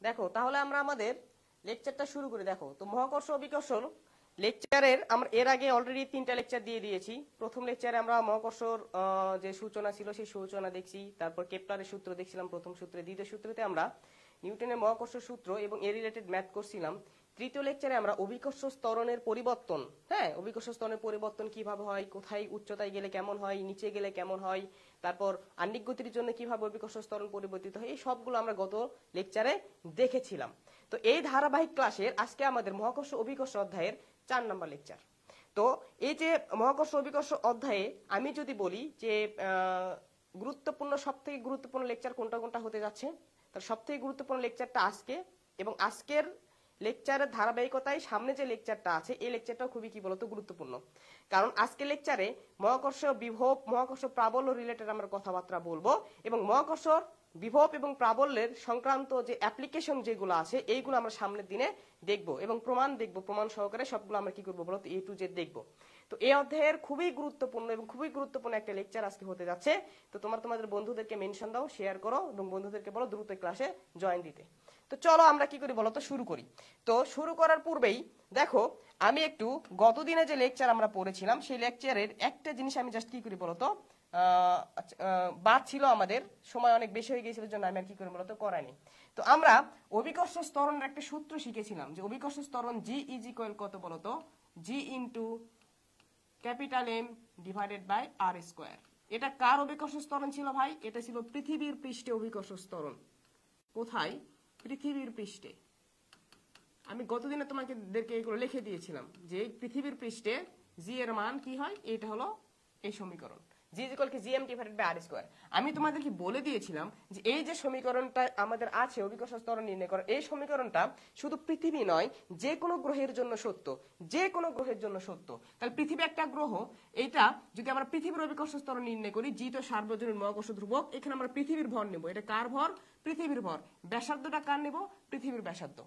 দেখো তাহলে আমরা আমাদের লেকচারটা শুরু করি। দেখো তো মহাকর্ষ অভিকর্ষ লেকচারের আমরা এর আগে অলরেডি 3টা লেকচার দিয়ে দিয়েছি। প্রথম লেকচারে আমরা মহাকর্ষর যে সূচনা ছিল সেই সূচনা দেখছি, তারপর কেপলারের সূত্র দেখছিলাম প্রথম সূত্রে, দ্বিতীয় সূত্রতে আমরা নিউটনের মহাকর্ষ সূত্র এবং এর রিলেটেড ম্যাথ করছিলাম। তৃতীয় লেকচারে আমরা অভিকর্ষ ত্বরণের পরিবর্তন, হ্যাঁ অভিকর্ষ ত্বরণের পরিবর্তন কিভাবে হয়, কোথায় উচ্চতায় গেলে কেমন হয়, নিচে গেলে কেমন হয়, তারপর আহ্নিক গতির জন্য কিভাবে অভিকর্ষ ত্বরণ পরিবর্তিত হয়, এই সবগুলো আমরা গত লেকচারে দেখেছিলাম। তো এই ধারাবাহিক ক্লাসের আজকে আমাদের মহাকর্ষ অভিকর্ষ অধ্যায়ের 4 নম্বর লেকচার। তো এই যে মহাকর্ষ অভিকর্ষ অধ্যায়ে আমি যদি বলি যে গুরুত্বপূর্ণ সবথেকে গুরুত্বপূর্ণ লেকচার কোনটা কোনটা হতে যাচ্ছে, তার সবথেকে গুরুত্বপূর্ণ লেকচারটা আজকে, এবং আজকের লেকচারের ধারাবাহিকতায় সামনে যে লেকচারটা আছে এই লেকচারটাও খুবই কি বলতো গুরুত্বপূর্ণ। কারণ আজকের লেকচারে মহাকর্ষ বিভব, মহাকর্ষ প্রাবল্য রিলেটেড আমরা কথাবার্তা বলবো, এবং মহাকর্ষ বিভব এবং প্রাবল্যের সংক্রান্ত যে অ্যাপ্লিকেশন যেগুলো আছে এইগুলো আমরা সামনের দিনে দেখবো এবং প্রমাণ দেখবো, প্রমাণ সহকারে সবগুলো আমরা কি করবো বলতো A to Z দেখবো। তো এই অধ্যায়ের খুবই গুরুত্বপূর্ণ এবং খুবই গুরুত্বপূর্ণ একটা লেকচার আজকে হতে যাচ্ছে। তো তোমাদের বন্ধুদেরকে মেনশন দাও, শেয়ার করো এবং বন্ধুদেরকে বলো দ্রুত ক্লাসে জয়েন দিতে। তো চলো আমরা কি করি বলতো শুরু করি। তো শুরু করার পূর্বেই দেখো আমি একটু গতদিনে যে লেকচার আমরা পড়েছিলাম সেই লেকচারের একটা জিনিস আমি জাস্ট কি করি বলতো, বাদ ছিল আমাদের, সময় অনেক বেশি হয়ে গিয়েছিল জন্য আমি আর কি করি বলতো করাইনি। তো আমরা অভিকর্ষ ত্বরণের একটা সূত্র শিখেছিলাম যে অভিকর্ষ ত্বরণ জি ইজ ইকুয়াল কত বলতো, G into capital M divided by R square. এটা কার অভিকর্ষ ত্বরণ ছিল ভাই? এটা ছিল পৃথিবীর পৃষ্ঠে অভিকর্ষ ত্বরণ। কোথায়? পৃথিবীর পৃষ্ঠে। আমি গতদিনে তোমাদেরকে এগুলো লিখে দিয়েছিলাম যে পৃথিবীর পৃষ্ঠে জি এর মান কি হয়, এটা হলো এই সমীকরণ G is equal to GM divided by R square. আমি তোমাদেরকে বলে দিয়েছিলাম যে এই যে সমীকরণটা আমাদের আছে অভিকর্ষ ত্বরণ নির্ণয় করার, এই সমীকরণটা শুধু পৃথিবী নয় যে কোনো গ্রহের জন্য সত্য, যে কোনো গ্রহের জন্য সত্য। তাহলে পৃথিবী একটা গ্রহ, এইটা যদি আমরা পৃথিবীর অভিকর্ষ ত্বরণ নির্ণয় করি, জি তো সার্বজনীন মহাকর্ষ ধ্রুবক, এখানে আমরা পৃথিবীর ভর নেব। এটা কার ভর? পৃথিবীর ভর। ব্যাসার্ধটা কার নেব? পৃথিবীর ব্যাসার্ধ।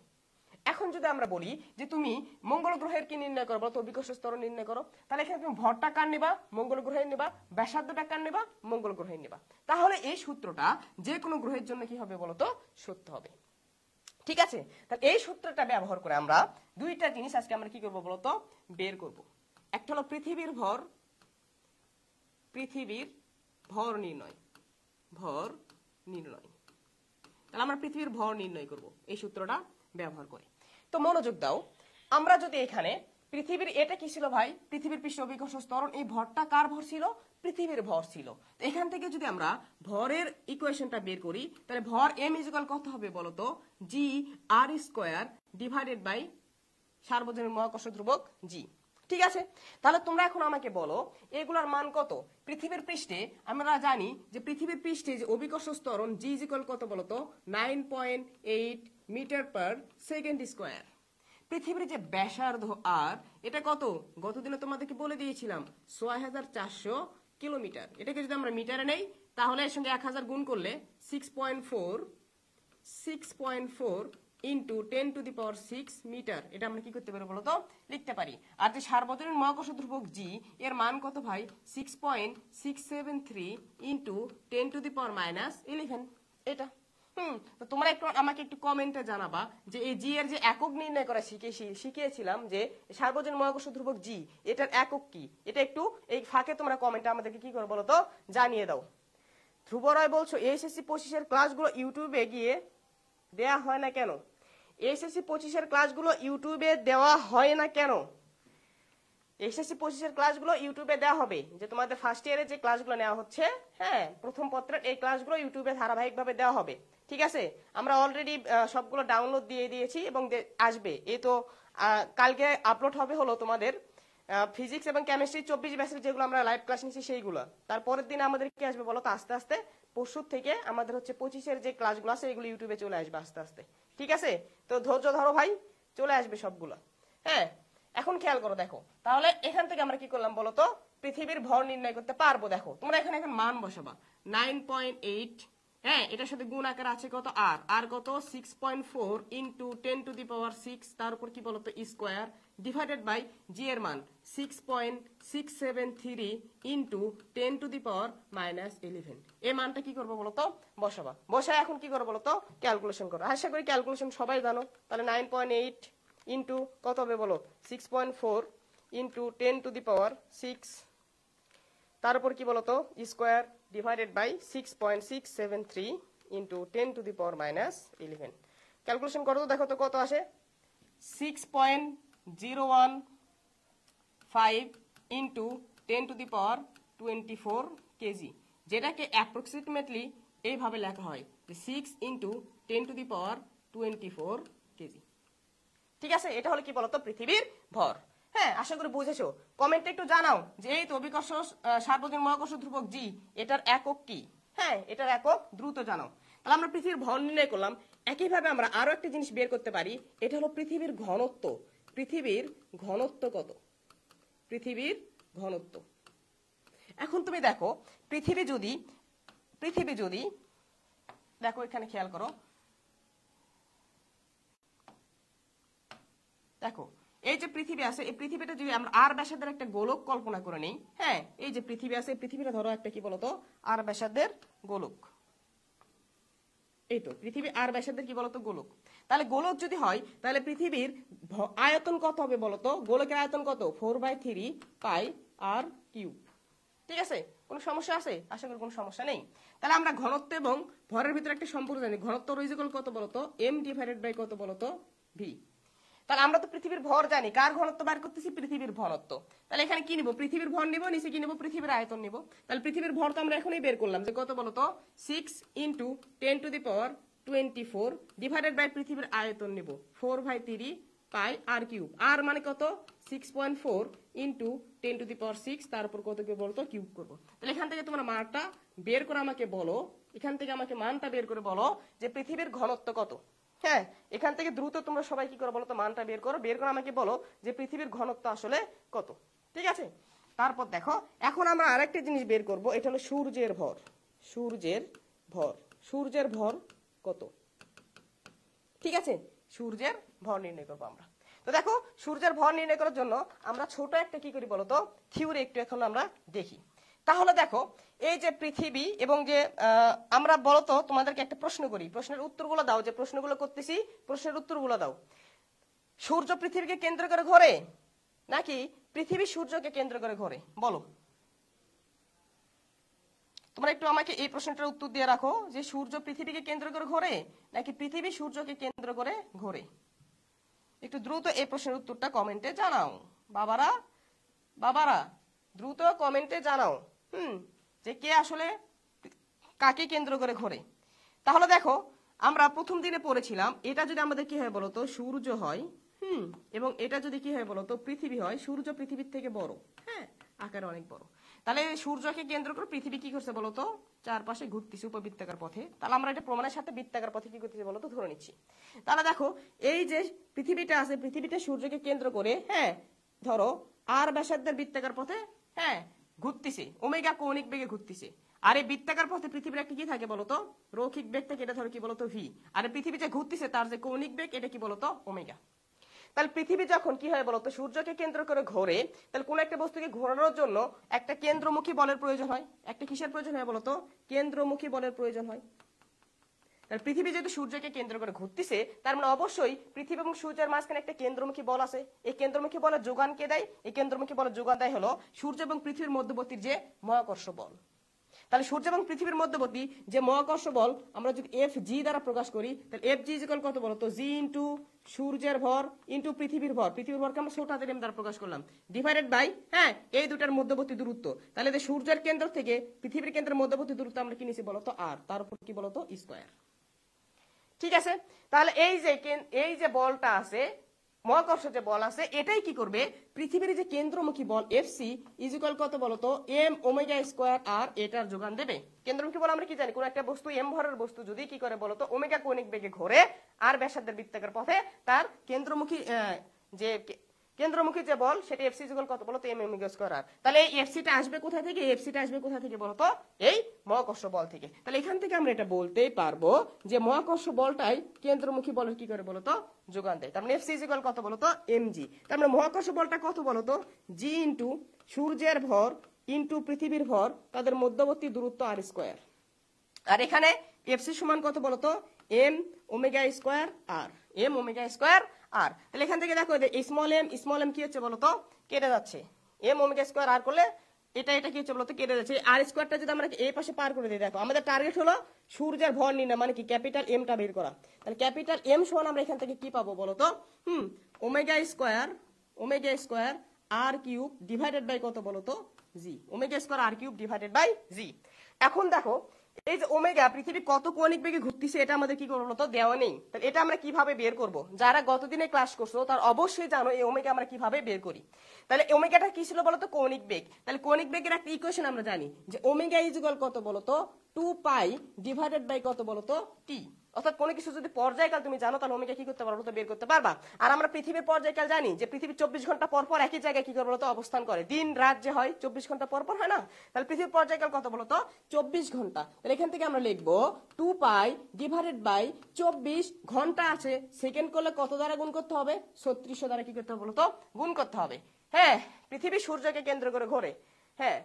এখন যদি আমরা বলি যে তুমি মঙ্গল গ্রহের কি নির্ণয় করো বলতো, অভিকর্ষ ত্বরণ নির্ণয় করো, তাহলে এখানে তুমি ভরটা কার নেবা? মঙ্গল গ্রহের নেবা। ব্যাসার্ধটা কার নেবা? মঙ্গল গ্রহের নেবা। তাহলে এই সূত্রটা যে কোনো গ্রহের জন্য কি হবে বলতো, সত্য হবে। ঠিক আছে, তাহলে এই সূত্রটা ব্যবহার করে আমরা দুইটা জিনিস আজকে আমরা কি করব বলতো, বের করব। একটা হলো পৃথিবীর ভর, পৃথিবীর ভর নির্ণয়, ভর নির্ণয়। তাহলে আমরা পৃথিবীর ভর নির্ণয় করব এই সূত্রটা ব্যবহার করে। তো মনোযোগ দাও, আমরা যদি এখানে পৃথিবীর, এটা কি ছিল ভাই? পৃথিবীর পৃষ্ঠ অভিকর্ষ ত্বরণ, এই ভরটা কার ভর ছিল? পৃথিবীর ভর ছিল। তো এখান থেকে যদি আমরা ভরের ইকুয়েশনটা বের করি, তাহলে ভর এম ইজ ইকুয়াল কত হবে বলতো, জি আর স্কয়ার ডিভাইডেড বাই সার্বজনীন মহাকর্ষ ধ্রুবক জি। ঠিক আছে, তাহলে তোমরা এখন আমাকে বলো এগুলার মান কত? পৃথিবীর পৃষ্ঠে আমরা জানি যে পৃথিবীর পৃষ্ঠে যে অভিকর্ষ ত্বরণ জি ইজ ইকুয়াল কত বলতো, 9.8 মিটার পার সেকেন্ড স্কয়ার। পৃথিবীর যে ব্যাসার্ধ আর, এটা কত? গতদিনে তোমাদেরকে বলে দিয়েছিলাম 6400 কিলোমিটার। এটাকে যদি আমরা মিটারে নেই তাহলে এর সঙ্গে 1000 গুণ করলে 6.4 into 10 to the power 6 metre. এটা আমরা কি করতে পারি বলতো, লিখতে পারি। আর যে সার্বজনীন মহাকর্ষ ধ্রুবক জি, এর মান কত ভাই? 6.673 into 10 to the power minus 11। এটা তো তোমরা একটু আমাকে একটু কমেন্টে জানাবা যে এই জি এর যে একক নির্ণয় করা শিখিয়েছিলাম যে সার্বজনীন মহাকর্ষ ধ্রুবক জি, এটার একক কি, এটা একটু এই ফাঁকে তোমরা কমেন্টে আমাদেরকে কি করো বলো তো, জানিয়ে দাও। ধ্রুব রায় বলছো এসএসসি 25 এর ক্লাসগুলো ইউটিউবে গিয়ে দেয়া হয় না কেন? এসএসসি 25 এর ক্লাসগুলো ইউটিউবে দেওয়া হয় না কেন? এসএসসি 25 এর ক্লাসগুলো ইউটিউবে দেওয়া হবে, যে তোমাদের ফার্স্ট ইয়ারে যে ক্লাসগুলো নেওয়া হচ্ছে, হ্যাঁ প্রথম পত্রের এই ক্লাসগুলো ইউটিউবে ধারাবাহিকভাবে দেওয়া হবে। ঠিক আছে, আমরা অলরেডি সবগুলো ডাউনলোড দিয়ে দিয়েছি এবং আসবে। এই তো কালকে আপলোড হবে হলো তোমাদের ফিজিক্স এবং কেমিস্ট্রি 24 ব্যাচের যেগুলো আমরা লাইভ ক্লাস নিচ্ছি সেইগুলো। তারপরের দিন আমাদের কি আসবে বলো তো, আস্তে আস্তে পরশুর থেকে আমাদের হচ্ছে 25 এর যে ক্লাসগুলো আছে এগুলো ইউটিউবে চলে আসবে আস্তে আস্তে। ঠিক আছে, তো ধৈর্য ধরো ভাই, চলে আসবে সবগুলো। হ্যাঁ, এখন খেয়াল করো, দেখো তাহলে এখান থেকে আমরা কি করলাম বলো তো, পৃথিবীর ভর নির্ণয় করতে পারবো। দেখো তোমরা এখানে এখন মান বসাবা, 9.8 হ্যাঁ, এটার সাথে গুণ আকার আছে কত আর, আর কত 6.4 ইন্টু 10⁻6, তার উপর কি বলতো স্কোয়ার, ডিভাইডেড বাই জি এর মান 6.673 ইন্টু 10⁻11। এই মানটা কি করবো বলতো, বসাবা। বসায় এখন কি করবো বলতো, ক্যালকুলেশন করো। আশা করি ক্যালকুলেশন সবাই জানো। তাহলে 9.8 ইন্টু কত হবে বলো, 6.4 ইন্টু 10⁻6, তার উপর কি বলতো square, divided by 6.673 into 10⁻11। Calculation করো তো, দেখো তো কত আসে, 6.015 ইন্টু 10⁻24 কেজি, যেটাকে অ্যাপ্রক্সিমেটলি এইভাবে লেখা হয় যে 6 ইন্টু 10⁻24 কেজি। ঠিক আছে, এটা হলো কি বলতো পৃথিবীর ভর। হ্যাঁ, আশা করি বুঝেছো। কমেন্টে একটু জানাও যে এই তো অভিকর্ষ সার্বজনীন মহাকর্ষ ধ্রুবক জি, এটার একক কি। হ্যাঁ, এটার একক দ্রুত জানাও। তাহলে আমরা পৃথিবীর ভর নির্ণয় করলাম। একইভাবে আমরা আরো একটা জিনিস বের করতে পারি, এটা হলো পৃথিবীর ঘনত্ব। পৃথিবীর ঘনত্ব কত, পৃথিবীর ঘনত্ব। এখন তুমি দেখো পৃথিবী যদি দেখো, এখানে খেয়াল করো, দেখো এই যে পৃথিবী আছে, এই পৃথিবীটা যদি আমরা আর ব্যাসার্ধের একটা গোলক কল্পনা করে নেই, হ্যাঁ, এই যে পৃথিবী আছে, পৃথিবীটা ধরো একটা কি বলতো আর ব্যাসার্ধের গোলক। এই তো পৃথিবী আর ব্যাসার্ধের কি বলতো গোলক। তাহলে গোলক যদি হয়, তাহলে পৃথিবীর আয়তন কত হবে বলতো, গোলকের আয়তন কত, 4/3 পাই আর কিউব। ঠিক আছে, কোনো সমস্যা আছে? আশা করি কোনো সমস্যা নেই। তাহলে আমরা ঘনত্ব এবং ভরের ভিতরে একটা সম্পর্ক জানি, ঘনত্ব ইকুয়াল কত বলতো, m ডিভাইডেড বাই কত বলতো, v। তাহলে আমরা তো পৃথিবীর ভর জানি, কার ঘনত্ব বার করতেছি, পৃথিবীর ঘনত্ব। তাহলে এখানে কি নিব, পৃথিবীর ভর নিব, নিচে কি নিব, পৃথিবীর আয়তন নিব। তাহলে পৃথিবীর ভর তো আমরা এখনই বের করলাম যে কত বলতো, 6 ইন্টু 10⁻24 ডিভাইডেড বাই পৃথিবীর আয়তন নিব 4/3 পাই আর কিউব। আর মানে কত, 6.4 ইন্টু 10⁻6, তার উপর কত কি বলতো কিউব করবো। তাহলে এখান থেকে তোমরা মানটা বের করে আমাকে বলো, এখান থেকে আমাকে মানটা বের করে বলো যে পৃথিবীর ঘনত্ব কত। হ্যাঁ, এখান থেকে দ্রুত তোমরা সবাই কি করো বলো তো, মানটা বের করো, বের করে আমাকে বলো যে পৃথিবীর ঘনত্ব আসলে কত। ঠিক আছে, তারপর দেখো এখন আমরা আরেকটা জিনিস বের করব, এটা হলো সূর্যের ভর। সূর্যের ভর, সূর্যের ভর কত। ঠিক আছে, সূর্যের ভর নির্ণয় করবো আমরা। তো দেখো সূর্যের ভর নির্ণয় করার জন্য আমরা ছোট একটা কি করি বলতো, থিওরি একটু এখন আমরা দেখি। তাহলে দেখো এই যে পৃথিবী এবং যে আমরা বলতো তোমাদেরকে একটা প্রশ্ন করি, প্রশ্নের উত্তরগুলো দাও, যে প্রশ্নগুলো করতেছি প্রশ্নের উত্তরগুলো দাও। সূর্য পৃথিবীকে কেন্দ্র করে ঘোরে নাকি পৃথিবী সূর্যকে কেন্দ্র করে ঘোরে, বলো। তোমরা একটু আমাকে এই প্রশ্নটার উত্তর দিয়ে রাখো যে সূর্য পৃথিবীকে কেন্দ্র করে ঘোরে নাকি পৃথিবী সূর্যকে কেন্দ্র করে ঘোরে। একটু দ্রুত এই প্রশ্নের উত্তরটা কমেন্টে জানাও বাবারা, বাবারা দ্রুত কমেন্টে জানাও যে কে আসলে কাকে কেন্দ্র করে ঘোরে। তাহলে দেখো আমরা প্রথম দিনে পড়েছিলাম, এটা যদি আমাদের কি হয় বলতো, সূর্য হয়, এবং এটা যদি কি হয় বলতো, পৃথিবী হয়। সূর্য পৃথিবীর থেকে বড়, হ্যাঁ, আকারে অনেক বড়। তাহলে সূর্যকে কেন্দ্র করে পৃথিবী কি করছে বলতো, চারপাশে ঘুরতেছে উপবৃত্তাকার পথে। তাহলে আমরা এটা প্রমাণের সাথে বৃত্তাকার পথে কি করতেছি বলতো, ধরে নিচ্ছি। তাহলে দেখো এই যে পৃথিবীটা আছে, পৃথিবীটা সূর্যকে কেন্দ্র করে, হ্যাঁ, ধরো আর ব্যাসার্ধের বৃত্তাকার পথে, হ্যাঁ, ঘুরতেছে, ওমেগা কৌণিক বেগে ঘুরতেছে। আর এই বৃত্তাকার পথে পৃথিবীর একটা কি থাকে বলতো, রৈখিক বেগ থাকে, এটা ধরো কি বলতো ভি। আর পৃথিবী যে ঘুরতেছে তার যে কৌণিক বেগ, এটা কি বলতো ওমেগা। তাহলে পৃথিবী যখন কি হয় বলতো, সূর্যকে কেন্দ্র করে ঘোরে, তাহলে কোন একটা বস্তুকে ঘোরানোর জন্য একটা কেন্দ্রমুখী বলের প্রয়োজন হয়। একটা কিসের প্রয়োজন হয় বলতো, কেন্দ্রমুখী বলের প্রয়োজন হয়। তাহলে পৃথিবী যেহেতু সূর্যকে কেন্দ্র করে ঘুরতেছে, তার মানে অবশ্যই পৃথিবী এবং সূর্যের মাঝখানে একটা কেন্দ্রমুখী বল আছে। এই কেন্দ্রমুখী বলের যোগান কে দেয়, এই কেন্দ্রমুখী বলের যোগান দেয় হলো সূর্য এবং পৃথিবীর মধ্যবর্তী যে মহাকর্ষ বল। তাহলে সূর্য এবং পৃথিবীর মধ্যবর্তী যে মহাকর্ষ বল আমরা যদি এফ জি দ্বারা প্রকাশ করি, তাহলে এফ জি ইকুয়াল কত বলতো, জি ইন্টু সূর্যের ভর ইন্টু পৃথিবীর ভর। পৃথিবীর ভরকে আমরা ছোট হাতের এম দ্বারা প্রকাশ করলাম, ডিভাইডেড বাই, হ্যাঁ, এই দুটার মধ্যবর্তী দূরত্ব। তাহলে যে সূর্যের কেন্দ্র থেকে পৃথিবীর কেন্দ্রের মধ্যবর্তী দূরত্ব আমরা কি নিছি বলতো, আর তার উপর কি বলতো স্কয়ার। ঠিক আছে, তাহলে এই যে বলটা আছে, মহাকর্ষ যে বল আছে, এটাই কি করবে, পৃথিবীর যে কেন্দ্রমুখী বল এফসি ইজ ইকুয়াল কত বলতো, এম ওমেগা স্কয়ার আর এটার যোগান দেবে। কেন্দ্রমুখী বল আমরা কি জানি, কোন একটা বস্তু এম ভরের বস্তু যদি কি করে বলতো, ওমেগা কৌণিক বেগে ঘোরে আর ব্যাসার্ধের বৃত্তাকার পথে, তার কেন্দ্রমুখী যে কেন্দ্রমুখী যে বল সেটা এফসি ইকুয়াল কত বলো তো এম ওমেগা স্কয়ার আর। তাহলে এই এফসিটা আসবে কোথা থেকে? এফসিটা আসবে কোথা থেকে বলো তো? এই মহাকর্ষ বল থেকে। তাহলে এখান থেকে আমরা এটা বলতেই পারবো যে মহাকর্ষ বলটাই কেন্দ্রমুখী বলের কি করে বলো তো যোগান দেয়। তার মানে এফসি ইকুয়াল কত বলো তো এমজি। তার মানে মহাকর্ষ বলটা কত বলো তো জি ইন্টু সূর্যের ভর ইন্টু পৃথিবীর ভর তাদের মধ্যবর্তী দূরত্ব আর স্কয়ার। আর এখানে এফসি সমান কত বলতো এম ওমেগা স্কয়ার আর, এম ওমেগা স্কয়ার আর। তাহলে এখান থেকে দেখো স্মল এম কি হচ্ছে বলতো কেটে যাচ্ছে, এম ওমেগা স্কয়ার আর করলে এটা এটা কি হচ্ছে বলতো কেটে যাচ্ছে। আর স্কয়ারটা যদি আমরা এই পাশে পার করে দিই, দেখো আমাদের টার্গেট হলো সূর্যের ভর নির্ণয়, মানে কি ক্যাপিটাল এমটা বের করা। তাহলে ক্যাপিটাল এম সমান আমরা এখান থেকে কি পাবো বলতো omega square R cube divided by কত বলতো G, omega square R cube divided by G. এখন দেখো এই যে ওমেগা পৃথিবী কত কৌণিক বেগে ঘুরতেছে এটা আমাদের কি করবো তো দেওয়া নেই। তাহলে এটা আমরা কিভাবে বের করব? যারা গতদিনে ক্লাস করছো তার অবশ্যই জানো এই ওমেগা আমরা কিভাবে বের করি। তাহলে ওমেগাটা কি ছিল বলতো কৌণিক বেগ। তাহলে কৌণিক বেগের একটা ইকুয়েশন আমরা জানি যে ওমেগা ইজ ইকুয়াল কত বলতো 2 পাই ডিভাইডেড বাই কত বলতো টি। অর্থাৎ কোনো কিছু যদি পর্যায়কাল তুমি জানো তাহলে ওমেগা কি করতে পারবো তো বের করতে পারবা। আর আমরা পৃথিবীর পর্যায়কাল জানি যে পৃথিবী 24 ঘন্টা পর পর একই জায়গায় কি করবো তো অবস্থান করে, দিন রাত যে হয় 24 ঘন্টা পর পর হয় না। তাহলে পৃথিবীর পর্যায়কাল কত বলতো 24 ঘন্টা। তাহলে এখান থেকে আমরা লিখবো 2 পাই ডিভাইডেড বাই 24 ঘন্টা আছে, সেকেন্ড করলে কত দ্বারা গুণ করতে হবে 3600 দ্বারা কি করতে হবে বলতো গুণ করতে হবে। হ্যাঁ, পৃথিবী সূর্যকে কেন্দ্র করে ঘোরে। হ্যাঁ,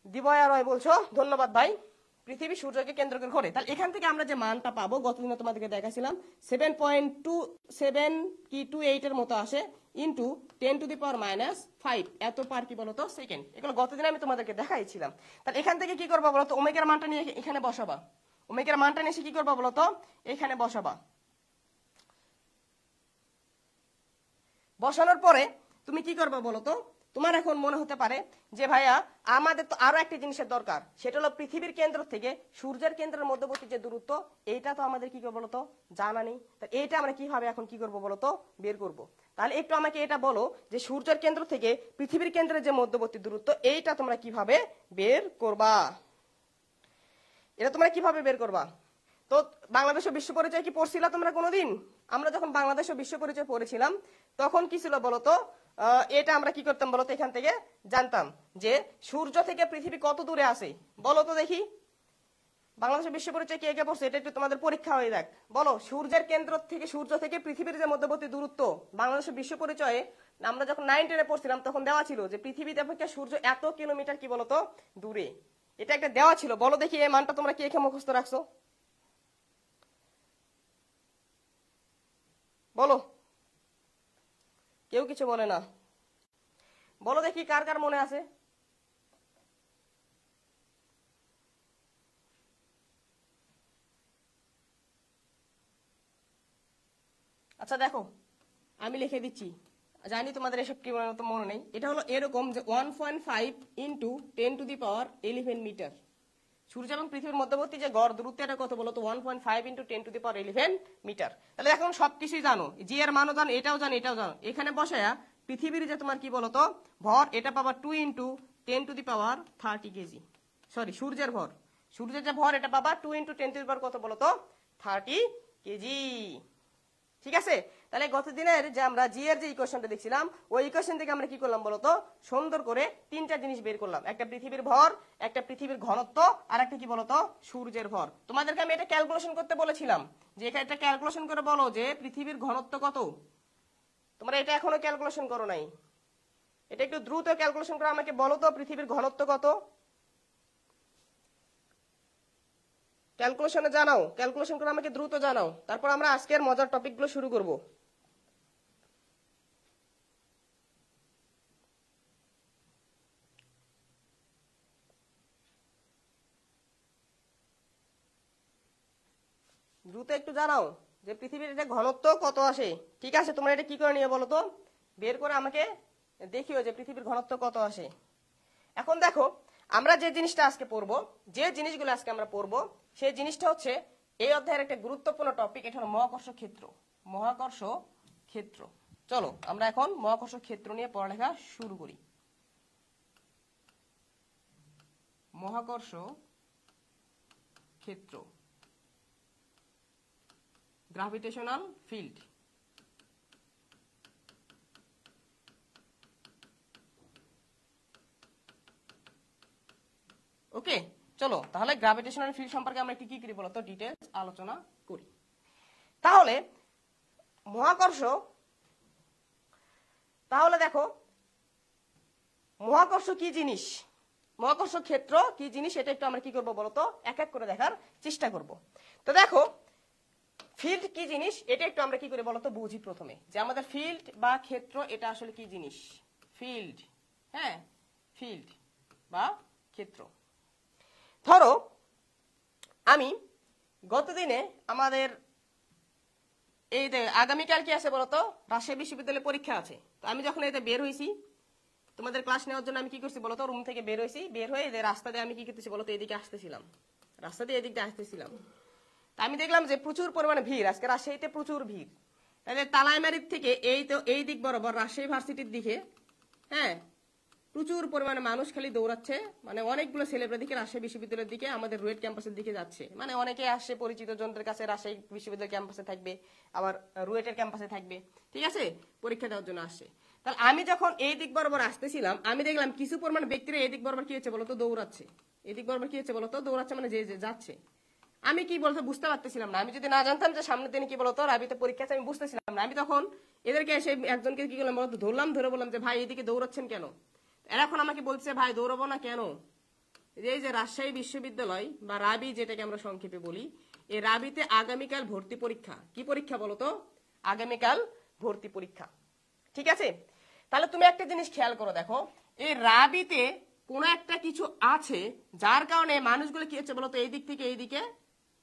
দিবয়া রয় বলছো, ধন্যবাদ ভাই। পৃথিবী সূর্যকে কেন্দ্র করে ঘোরে। তাহলে এখান থেকে আমরা যে মানটা পাবো গতদিনে তোমাদেরকে দেখাছিলাম 7.27 কি 28 এর মতো আসে ইন্টু 10⁻⁻5 এত পার কি বলতো সেকেন্ড। এগুলো গতদিনে আমি তোমাদেরকে দেখাইছিলাম। তাহলে এখান থেকে কি করবা বলতো ওমেগার মানটা নিয়ে এখানে বসাবা, ওমেগার মানটা নিয়ে এসে কি করবা বলতো এখানে বসাবা। বসানোর পরে তুমি কি করবা বলতো, তোমার এখন মনে হতে পারে যে ভাইয়া আমাদের তো আরো একটা জিনিসের দরকার, সেটা হলো পৃথিবীর কেন্দ্র থেকে সূর্যের কেন্দ্রের মধ্যবর্তী যে দূরত্ব এইটা তো আমাদের কি করবো বলতো জানা নেই। এইটা আমরা কিভাবে এখন কি করবো বলতো বের করব। তাহলে একটু আমাকে এটা বলো যে সূর্যের কেন্দ্র থেকে পৃথিবীর কেন্দ্রের যে মধ্যবর্তী দূরত্ব এইটা তোমরা কিভাবে বের করবা, এটা তোমরা কিভাবে বের করবা? তো বাংলাদেশ বিশ্ব পরিচয় কি পড়ছিলা তোমরা কোনোদিন? আমরা যখন বাংলাদেশ বিশ্ব পরিচয় পড়েছিলাম তখন কি ছিল বলতো এটা আমরা কি করতাম বলতো এখান থেকে জানতাম যে সূর্য থেকে পৃথিবী কত দূরে আছে বলো তো দেখি। বাংলাদেশ বিশ্ব পরিচয় কে কে পড়ছে এটা একটু তোমাদের পরীক্ষা হয়ে যাক। বলো সূর্যের কেন্দ্র থেকে সূর্য থেকে পৃথিবীর যে মধ্যবর্তী দূরত্ব বাংলাদেশ বিশ্ব পরিচয়ে আমরা যখন 9 10-এ পড়ছিলাম তখন দেওয়া ছিল যে পৃথিবীতে অপেক্ষা সূর্য এত কিলোমিটার কি বলতো দূরে। এটা একটা দেওয়া ছিল। বলো দেখি এই মানটা তোমরা কে কে মুখস্থ রাখছো বলো। কেউ কিছু বলে না, বলো দেখি কার কার মনে আছে। আচ্ছা দেখো আমি লিখে দিচ্ছি, জানি তোমাদের এসব কি মনে নেই। এটা হলো এরকম যে 1.5 ইন্টু 10⁻11 মিটার। সূর্য এবং পৃথিবীর মধ্যবর্তী যে গড় দূরত্ব এটা কত বলতো 1.5 ইন্টু 10⁻11 মিটার। তাহলে এখন সবকিছুই জানো, জি এর মানও জানো, এটাও জানো এটাও জানো। এখানে বসায়া পৃথিবীর যে তোমার কি বলতো ভর এটা পাবা 2 ইন্টু 10⁻30 কেজি। সরি সূর্যের ভর, সূর্যের যে ভর এটা পাবা 2 ইন্টু 10⁻কত বলতো 30 কেজি। ঠিক আছে। তাহলে গত দিনের যে আমরা জি এর যে ইকুয়েশনটা দেখছিলাম ওই ইকুয়েশন থেকে আমরা কি করলাম বলতো সুন্দর করে তিনটা জিনিস বের করলাম, একটা পৃথিবীর ভর, একটা পৃথিবীর ঘনত্ব, আর একটা কি বলতো সূর্যের ভর। তোমাদেরকে আমি এটা ক্যালকুলেশন করতে বলেছিলাম যে এখানে এটা ক্যালকুলেশন করে বলো যে পৃথিবীর ঘনত্ব কত। তোমরা এটা এখনো ক্যালকুলেশন করো নাই, এটা একটু দ্রুত ক্যালকুলেশন করে আমাকে বলো তো পৃথিবীর ঘনত্ব কত। ক্যালকুলেশনে জানাও, ক্যালকুলেশন করে আমাকে দ্রুত জানাও, তারপর আমরা আজকের মজার টপিকগুলো শুরু করব। দ্রুত একটু জানাও যে পৃথিবীর এটা ঘনত্ব কত আসে। ঠিক আছে, তোমরা এটা কি করে নিয়ে বলো তো বের করে আমাকে দেখিও যে পৃথিবীর ঘনত্ব কত আসে। এখন দেখো আমরা যে জিনিসটা আজকে পড়বো, যে জিনিসগুলো আজকে আমরা পড়বো সেই জিনিসটা হচ্ছে এই অধ্যায়ের একটা গুরুত্বপূর্ণ টপিক, এটা হলো মহাকর্ষ ক্ষেত্র। মহাকর্ষ ক্ষেত্র, চলো আমরা এখন মহাকর্ষ ক্ষেত্র নিয়ে পড়ালেখা শুরু করি। মহাকর্ষ ক্ষেত্র, গ্রাভিটেশনাল ফিল্ড। ওকে, চলো তাহলে গ্র্যাভিটেশনাল ফিল্ড সম্পর্কে আমরা কি করি বলতো, ডিটেইলস আলোচনা করি। তাহলে মহাকর্ষ, তাহলে দেখো মহাকর্ষ কি জিনিস, মহাকর্ষ ক্ষেত্র কি জিনিস, এটা একটু আমরা কি করবো বলতো, এক এক করে দেখার চেষ্টা করব। তো দেখো ফিল্ড কি জিনিস, এটা একটু আমরা কি করে বলতো বুঝি প্রথমে, যে আমাদের ফিল্ড বা ক্ষেত্র এটা আসলে কি জিনিস। ফিল্ড, হ্যাঁ ফিল্ড বা ক্ষেত্র। ধরো আমি গতদিনে আমাদের এই আগামীকাল কি আছে বলতো, রাজশাহী বিশ্ববিদ্যালয়ে পরীক্ষা আছে। তো আমি যখন এতে বের হয়েছি তোমাদের ক্লাস নেওয়ার জন্য, আমি কি করছি বলতো, রুম থেকে বের হয়েছি, বের হয়ে যে রাস্তা দিয়ে আমি কি করতেছি বলতো, এদিকে আসতেছিলাম, রাস্তা দিয়ে এদিকে আসতেছিলাম। তা আমি দেখলাম যে প্রচুর পরিমাণে ভিড়, আজকে রাজশাহীতে প্রচুর ভিড়। তাহলে তালাইমারির থেকে এই দিক বরাবর রাজশাহী ভার্সিটির দিকে, হ্যাঁ প্রচুর পরিমাণে মানুষ খালি দৌড়াচ্ছে, মানে অনেকগুলো ছেলেপেলে দিকে রাজশাহী বিশ্ববিদ্যালয়ের দিকে, আমাদের রুয়েট ক্যাম্পাসের দিকে যাচ্ছে। মানে অনেকে আসছে পরিচিত জনদের কাছে, রাজশাহী বিশ্ববিদ্যালয় ক্যাম্পাসে থাকবে, আবার রুয়েটের ক্যাম্পাসে থাকবে, ঠিক আছে, পরীক্ষা দেওয়ার জন্য আসছে। তাহলে আমি যখন এই দিক বরাবর আসতেছিলাম, আমি দেখলাম কিছু পরিমাণ ব্যক্তিরা এই দিক বরাবর কি হচ্ছে বলতো, দৌড়াচ্ছে। এদিক বরাবর কি হচ্ছে বলতো, দৌড়াচ্ছে, মানে যে যাচ্ছে। আমি কি বলতো বুঝতে পারতেছিলাম না। আমি যদি না জানতাম যে সামনের দিনে কি বলতো রাবিতে পরীক্ষা আছে, আমি বুঝতেছিলাম না। আমি তখন এদেরকে এসে একজনকে কি করলাম বলতো, ধরলাম, ধরে বললাম যে ভাই এদিকে দৌড়াচ্ছেন কেন। এরা এখন আমাকে বলছে ভাই দৌড়াবো না কেন, এই যে রাজশাহী বিশ্ববিদ্যালয় বা রাবি যেটাকে আমরা সংক্ষেপে বলি, এই রাবিতে আগামীকাল ভর্তি পরীক্ষা। কি পরীক্ষা বলতো, আগামীকাল ভর্তি পরীক্ষা, ঠিক আছে। তাহলে তুমি একটা জিনিস খেয়াল করো, দেখো এই রাবিতে কোন একটা কিছু আছে যার কারণে মানুষগুলো কি হচ্ছে বলতো, এই দিক থেকে এইদিকে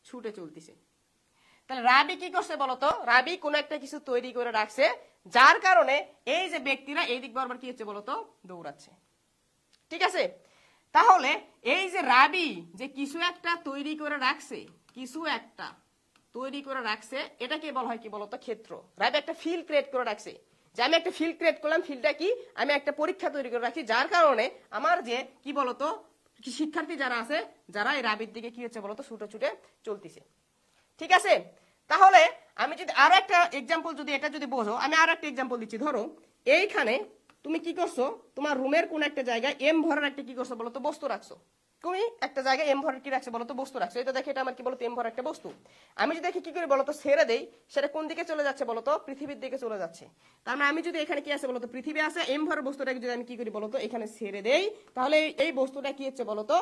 ছুটে চলতেছে। তাহলে রাবি কি করছে বলতো, রাবি কোন একটা কিছু তৈরি করে রাখছে যার কারণে এই যে ব্যক্তিরা এই দিক বরাবর কি হচ্ছে বলতো, দৌড়াচ্ছে, ঠিক আছে। তাহলে এই যে রাবি যে কিছু একটা তৈরি করে রাখছে, কিছু একটা তৈরি করে রাখছে, এটাকে বলা হয় কি বলতো, ক্ষেত্র। রাবি একটা ফিল্ড ক্রিয়েট করে রাখছে, যে আমি একটা ফিল্ড ক্রিয়েট করলাম, ফিল্ডটা কি, আমি একটা পরীক্ষা তৈরি করে রাখছি, যার কারণে আমার যে কি বলতো শিক্ষার্থী যারা আছে, যারা এই রাবির দিকে কি হচ্ছে বলতো, ছুটে ছুটে চলতেছে, ঠিক আছে। তাহলে আমি যদি আরো একটা এক্সাম্পল, যদি এটা যদি বোঝো, আমি আরো একটা এক্সাম্পল দিচ্ছি। ধরো এইখানে তুমি কি করছো, তোমার রুমের কোন একটা জায়গায় এম ভরের একটা কি করছো বলতো, বস্তু রাখছো। তুমি একটা জায়গায় এম ভরের কি রাখছো বলতো, বস্তু রাখছো। এটা দেখে এটা আমার কি বলতো, এম ভরের একটা বস্তু। আমি যদি দেখি কি করে বলতো, ছেড়ে দেই, সেটা কোন দিকে চলে যাচ্ছে বলতো, পৃথিবীর দিকে চলে যাচ্ছে। তার মানে আমি যদি এখানে কি আছে বলতো, পৃথিবী আছে, এম ভরের বস্তুটাকে যদি আমি কি করি বলতো, এখানে ছেড়ে দেই, তাহলে এই বস্তুটা কি হচ্ছে বলতো,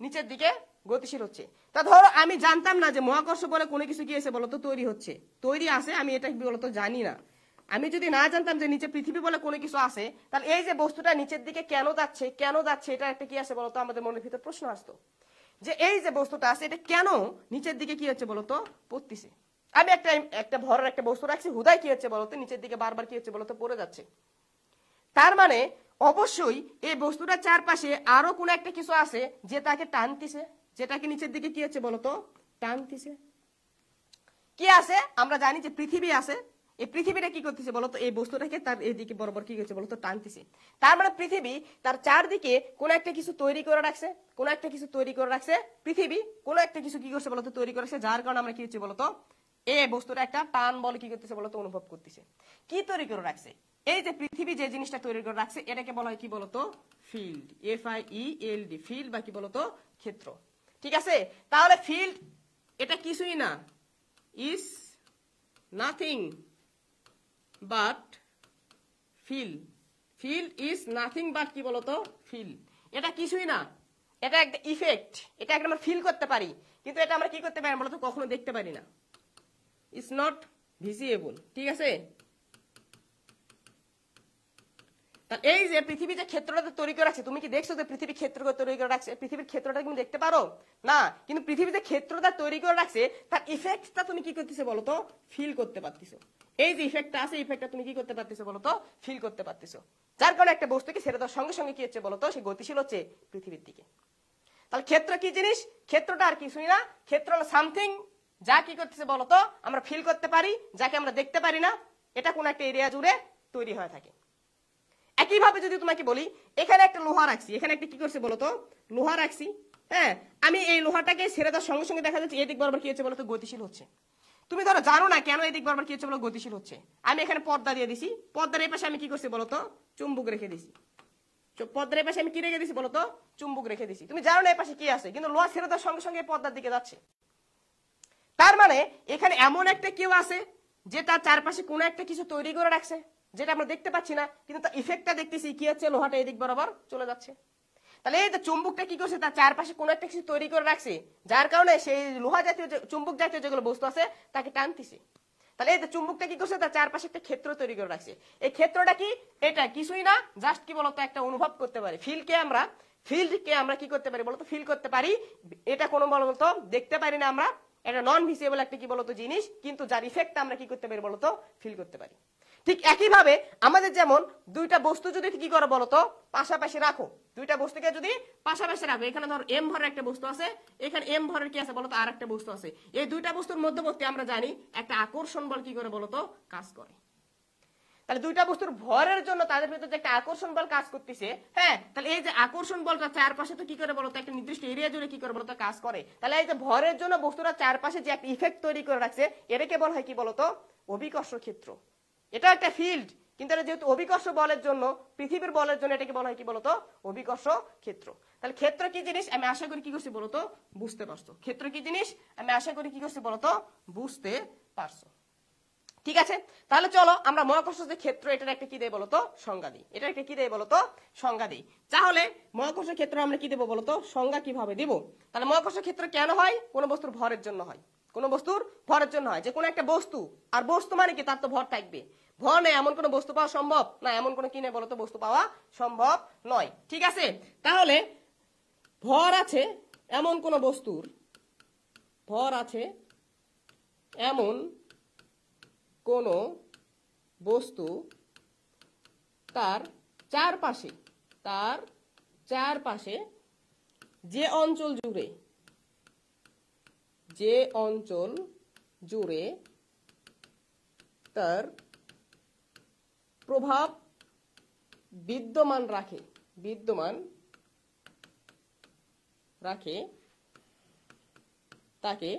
নিচের দিকে গতিশীল হচ্ছে। তা ধরো আমি জানতাম না যে মহাকর্ষ বলে কোনো কিছু কি আছে বলতো, তৈরি হচ্ছে, তৈরি আছে, আমি এটা কি বলতো জানি না। আমি যদি না জানতাম যে নিচে পৃথিবী বলে কোনো কিছু আছে, তাহলে এই যে বস্তুটা নিচের দিকে কেন যাচ্ছে, কেন যাচ্ছে, এটা একটা কি আছে বলতো, আমাদের মনের ভিতর প্রশ্ন আসতো যে এই যে বস্তুটা আছে এটা কেন নিচের দিকে কি হচ্ছে বলতো, পড়তেছে। আমি একটা ভরের একটা বস্তু রাখছি, হুদায় কি হচ্ছে বলতো, নিচের দিকে বারবার কি হচ্ছে বলতো, পড়ে যাচ্ছে। তার মানে অবশ্যই এই বস্তুটার চারপাশে আরো কোন একটা কিছু আছে যে তাকে টানতেছে, যেটাকে নিচের দিকে কি হচ্ছে বলতো, টানতেছে। কি আছে, আমরা জানি যে পৃথিবী আছে। এই পৃথিবীটা কি করতেছে বলতো, এই বস্তুটাকে তার এইদিকে বরাবর কি করছে বলতো, টানতেছে। তার মানে পৃথিবী তার চারদিকে কোন একটা কিছু তৈরি করে রাখছে, কোন একটা কিছু তৈরি করে রাখছে, পৃথিবী কোন একটা কিছু কি করছে বলতো, তৈরি করে রাখছে, যার কারণে আমরা কি হচ্ছে বলতো, এই বস্তুটা একটা টান বল কি করতেছে বলতো, অনুভব করতেছে। কি তৈরি করে রাখছে, এই যে পৃথিবী যে জিনিসটা তৈরি করে রাখছে, এটাকে বলা হয় কি বলতো, ফিল্ড, FIELD, ফিল্ড বা কি বলতো, ক্ষেত্র, ঠিক আছে। তাহলে ফিল্ড এটা কিছুই না, is nothing but field. Field is nothing but কি বলতো, ফিল্ড। এটা কিছুই না, এটা একটা ইফেক্ট, এটা একটা আমরা ফিল করতে পারি, কিন্তু এটা আমরা কি করতে পারি বলতো, কখনো দেখতে পারি না। ইটস নট ভিজিবল, ঠিক আছে। এই যে পৃথিবী যে ক্ষেত্রটা তৈরি করে রাখছে, তুমি কি দেখছো যে পৃথিবী ক্ষেত্র তৈরি করে রাখছে, পৃথিবীর ক্ষেত্রটা তুমি দেখতে পারো না, কিন্তু পৃথিবী যে ক্ষেত্রটা তৈরি করে রাখছে তার ইফেক্টটা তুমি কি করতেছো বলতো, ফিল করতে পারতেছো। এই যে ইফেক্টটা আছে, ইফেক্টটা তুমি কি করতে পারতেছো বলতো, ফিল করতে পারতেছো। যার কারণে একটা বস্তুকে ছেড়ে দেওয়ার সঙ্গে সঙ্গে কি হচ্ছে বলতো, সে গতিশীল হচ্ছে পৃথিবীর দিকে। তাহলে ক্ষেত্র কি জিনিস, ক্ষেত্রটা আর কিছুই না, ক্ষেত্র হলো সামথিং যা কি করতেছে বলতো, আমরা ফিল করতে পারি, যাকে আমরা দেখতে পারি না, এটা কোন একটা এরিয়া জুড়ে তৈরি হয়ে থাকে। একইভাবে যদি তোমাকে বলি, এখানে একটা লোহা রাখছি, এখানে একটা কি করছে বলতো, লোহা রাখছি, হ্যাঁ, আমি এই লোহাটাকে ছেড়ে দেওয়ার সঙ্গে সঙ্গে দেখা যাচ্ছে এদিক বরাবর কি হচ্ছে বলতো, গতিশীল হচ্ছে। তুমি ধরো জানো না কেন এদিক বরাবর কি হচ্ছে বলো, গতিশীল হচ্ছে। আমি এখানে পর্দা দিয়ে দিছি, পর্দার এই পাশে আমি কি করছি বলতো, চুম্বক রেখে দিছি। পদ্মার এই পাশে আমি কি রেখে দিছি বলতো, চুম্বক রেখে দিছি। তুমি জানো না এই পাশে কি আছে, কিন্তু লোহা ছেড়ে দেওয়ার সঙ্গে সঙ্গে পদ্মার দিকে যাচ্ছে। তার মানে এখানে এমন একটা কেউ আছে যে তার চারপাশে কোনো একটা কিছু তৈরি করে রাখছে, যেটা আমরা দেখতে পাচ্ছি না, কিন্তু তার ইফেক্টটা দেখতেছি কি হচ্ছে, লোহাটা এদিক বরাবর চলে যাচ্ছে। তাহলে এই যে চুম্বকটা কি করছে, তার চারপাশে কোনো একটা কিছু তৈরি করে রাখছে, যার কারণে সেই লোহা জাতীয় চুম্বক জাতীয় যেগুলো বস্তু আছে তাকে টানতেছে। তাহলে এই যে চুম্বকটা কি করছে, তার চারপাশে একটা ক্ষেত্র তৈরি করে রাখছে। এই ক্ষেত্রটা কি, এটা কিছুই না, জাস্ট কি বলতো একটা অনুভব করতে পারি। ফিল্ডকে আমরা কি করতে পারি বলতো, ফিল করতে পারি। এটা কোনো বলতো দেখতে পারি না আমরা, এটা নন ভিজিবল একটা কি বলতো জিনিস, কিন্তু যার ইফেক্ট আমরা কি করতে পারি বলতো, ফিল করতে পারি। ঠিক একই ভাবে আমাদের যেমন দুইটা বস্তু যদি কি করে বলতো পাশাপাশি রাখো, দুইটা বস্তুকে যদি পাশাপাশি রাখো, এখানে ধর এম ভরের একটা বস্তু আছে, এখানে এম ভরের কি আছে বলতো আর একটা বস্তু আছে, এই দুইটা বস্তুর মধ্যবর্তী আমরা জানি একটা আকর্ষণ বল কি করে বলতো কাজ করে। তাহলে দুইটা বস্তুর ভরের জন্য তাদের ভিতরে একটা আকর্ষণ বল কাজ করতেছে। হ্যাঁ, তাহলে এই যে আকর্ষণ বলটা চারপাশে তো কি করে বলতো একটা নির্দিষ্ট এরিয়া জুড়ে কি করে বলতো কাজ করে। তাহলে এই যে ভরের জন্য বস্তুরা চারপাশে যে একটা ইফেক্ট তৈরি করে রাখছে, এটাকে বলা হয় কি বলতো অভিকর্ষ ক্ষেত্র। এটা একটা ফিল্ড, কিন্তু এটা যেহেতু অভিকর্ষ বলের জন্য, পৃথিবীর বলের জন্য এটাকে বলা হয় কি বলতো অভিকর্ষ ক্ষেত্র। তাহলে ক্ষেত্র কি জিনিস আমি আশা করি কি করছি বলতো বুঝতে পারছো। ক্ষেত্র কি জিনিস আমি আশা করি কি করছি বলতো বুঝতে পারছো। ঠিক আছে, তাহলে চলো আমরা মহাকর্ষ যে ক্ষেত্র এটার একটা কি দেয় বলতো সংজ্ঞা দিই। এটা একটা কি দেয় বলতো সংজ্ঞা দিই। তাহলে মহাকর্ষ ক্ষেত্র আমরা কি দেবো বলতো সংজ্ঞা কিভাবে দিব। তাহলে মহাকর্ষ ক্ষেত্র কেন হয়, কোন বস্তুর ভরের জন্য হয়, কোন বস্তুর ভরের জন্য হয়। যে কোনো একটা বস্তু, আর বস্তু মানে কি তার তো ভর থাকবে, ভর নেই এমন কোন বস্তু পাওয়া সম্ভব না, এমন কোন কি নেই বলতো বস্তু পাওয়া সম্ভব নয়। ঠিক আছে, তাহলে ভর আছে এমন কোন বস্তুর, ভর আছে এমন কোন বস্তু তার চারপাশে যে অঞ্চল জুড়ে তার প্রভাব বিদ্যমান রাখে তাকে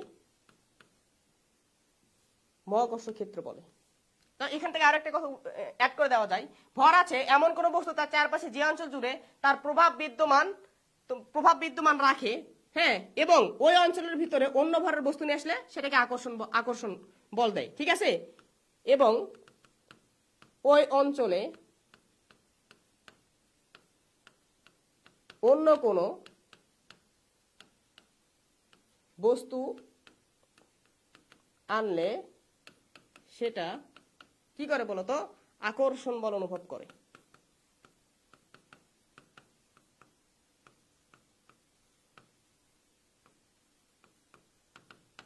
মহাকর্ষ ক্ষেত্র বলে। এখান থেকে আরেকটা কথা অ্যাড করে দেওয়া যায়, ভর আছে এমন কোন বস্তু তার চারপাশে যে অঞ্চল জুড়ে তার প্রভাব বিদ্যমান রাখে, হ্যাঁ, এবং ওই অঞ্চলের ভিতরে অন্য ভরের বস্তু নিয়ে আসলে সেটাকে আকর্ষণ বল দেয়। ঠিক আছে, এবং ওই অঞ্চলে অন্য কোন বস্তু আনলে সেটা কি করে বলতো আকর্ষণ বল অনুভব করে।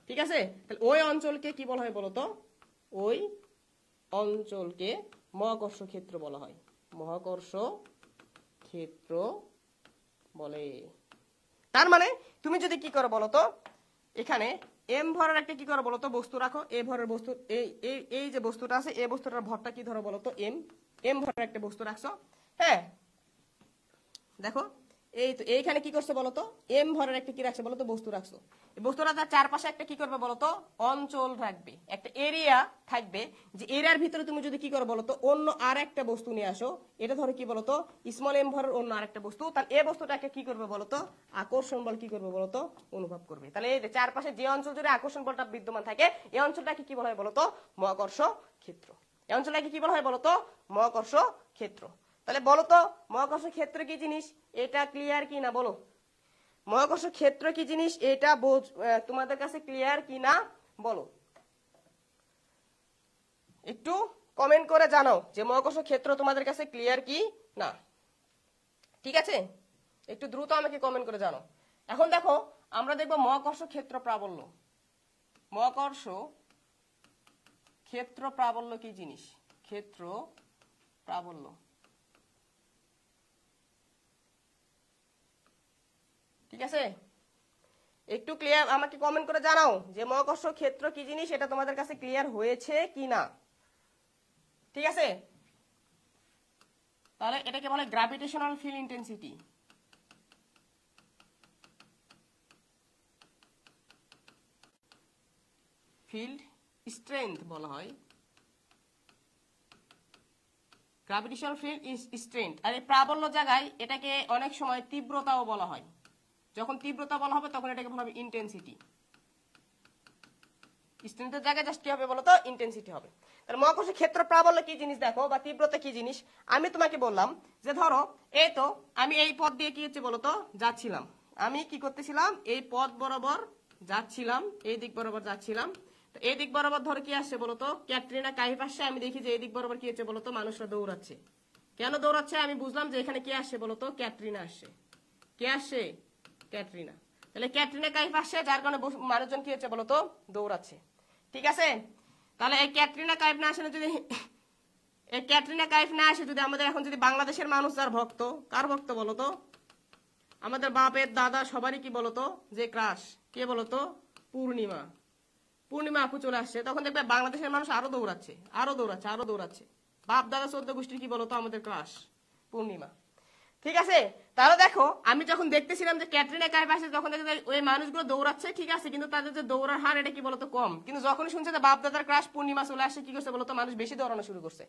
ঠিক আছে, তাহলে ওই অঞ্চলকে কি বলা হয় বলতো, ওই অঞ্চলকে মহাকর্ষ ক্ষেত্র বলা হয়, মহাকর্ষ ক্ষেত্র বলে। তার মানে তুমি যদি কি করো বলতো এখানে এম ভরের একটা কি করো বলতো বস্তু রাখো, এ ভরের বস্তু এই যে বস্তুটা আছে এই বস্তুটার ভরটা কি ধরো বলতো এম ভরের একটা বস্তু রাখছো। হ্যাঁ, দেখো এই তো এইখানে কি করছে বলতো এম ভরের একটা কি রাখছে বলতো বস্তু রাখছো। এই বস্তুটা তার চারপাশে একটা কি করবে বলতো অঞ্চল রাখবে, একটা এরিয়া থাকবে, যে এরিয়ার ভিতরে তুমি যদি কি করো বলতো অন্য আর একটা বস্তু নিয়ে আসো, এটা ধরো কি বলতো স্মল এম ভরের অন্য আরেকটা বস্তু, তাহলে এই বস্তুটাকে কি করবে বলতো আকর্ষণ বল কি করবে বলতো অনুভব করবে। তাহলে এই চারপাশে যে অঞ্চল জুড়ে আকর্ষণ বলটা বিদ্যমান থাকে এই অঞ্চলটাকে কি বলা হয় বলতো মহাকর্ষ ক্ষেত্র। এই অঞ্চলটাকে কি বলা হয় বলতো মহাকর্ষ ক্ষেত্র। তাহলে বলো তো মহাকর্ষ ক্ষেত্র কি জিনিস, এটা ক্লিয়ার কি না বলো। মহাকর্ষ ক্ষেত্র কি জিনিস এটা তোমাদের কাছে ক্লিয়ার কি না বলো, একটু কমেন্ট করে জানাও যে মহাকর্ষ ক্ষেত্র তোমাদের কাছে ক্লিয়ার কি না। ঠিক আছে, একটু দ্রুত আমাকে কমেন্ট করে জানাও। এখন দেখো আমরা দেখবো মহাকর্ষ ক্ষেত্র প্রাবল্য। মহাকর্ষ ক্ষেত্র প্রাবল্য কি জিনিস, ক্ষেত্র প্রাবল্য। ঠিক আছে, একটু ক্লিয়ার আমাকে কমেন্ট করে জানাও যে মহাকর্ষ ক্ষেত্র কি জিনিস এটা তোমাদের কাছে ক্লিয়ার হয়েছে কি না। ঠিক আছে, তাহলে এটাকে বলে gravitational field intensity. Field strength বলা হয়, গ্র্যাভিটেশনাল ফিল্ড স্ট্রেংথ। আর এই প্রাবল্য জায়গায় এটাকে অনেক সময় তীব্রতাও বলা হয়। যখন তীব্রতা বলা হবে তখন এটাকে বলা হবে ইন্টেন্সিটি। স্ট্রেংথের জায়গায় জাস্ট কি হবে বলতো, ইন্টেন্সিটি হবে। তাহলে মহাকর্ষ ক্ষেত্র প্রাবল্য কি জিনিস দেখো, বা তীব্রতা কি জিনিস। আমি তোমাকে বললাম যে ধরো এই তো আমি এই পথ দিয়ে কি হচ্ছে বলতো যাচ্ছিলাম, আমি কি করতেছিলাম এই পথ বরাবর যাচ্ছিলাম, এই দিক বরাবর যাচ্ছিলাম। তো এই দিক বরাবর ধরো কি আসছে বলতো, ক্যাটরিনা কাইফ আসছে। আমি দেখি যে এই দিক বরাবর কি হচ্ছে বলতো, মানুষরা দৌড়াচ্ছে। কেন দৌড়াচ্ছে আমি বুঝলাম যে এখানে কে আসছে বলতো, ক্যাটরিনা আসছে। কে আসছে, ক্যাটরিনা। তাহলে ক্যাটরিনা কাইফ আসছে, যার কারণে মানুষজন কি হচ্ছে বলতো, দৌড়াচ্ছে। ঠিক আছে। তাহলে এই ক্যাটরিনা কাইফ না আসলে যদি এই ক্যাটরিনা কাইফ না আসে, যদি আমাদের এখন যদি বাংলাদেশের মানুষ যার ভক্ত, কার ভক্ত বলতো, আমাদের বাপের দাদা সবারই কি বলতো যে ক্রাশ, কে বলতো, পূর্ণিমা। পূর্ণিমা আপু চলে আসছে, তখন দেখবে বাংলাদেশের মানুষ আরো দৌড়াচ্ছে, আরো দৌড়াচ্ছে, আরো দৌড়াচ্ছে। বাপ দাদা 14 গোষ্ঠীর কি বলতো আমাদের ক্রাশ পূর্ণিমা। ঠিক আছে। তাহলে দেখো আমি যখন দেখতেছিলাম যে ক্যাটরিনা কাইফ আসে, তখন দেখতে ওই মানুষগুলো দৌড়াচ্ছে, ঠিক আছে, কিন্তু তাদের যে দৌড়ার হার এটা কি বলতো কম। কিন্তু যখনই শুনছে যে বাপ দাদার ক্রাশ পূর্ণিমা চলে আসছে, কি করছে বলতো, মানুষ বেশি দৌড়ানো শুরু করছে।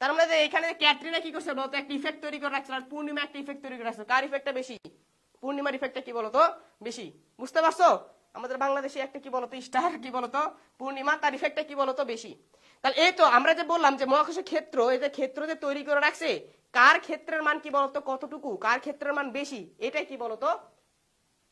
তার মানে যে এখানে ক্যাটরিনা কি করছে বলতো, একটা ইফেক্ট তৈরি করে রাখছে, আর পূর্ণিমা একটা ইফেক্ট তৈরি করে রাখছে। কার ইফেক্টটা বেশি, পূর্ণিমার ইফেক্টটা কি বলতো বেশি। বুঝতে পারছো, আমাদের বাংলাদেশে একটা কি বলতো স্টার কি বলতো পূর্ণিমা, তার ইফেক্টটা কি বলতো বেশি। তাহলে এই তো আমরা যে বললাম যে মহাকাশ ক্ষেত্র, এই যে ক্ষেত্র যে তৈরি করে রাখছে, কার ক্ষেত্রের মান কি বলতো কতটুকু, কার ক্ষেত্রের মান বেশি, এটাই কি বলতো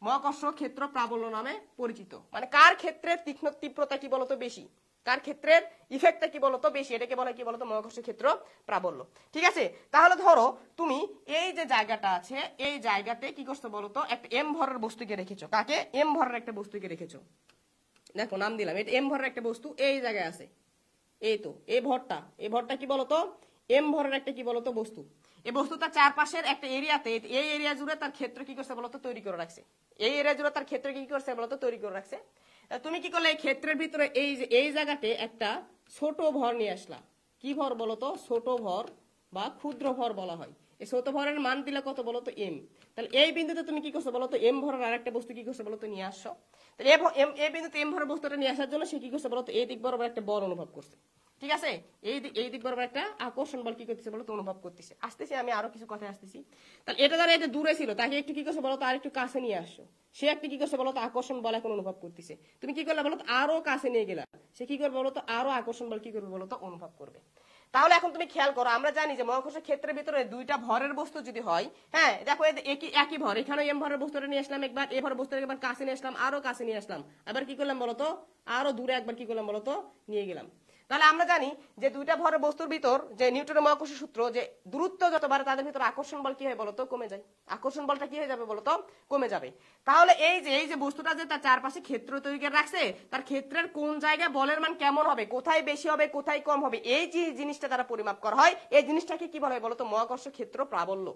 মহাকর্ষ ক্ষেত্র প্রাবল্য নামে পরিচিত। মানে কার ক্ষেত্রের তীক্ষ্ণ তীব্রতা কি বলতো বেশি, কার ক্ষেত্রের ইফেক্টটা কি বলতো বেশি, এটাকে বলে কি বলতো মহাকর্ষ ক্ষেত্র প্রাবল্য। ঠিক আছে। তাহলে ধরো তুমি এই যে জায়গাটা আছে, এই জায়গাতে কি করছো বলতো, একটা এম ভরের বস্তুকে রেখেছো। কাকে, এম ভরের একটা বস্তুকে রেখেছো। দেখো নাম দিলাম, এটা এম ভরের একটা বস্তু এই জায়গায় আছে। এই তো এই ভরটা কি বলতো, এম ভরের একটা কি বলতো বস্তু। এই বস্তুটা চারপাশের একটা এরিয়াতে, এই এরিয়া জুড়ে তার ক্ষেত্র কি করছে বলতো তৈরি করে রাখছে। এই এরিয়া জুড়ে তার ক্ষেত্র কি করছে বলতো তৈরি করে রাখছে। তুমি কি করলে, এই ক্ষেত্রের ভিতরে এই জায়গাতে একটা ছোট ভর নিয়ে আসলা। কি ভর বলতো, ছোট ভর বা ক্ষুদ্র ভর বলা হয়। এই ছোট ভরের মান দিলে কত বলতো এম। তাহলে এই বিন্দুতে তুমি কি করছো বলতো, এম ভরের আরেকটা বস্তু কি করছো বলতো নিয়ে আসছো। তাহলে এই বিন্দুতে এম ভরের বস্তুটা নিয়ে আসার জন্য সে কি করছে বলতো, এই দিক বরাবর একটা বল অনুভব করছে। ঠিক আছে। এই দিক বরাবর একটা আকর্ষণ বল কি করতেছে বলতো অনুভব করতেছে। আসতেছি আমি আরো কিছু কথা আসতেছি। তাহলে এটা দ্বারা এটা দূরে ছিল, তাকে একটু কি করছে বলতো আর একটু কাছে নিয়ে আসছো। সে একটা কি করছে বলতো আকর্ষণ বল এখন অনুভব করতেছে। তুমি কি করলে বলতো আরো কাছে নিয়ে গেলা, সে কি করবে বলতো আরো আকর্ষণ বল কি করবে বলতো অনুভব করবে। তাহলে এখন তুমি খেয়াল করো, আমরা জানি যে মহাকর্ষ ক্ষেত্রের ভিতরে দুইটা ভরের বস্তু যদি হয়, হ্যাঁ দেখো একই ভর, এখানে এম ভরের বস্তুটা নিয়ে আসলাম একবার, এ ভরের বস্তুটা একবার কাছে নিয়ে আসলাম, আরো কাছে নিয়ে আসলাম, আবার কি করলাম বলতো আরো দূরে একবার কি করলাম বলতো নিয়ে গেলাম। তাহলে আমরা জানি যে দুইটা ভরের বস্তুর ভিতর যে নিউটনের মহাকর্ষ সূত্র, যে দূরত্ব যত বাড়ে তাদের ভিতর আকর্ষণ বল কি হয় বলতো কমে যায়। আকর্ষণ বলটা কি হয়ে যাবে বলতো কমে যাবে। তাহলে এই যে বস্তুটা যে তার চারপাশে ক্ষেত্র তৈরি করে রাখছে, তার ক্ষেত্রের কোন জায়গায় বলের মান কেমন হবে, কোথায় বেশি হবে কোথায় কম হবে, এই যে জিনিসটা দ্বারা পরিমাপ করা হয়, এই জিনিসটাকে কি বলা হয় বলতো মহাকর্ষ ক্ষেত্র প্রাবল্য।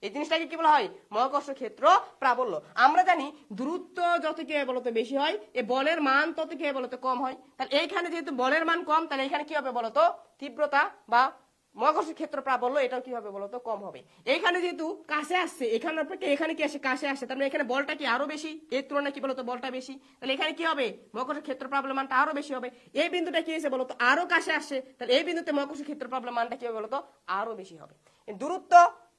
এই জিনিসটাকে কি বলা হয় মহাকর্ষ ক্ষেত্র প্রাবল্য। আমরা জানি দূরত্ব যত কি হয় বলতো বেশি হয়, এই বলের মান তত কি হয় বলতো কম হয়। তাহলে এইখানে যেহেতু বলের মান কম, তাহলে এখানে কি হবে বলতো তীব্রতা বা মহাকর্ষ ক্ষেত্র প্রাবল্য এটাও কি হবে বলতো কম হবে। এইখানে যেহেতু কাছে আসছে, এখানে এখানে কি আসে কাছে আসে, তার মানে এখানে বলটা কি আরো বেশি, এর তুলনায় কি বলতো বলটা বেশি, তাহলে এখানে কি হবে মহাকর্ষ ক্ষেত্র প্রাবল্য মানটা আরো বেশি হবে। এই বিন্দুটা কি হয়েছে বলতো আরো কাছে আসছে, তাহলে এই বিন্দুতে মহাকর্ষ ক্ষেত্র প্রাবল্য মানটা কি হবে বলতো আরো বেশি হবে। দূরত্ব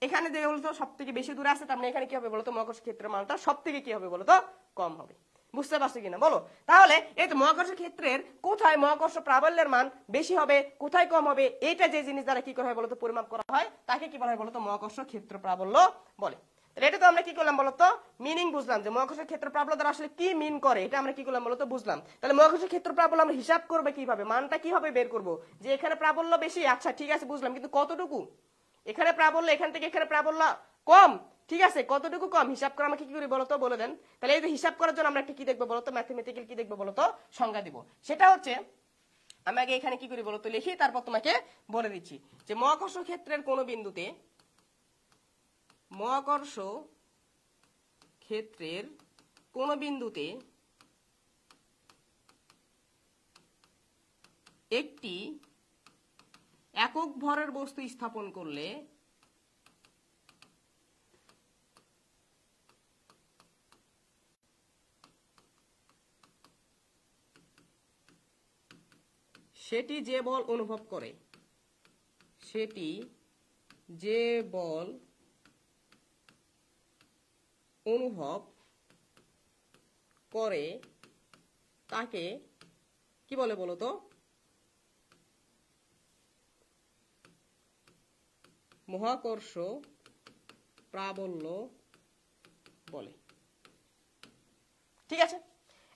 এখানে যে বলতো সব থেকে বেশি দূরে আসছে, তার মানে এখানে কি হবে বলতো মহাকর্ষ ক্ষেত্রের মানটা সব থেকে কি হবে বলতো কম হবে। বুঝতে পারছো কিনা বলো। তাহলে এই তো মহাকর্ষ ক্ষেত্রের কোথায় মহাকর্ষ প্রাবল্যের মান বেশি হবে কোথায় কম হবে, এটা যে জিনিস দ্বারা কি করা হয় বলতো পরিমাপ করা হয়, তাকে কি বলা হয় বলতো মহাকর্ষ ক্ষেত্র প্রাবল্য বলে। এটা তো আমরা কি করলাম বলতো মিনিং বুঝলাম, যে মহাকর্ষ ক্ষেত্র প্রাবল্য দ্বারা আসলে কি মিন করে, এটা আমরা কি করলাম বলতো বুঝলাম। তাহলে মহাকর্ষ ক্ষেত্র প্রাবল্য আমরা হিসাব করবে কিভাবে, মানটা কিভাবে বের করবো, যে এখানে প্রাবল্য বেশি, আচ্ছা ঠিক আছে বুঝলাম, কিন্তু কতটুকু, এখানে প্রাবল্য এখান থেকে এখানে প্রাবল্য কম, ঠিক আছে কতটুকু কম হিসাব করে আমাকে কি করি বলতো বলে দেন। তাহলে এই যে হিসাব করার জন্য আমরা একটা কি দেখবো বলতো ম্যাথমেটিক্যাল কি দেখবো বলতো সংজ্ঞা দিব। সেটা হচ্ছে আমি আগে এখানে কি করি বলতো লিখি, তারপর তোমাকে বলে দিচ্ছি যে মহাকর্ষ ক্ষেত্রের কোন বিন্দুতে, মহাকর্ষ ক্ষেত্রের কোন বিন্দুতে একটি একক ভরের বস্তু স্থাপন করলে সেটি যে বল অনুভব করে, সেটি যে বল অনুভব করে তাকে কি বলে বলো তো? মহাকর্ষ প্রাবল্য বলে। ঠিক আছে,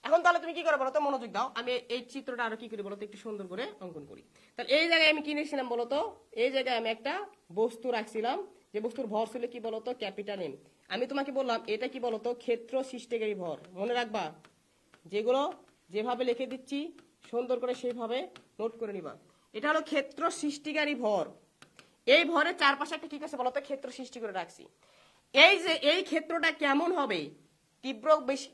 এখন তাহলে তুমি কি করে বলো তো? মনোযোগ দাও, আমি এই চিত্রটা আরো কি করি বলো তো, একটু সুন্দর করে অঙ্কন করি। তাহলে এই জায়গায় আমি কি নিয়েছিলাম বলো তো? এই জায়গায় আমি একটা বস্তু রাখছিলাম, যে বস্তুর ভর ছিল কি বলতো? Capital M. আমি তোমাকে বললাম এটা কি বলতো? ক্ষেত্র সৃষ্টিকারী ভর। মনে রাখবা, যেগুলো যেভাবে লিখে দিচ্ছি সুন্দর করে সেইভাবে নোট করে নিবা। এটা হলো ক্ষেত্র সৃষ্টিকারী ভর। এই ভরের চারপাশে একটা কি করছে বলতো? ক্ষেত্র সৃষ্টি করে রাখছি। এই যে এই ক্ষেত্রটা কেমন হবে, তীব্র বেশি,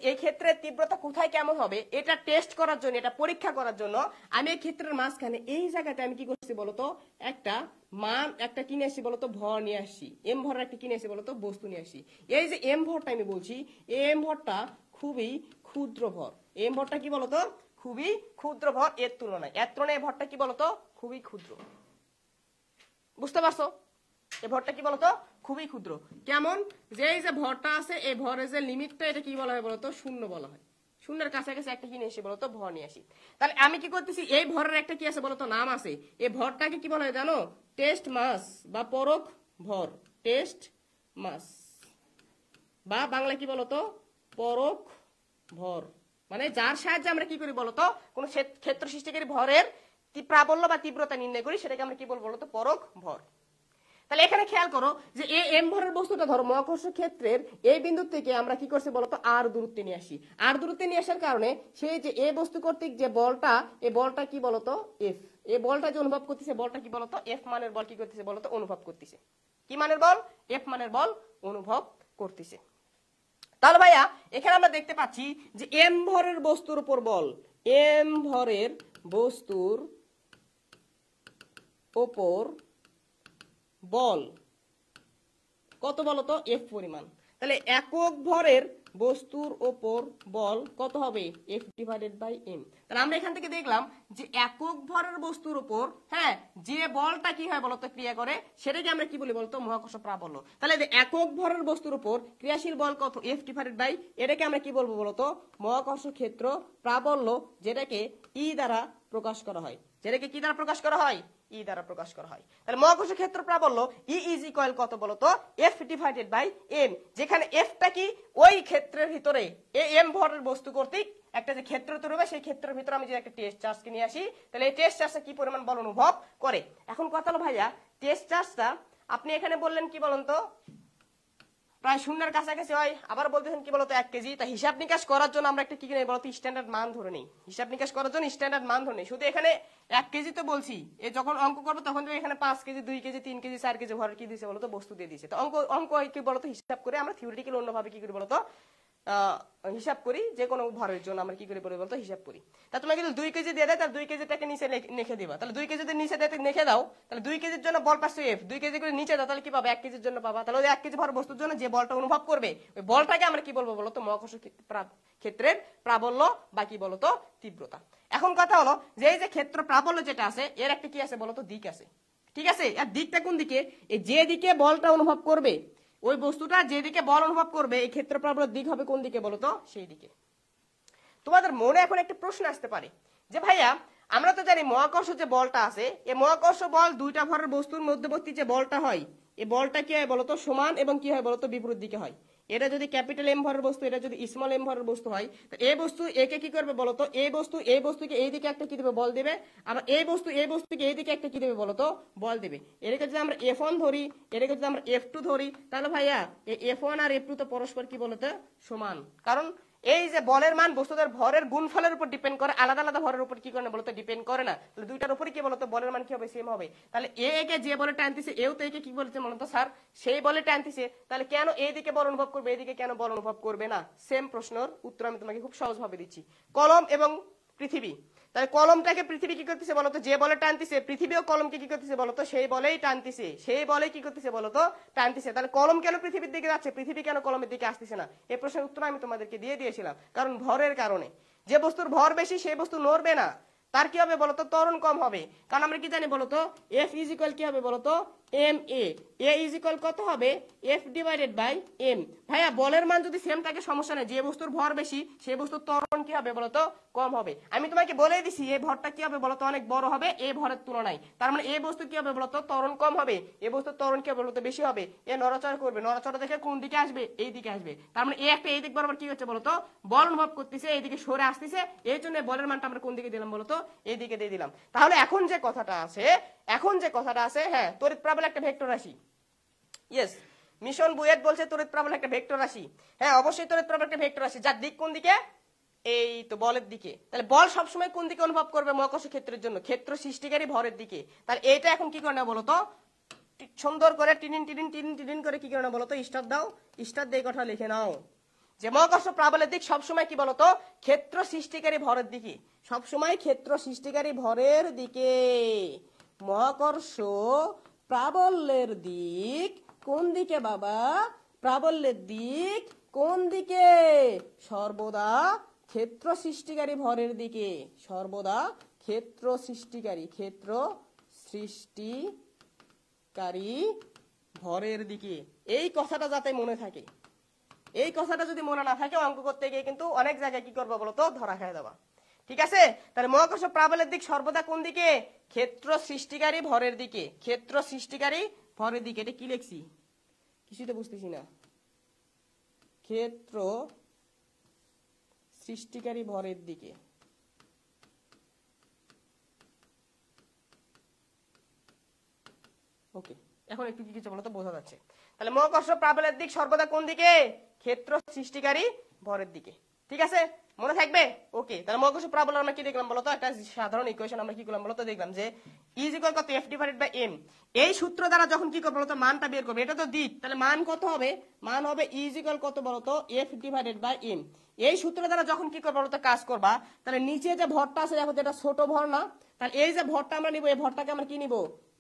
এই ক্ষেত্রের তীব্রতা কোথায় কেমন হবে, এটা টেস্ট করার জন্য, এটা পরীক্ষা করার জন্য আমি এই ক্ষেত্রের মাঝখানে এই জায়গাতে আমি কি করছি বলতো? একটা মান, একটা কিনে আসি বলতো, ভর নিয়ে আসি, এম ভরের একটা কিনে আসি বলতো, বস্তু নিয়ে আসি। এই যে এম ভরটা আমি বলছি, এম ভরটা খুবই ক্ষুদ্র ভর। এম ভরটা কি বলতো? খুবই ক্ষুদ্র ভর এর তুলনায়। এর তুলনায় এই ভরটা কি বলতো? খুবই ক্ষুদ্র। বুঝতে পারছো? এই ভরটা কি বলতো? খুবই ক্ষুদ্র। কেমন? যে এই যে ভরটা আছে, এই ভরের যে লিমিটটা, এটা কি বলা হয় বলতো? শূন্য বলা হয়। শূন্যের কাছাকাছি একটা কি নিয়ে আসি বলতো? ভর নিয়ে আসি। তাহলে আমি কি করতেছি? এই ভরের একটা কি আছে বলতো? নাম আছে। এই ভরটাকে কি বলা হয় জানো? টেস্ট মাস বা পরক ভর। টেস্ট মাস বা বাংলা কি বলতো? পরক ভর। মানে যার সাহায্যে আমরা কি করি বলতো? কোন ক্ষেত্র সৃষ্টিকারী ভরের প্রাবল্য বা তীব্রতা নির্ণয় করি, সেটাকে আমরা কি বলবো বলতো? পরক ভর। তাহলে এখানে খেয়াল করো যে এই এম ভরের বস্তুটা ধরো মহাকর্ষ ক্ষেত্রের এই বিন্দু থেকে আমরা কি করছি বলতো? আর দূরত্বে নিয়ে আসি। আর দূরত্বে নিয়ে আসার কারণে সেই যে এ বস্তু কর্তৃক যে বলটা, এই বলটা কি বলতো? এফ। এই বলটা যে অনুভব করতেছে, বলটা কি বলতো? এফ মানের বল কি করতেছে বলতো? অনুভব করতেছে। কি মানের বল? এফ মানের বল অনুভব করতেছে। তাহলে ভাইয়া এখানে আমরা দেখতে পাচ্ছি যে এম ভরের বস্তুর উপর বল, এম ভরের বস্তুর ওপর বল কত বলতো? এফ পরিমাণ। তাহলে একক ভরের বস্তুর ওপর বল কত হবে? F divided by M. তাহলে আমরা এখান থেকে দেখলাম যে একক ভরের বস্তুর উপর, হ্যাঁ, যে বলটা কি হয় বলতো? ক্রিয়া করে, সেটাকে আমরা কি বলি বলতো? মহাকর্ষ প্রাবল্য। তাহলে একক ভরের বস্তুর উপর ক্রিয়াশীল বল কত? এফ ডিভাইডেড বাই, এটাকে আমরা কি বলবো বলতো? মহাকর্ষ ক্ষেত্র প্রাবল্য, যেটাকে ই দ্বারা প্রকাশ করা হয়। যেটাকে কি দ্বারা প্রকাশ করা হয়? ই দ্বারা প্রকাশ করা হয়। তাহলে মহাকর্ষ ক্ষেত্র প্রাবল্য ই ইজ ইকুয়াল কত বলতো? F divided by M. যেখানে এফটা কি ওই ক্ষেত্রের ভিতরে এম ভরের বস্তু কর্তৃক একটা যে ক্ষেত্র তৈরি হবে, সেই ক্ষেত্রের ভিতরে আমি যে একটা টেস্ট চার্জকে নিয়ে আসি, তাহলে এই টেস্ট চার্জটা কি পরিমাণ বল অনুভব করে। এখন কথা হলো ভাইয়া, টেস্ট চার্জটা আপনি এখানে বললেন কি বলুন তো? প্রায় শূন্যের কাছাকাছি হয়। আবার বলতেছেন কি বলতো? 1 কেজি। তা হিসাব নিকাশ করার জন্য আমরা একটা কি নেই বলতো? স্ট্যান্ডার্ড মান ধরে নেই। হিসাব নিকাশ করার জন্য স্ট্যান্ডার্ড মান ধরে নেই। শুধু এখানে 1 কেজি তো বলছি, যখন অঙ্ক করবো তখন তো এখানে 5 কেজি, 2 কেজি, 3 কেজি, 4 কেজি ভরের কি দিয়েছে বলতো? বস্তু দিয়ে দিয়েছে। তো অঙ্ক কি বলতো? হিসাব করে আমরা থিওরিটিক্যাল অন্যভাবে কি করি বলতো? হিসাব করি, যে কোনো ভরের জন্য আমরা কি করে বলতো? হিসাব করি। তা তোমাকে যদি 2 কেজি দিয়ে দেয়, তাহলে 2 কেজিটাকে নিচে লিখে দিবা। তাহলে 2 কেজি যদি নিচে লিখে দাও, তাহলে 2 কেজির জন্য বল পাচ্ছ এফ। 2 কেজি করে নিচে দাও, তাহলে কি পাবা? 1 কেজির জন্য পাবা। তাহলে ওই 1 কেজি ভর বস্তুর জন্য যে বলটা অনুভব করবে, ওই বলটাকে আমরা কি বলবো বলতো? মহাকর্ষ ক্ষেত্রের প্রাবল্য বা কি বলতো? তীব্রতা। এখন কথা হলো যে এই যে ক্ষেত্র প্রাবল্য যেটা আছে, এর একটা কি আছে বলতো? দিক আছে। ঠিক আছে, আর দিকটা কোন দিকে? এই যে দিকে বলটা অনুভব করবে, ওই বস্তুটা যেদিকে বল অনুভব করবে, এই ক্ষেত্র প্রাবল্যের দিক হবে কোন দিকে বলতো? সেই দিকে। তোমাদের মনে এখন একটা প্রশ্ন আসতে পারে যে ভাইয়া, আমরা তো জানি মহাকর্ষ যে বলটা আছে, এই মহাকর্ষ বল দুইটা ভরের বস্তুর মধ্যবর্তী যে বলটা হয়, এই বলটা কি হয় বলতো? সমান এবং কি হয় বলতো? বিপরীত দিকে হয়। এটা যদি ক্যাপিটাল এম ভরের বস্তু, এটা যদি স্মল এম ভরের বস্তু হয়, তো এই বস্তু একে কি করবে বলতো? এই বস্তুকে এই দিকে একটা কি দেবে? বল দেবে। আবার এই বস্তুকে এই দিকে একটা কি দেবে বলতো? বল দেবে। এটাকে যদি আমরা F1 ধরি, এটাকে যদি আমরা F2 ধরি, তাহলে ভাইয়া এই F1 আর F2 তো পরস্পর কি বলতো? সমান। কারণ এই যে বলের মান বস্তুদের ভরের গুণফলের উপর ডিপেন্ড করে, আলাদা আলাদা ভরের উপর কি করে না বলতো? ডিপেন্ড করে না। তাহলে দুইটার উপরে কি বলতো? বলের মান কি হবে? সেম হবে। তাহলে একে যে বলে টানতেছে, এও তো একে কি বলছে বলতো? স্যার সেই বলে টানতেছে, তাহলে কেন এইদিকে বল অনুভব করবে, এইদিকে কেন বল অনুভব করবে না? সেম প্রশ্নের উত্তর আমি তোমাকে খুব সহজভাবে দিচ্ছি। কলম এবং পৃথিবী। তাহলে কলমটাকে পৃথিবী কি করতেছে বলতো? যে বলে টানতেছে, পৃথিবীও কলমকে কি করতেছে বলতো? সেই বলেই টানতেছে, সেই বলে কি করতেছে বলতো? টানতেছে। তাহলে কলম কেন পৃথিবীর দিকে যাচ্ছে, পৃথিবী কেন কলমের দিকে আসতেছে না? এই প্রশ্নের উত্তর আমি তোমাদেরকে দিয়ে দিয়েছিলাম। কারণ ভরের কারণে। যে বস্তুর ভর বেশি, সেই বস্তু নড়বে না। তার কি হবে বলতো? ত্বরণ কম হবে। কারণ আমরা কি জানি বলতো? এফ ইজ ইকুয়াল কি হবে বলতো? এম এ ইজ ইকুয়াল কত হবে এফ ডিভাইডেড বাই এম। ভাইয়া বলের মান যদি সেম থাকে সমস্যা নেই, যে বস্তুর ভর বেশি সেই বস্তুর ত্বরণ কি হবে বলতো কম হবে। আমি তোমাকে বলে দিছি এই ভরটা কি হবে বলতো অনেক বড় হবে এই ভরের তুলনায়, তার মানে এই বস্তু কি হবে বলতো ত্বরণ কম হবে, এই বস্তুর ত্বরণ কি হবে বলতো বেশি হবে। এ নড়াচড়া করবে, নড়াচড়া দেখে কোন দিকে আসবে এই দিকে আসবে, তার মানে এই একটা এই দিক বরাবর কি হচ্ছে বলতো বল অনুভব করতেছে, এইদিকে সরে আসতেছে, এই জন্য বলের মানটা আমরা কোন দিকে দিলাম বলতো এই দিকে দিয়ে দিলাম। তাহলে এখন যে কথাটা আছে হ্যাঁ তড়িৎ প্রবাল একটা ভেক্টর রাশি। ইয়েস, মিশন বুয়েট বলছে তড়িৎ প্রবাল একটা ভেক্টর রাশি। হ্যাঁ অবশ্যই তড়িৎ প্রবাল একটা ভেক্টর রাশি, যার দিক কোন দিকে এই তো বলের দিকে। তাহলে বল সবসময় কোন দিকে অনুভব করবে মহাকর্ষ ক্ষেত্রের জন্য ক্ষেত্র সৃষ্টিকারী ভরের দিকে। তাহলে এইটা এখন কি করে না বলতো সুন্দর করে টিনিন টিনিন টিনিন টিনিন করে কি করে না বলতো স্টার দাও, স্টার দিয়ে কথা লিখে নাও যে মহাকর্ষ প্রাবল্যের দিক সবসময় কি বলতো ক্ষেত্র সৃষ্টিকারী ভরের দিকে, সবসময় ক্ষেত্র সৃষ্টিকারী ভরের দিকে। মহাকর্ষ প্রাবল্যের দিক কোন দিকে বাবা, প্রাবল্যের দিক কোন দিকে, সর্বদা ক্ষেত্র সৃষ্টিকারী ভরের দিকে, সর্বদা ক্ষেত্র সৃষ্টিকারী ভরের দিকে। এই কথাটা যাতে মনে থাকে, এই কথাটা যদি মনে না থাকে অঙ্ক করতে গিয়ে কিন্তু অনেক জায়গায় কি করবো বলতো ধরা খায় দেওয়া। ঠিক আছে, তাহলে মহাকর্ষ প্রাবল্যের দিক সর্বদা কোন দিকে, ক্ষেত্র সৃষ্টিকারী ভরের দিকে, ক্ষেত্র সৃষ্টিকারী ভরের দিকে। এটা কি লিখছি কিছুই তো বুঝতেছি না, ক্ষেত্র সৃষ্টিকারী ভরের দিকে। ওকে, এখন একটু কি কিছু বলতো বোঝা যাচ্ছে। তাহলে মহাকর্ষ প্রাবল্যের দিক সর্বদা কোন দিকে, ক্ষেত্র সৃষ্টিকারী ভরের দিকে। ঠিক আছে, মনে থাকবে। ওকে, তাহলে মহাকর্ষ প্রাবল্য আমরা কি দেখলাম বলতো একটা সাধারণ ইকুয়েশন আমরা কি করলাম বলতো দেখলাম যে ইজ ইকুয়াল কত এফ ডিভাইডেড বাই এম। এই সূত্র দ্বারা যখন কি করবো বলতো মানটা বের করবে, এটা তো দিক, তাহলে মান কত হবে, মান হবে ইজ ইকুয়াল কত বলতো এফ ডিভাইডেড বাই এম। এই সূত্র দ্বারা যখন কি করবো বলতো কাজ করবা, তাহলে নিচে যে ভরটা আছে দেখো এটা ছোট ভর না, তাহলে এই যে ভরটা আমরা নিব এই ভরটাকে আমরা কি নিব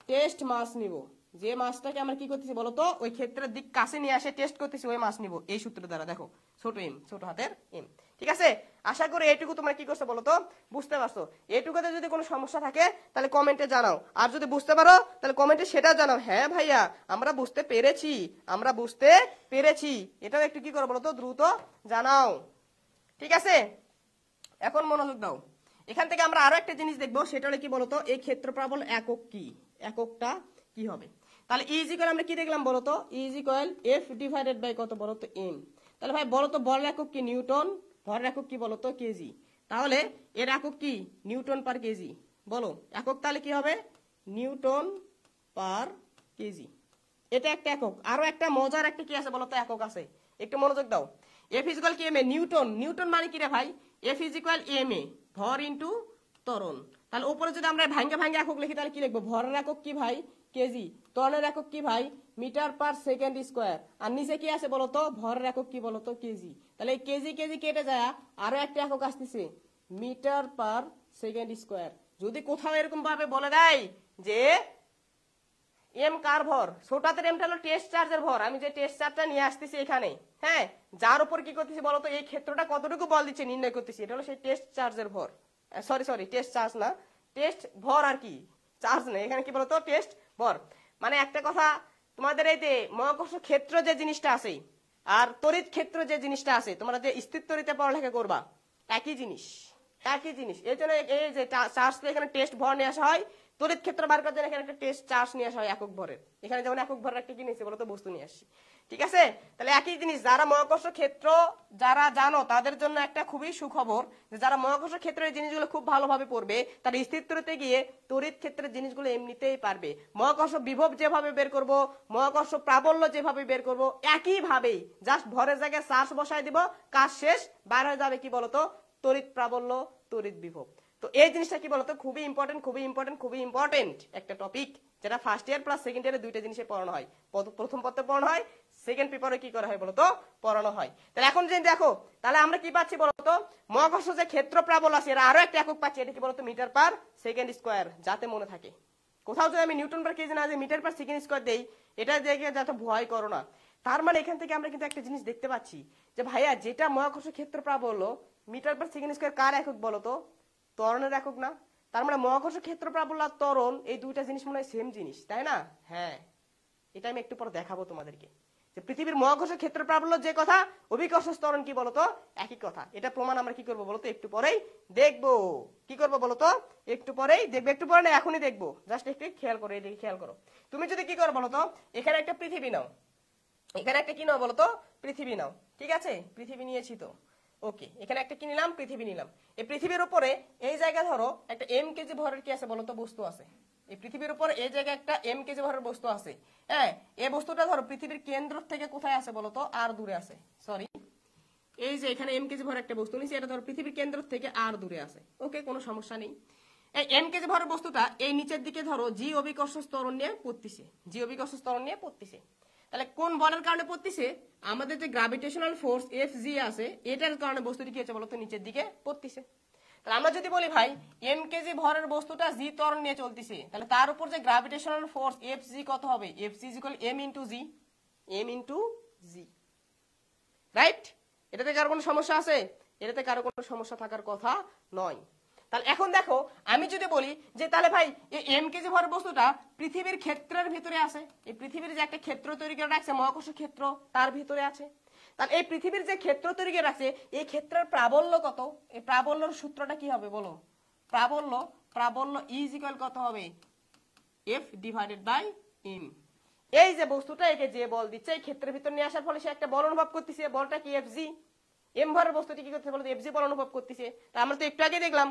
টেস্ট মাস নিব, যে মাছটাকে আমরা কি করতেছি বলতো ওই ক্ষেত্রের দিক কাছে নিয়ে আসে টেস্ট করতেছি ওই মাছ নিব এই সূত্র দ্বারা। দেখো ছোট এম, ছোট হাতের এম। ঠিক আছে, আশা করি এইটুকু তোমরা কি করছো বলতো বুঝতে পারছো। এইটুকুতে যদি কোনো সমস্যা থাকে তাহলে কমেন্টে জানাও, আর যদি বুঝতে পারো তাহলে কমেন্টে সেটা জানাও, হ্যাঁ ভাইয়া আমরা বুঝতে পেরেছি, আমরা বুঝতে পেরেছি, এটাও একটু কি করো বলতো দ্রুত জানাও। ঠিক আছে, এখন মনোযোগ দাও, এখান থেকে আমরা আরো একটা জিনিস দেখবো, সেটা হলো কি বলতো এই ক্ষেত্রপ্রাবল একক কি, এককটা কি হবে। তাহলে ইজ ইকুয়াল আমরা কি দেখলাম বলতো is equal F divided by কত বলতো এম। তাহলে ভাই বলতো বল একক কি নিউটন, ভর একক কি বলতো কেজি, তাহলে এর একক কি নিউটন পার কেজি। বলো একক তাহলে কি হবে নিউটন পার কেজি, এটা একটা একক। আরো একটা মজার একটা কি আছে বলতো একক আছে, একটু মনোযোগ দাও। এফ ইজ ইকুয়াল কি এম এ, নিউটন, নিউটন মানে কি রে ভাই F is equal M A ভর ইন্টু ত্বরণ। তাহলে উপরে যদি আমরা ভাঙ্গে ভাঙ্গে একক লিখি তাহলে কি লিখবো, ভরের একক কি ভাই কেজি, ত্বরণের একক কি ভাই মিটার পার সেকেন্ড স্কোয়ার, আর নিচে কি আছে বলতো ভরের একক কি বলতো কেজি। তাহলে এই কেজি কেজি কেটে যায় আরো একটা একক আসতেছে মিটার পার সেকেন্ড স্কোয়ার। যদি কোথাও এরকম ভাবে বলে দেয় যে এম কার ভর, ছোটাতে এমটা হলো টেস্ট চার্জের ভর, আমি যে টেস্ট চার্জটা নিয়ে আসতেছি এখানে, হ্যাঁ যার উপর কি করতেছি বলতো এই ক্ষেত্রটা কতটুকু বল দিচ্ছে নির্ণয় করতেছি, এটা হলো সেই টেস্ট চার্জের ভর। সরি টেস্ট চার্জ না, টেস্ট ভর আর কি, চার্জ নেই এখানে, কি বলতো টেস্ট ভর। মানে একটা কথা তোমাদের এই যে মহাকর্ষ ক্ষেত্র যে জিনিসটা আছে আর তড়িৎ ক্ষেত্র যে জিনিসটা আছে, তোমরা যে স্থির তড়িতে পড়ালেখা করবা একই জিনিস, একই জিনিস। এই জন্য এই যে চার্জ এখানে টেস্ট ভর নিয়ে আসা হয়, তড়িৎ ক্ষেত্র বার করার জন্য এখানে একটা টেস্ট চার্জ নিয়ে আসা হয় একক ভরের, এখানে যেমন একক ভরের একটা কি নিয়েছে বলতো বস্তু নিয়ে আসছি। ঠিক আছে, তাহলে একই জিনিস। যারা মহাকর্ষ ক্ষেত্র যারা জানো তাদের জন্য একটা খুবই সুখবর, যে যারা মহাকর্ষ ক্ষেত্রের জিনিসগুলো খুব ভালোভাবে পড়বে তারা স্থির তড়িতে গিয়ে তড়িৎ ক্ষেত্রের জিনিসগুলো এমনিতেই পারবে। মহাকর্ষ বিভব যেভাবে বের করব, মহাকর্ষ প্রাবল্য যেভাবে বের করব, একই ভাবেই জাস্ট ভরের জায়গায় চার্জ বসায় দিব, কাজ শেষ, বাইরে হয়ে যাবে কি বলতো তড়িৎ প্রাবল্য তড়িৎ বিভব। তো এই জিনিসটা কি বলতো খুবই ইম্পর্টেন্ট, খুবই ইম্পর্টেন্ট, খুবই ইম্পর্টেন্ট একটা টপিক, যেটা ফার্স্ট ইয়ার প্লাস সেকেন্ড ইয়ারে দুইটা জিনিসে পড়ানো হয়, প্রথম পত্রে পড়ানো হয়, সেকেন্ড পেপারে কি করা হয় বলতো পড়ানো হয়। তাহলে এখন যদি দেখো তাহলে আমরা কি পাচ্ছি বলতো মহাকর্ষ যে ক্ষেত্র প্রাবল আছে এর আরো একটা একক পাচ্ছি, এটা কি বলতো মিটার পার সেকেন্ড স্কোয়ার, যাতে মনে থাকে। কোথাও যদি আমি নিউটন পার কেজি না যে মিটার পার সেকেন্ড স্কোয়ার দেই, এটা দেখে যাতে ভয় করো না। তার মানে এখান থেকে আমরা কিন্তু একটা জিনিস দেখতে পাচ্ছি যে ভাইয়া যেটা মহাকর্ষ ক্ষেত্র প্রাবল্য মিটার পার সেকেন্ড স্কোয়ার কার একক বলতো ত্বরণের একক না। তার মানে মহাকর্ষ ক্ষেত্র প্রাবল্য আর ত্বরণ এই দুইটা জিনিস মনে হয় সেম জিনিস, তাই না? হ্যাঁ এটা আমি একটু পরে দেখাবো তোমাদেরকে যে পৃথিবীর মহাকর্ষ ক্ষেত্র প্রাবল্য যে কথা অভিকর্ষ ত্বরণ কি বলতো একই কথা। এটা প্রমাণ আমরা কি করবো বলতো একটু পরেই দেখবো। কি করবো বলতো একটু পরেই দেখবো, একটু পরে না এখনই দেখবো। জাস্ট একটু খেয়াল করো, এদিকে খেয়াল করো। তুমি যদি কি করো বলতো এখানে একটা পৃথিবী নাও, এখানে একটা কি নাও বলতো পৃথিবী নাও, ঠিক আছে পৃথিবী নিয়েছি তো ওকে, এখানে একটা কি নিলাম পৃথিবী নিলাম। এই পৃথিবীর উপরে এই জায়গায় ধরো একটা এম কেজি ভরের কি আছে বলতো বস্তু আছে। এই পৃথিবীর উপর এই জায়গায় একটা এম কেজি ভরের বস্তু আছে। হ্যাঁ, এই বস্তুটা ধরো পৃথিবীর কেন্দ্র থেকে কোথায় আছে বলতো আর দূরে আছে। সরি, এই যে এখানে এম কেজি ভরের একটা বস্তু নিয়েছি, এটা ধরো পৃথিবীর কেন্দ্র থেকে আর দূরে আছে। ওকে, কোনো সমস্যা নেই। এই এম কেজি ভরের বস্তুটা এই নিচের দিকে ধরো জি অভিকর্ষ ত্বরণ নিয়ে পড়তিছে, জি অভিকর্ষ ত্বরণ নিয়ে পড়তিছে। তাহলে কোন বলের কারণে পড়তিছে? আমাদের যে গ্রাভিটেশনাল ফোর্স এফ জি আছে এটার কারণে বস্তুটি কি হচ্ছে বলতো নিচের দিকে পড়তিছে। তাহলে আমরা যদি বলি ভাই এম কেজি ভরের বস্তুটা জি ত্বরণ নিয়ে চলতেছে, তাহলে তার উপর যে গ্রাভিটেশনাল ফোর্স এফ জি কত হবে? F G equal M into G, M into G, right? এটাতে কারো কোনো সমস্যা আছে? এটাতে কারো কোনো সমস্যা থাকার কথা নয়। তাহলে এখন দেখো আমি যদি বলি যে তাহলে ভাই এই এম কেজি ভরের বস্তুটা পৃথিবীর ক্ষেত্রের ভিতরে আছে, এই পৃথিবীর যে একটা ক্ষেত্র তৈরি করে রাখছে মহাকর্ষ ক্ষেত্র তার ভিতরে আছে। তাহলে এই পৃথিবীর যে ক্ষেত্র তৈরি করে রাখছে এই ক্ষেত্রের প্রাবল্য কত? এই প্রাবল্যর সূত্রটা কি হবে বলো? প্রাবল্য ইজ ইকুয়াল কত হবে? F divided by M. এই যে বস্তুটা একে যে বল দিচ্ছে এই ক্ষেত্রের ভিতর নিয়ে আসার ফলে সে একটা বল অনুভব করতেছে, বলটা কি এফ জি। এম ভরের বস্তুটি কি করতেছে বলতো এফ জি বল অনুভব করতেছে। তা আমরা তো একটু আগে দেখলাম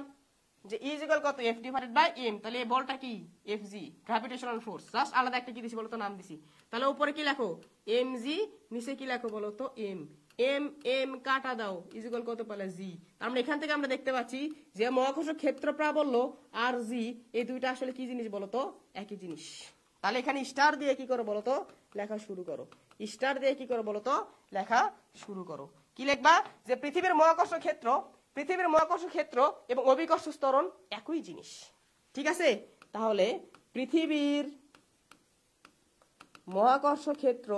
যে ইজ ইকুয়াল কত? F divided by M. তাহলে এই বলটা কি? F G, gravitational force. Just আলাদা একটা কি দিছি বলতো নাম দিছি। তাহলে উপরে কি লেখো? এম জি, নিচে কি লেখো বলতো? এম। এম এম কাটা দাও, ইজ ইকুয়াল কত পেলে? জি। আমরা এখান থেকে আমরা দেখতে পাচ্ছি যে মহাকর্ষ ক্ষেত্র প্রাবল্য আর জি এই দুইটা আসলে কি জিনিস বলতো? একই জিনিস। তাহলে এখানে স্টার দিয়ে কি করো বলতো লেখা শুরু করো, স্টার দিয়ে কি করো বলতো লেখা শুরু করো। কি লিখবা? যে পৃথিবীর মহাকর্ষ ক্ষেত্র এবং অভিকর্ষ ত্বরণ একই জিনিস, ঠিক আছে? তাহলে পৃথিবীর মহাকর্ষ ক্ষেত্র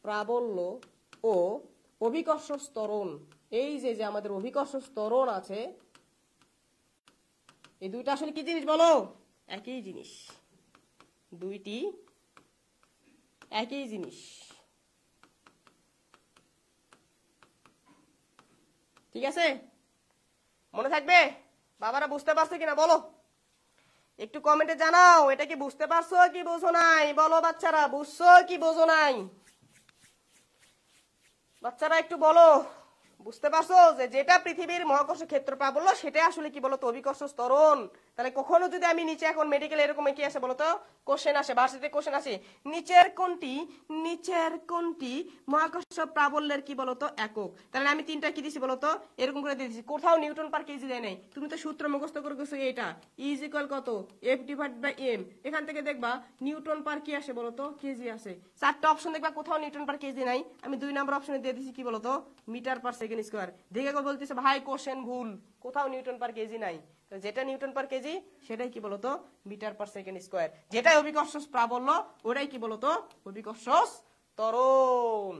প্রাবল্য ও অভিকর্ষ ত্বরণ, এই যে যে আমাদের অভিকর্ষ ত্বরণ আছে এই দুইটা আসলে কি জিনিস বলো? একই জিনিস, দুইটি একই জিনিস, ঠিক আছে? মনে থাকবে? বাবারা বুঝতে পারছো কিনা বলো? একটু কমেন্টে জানাও এটা কি বুঝতে পারছো কি বোঝো নাই। বলো বাচ্চারা, বুঝছো কি বোঝো নাই? বাচ্চারা একটু বলো বুঝতে পারছো যে যেটা পৃথিবীর মহাকর্ষ ক্ষেত্র প্রাবল্য সেটা আসলে কি বলতো অভিকর্ষ ত্বরণ। তাহলে কখনো যদি আমি নিচে এখন মেডিকেল এরকম কি আসে বলতো কোশ্চেন আসে, ভার্সিটিতে কোশ্চেন আসে নিচের কোনটি মহাকর্ষ প্রাবল্যের কি বলতো একক, তাহলে আমি তিনটা কি দিছি বলতো এরকম করে দিয়ে দিছি। কোথাও নিউটন পার কেজি দেয় নাই, তুমি তো সূত্র মুখস্থ করে গেছো এইটা ইজ ইকুয়াল কত? F divide by M. এখান থেকে দেখবা নিউটন পার কি আসে বলতো কেজি আসে। চারটা অপশন দেখবা কোথাও নিউটন পার কেজি নাই, আমি 2 নম্বর অপশনে দিয়ে দিছি কি বলতো মিটার পার সেকেন্ড স্কয়ার। দেখে বলতেছে ভাই কোশ্চেন ভুল, কোথাও নিউটন পার কেজি নাই। তো যেটা নিউটন পার কেজি সেটাই কি বলতো মিটার পার সেকেন্ড স্কয়ার। যেটাই অভিকর্ষ প্রাবল্য ওটাই কি বলতো অভিকর্ষ ত্বরণ।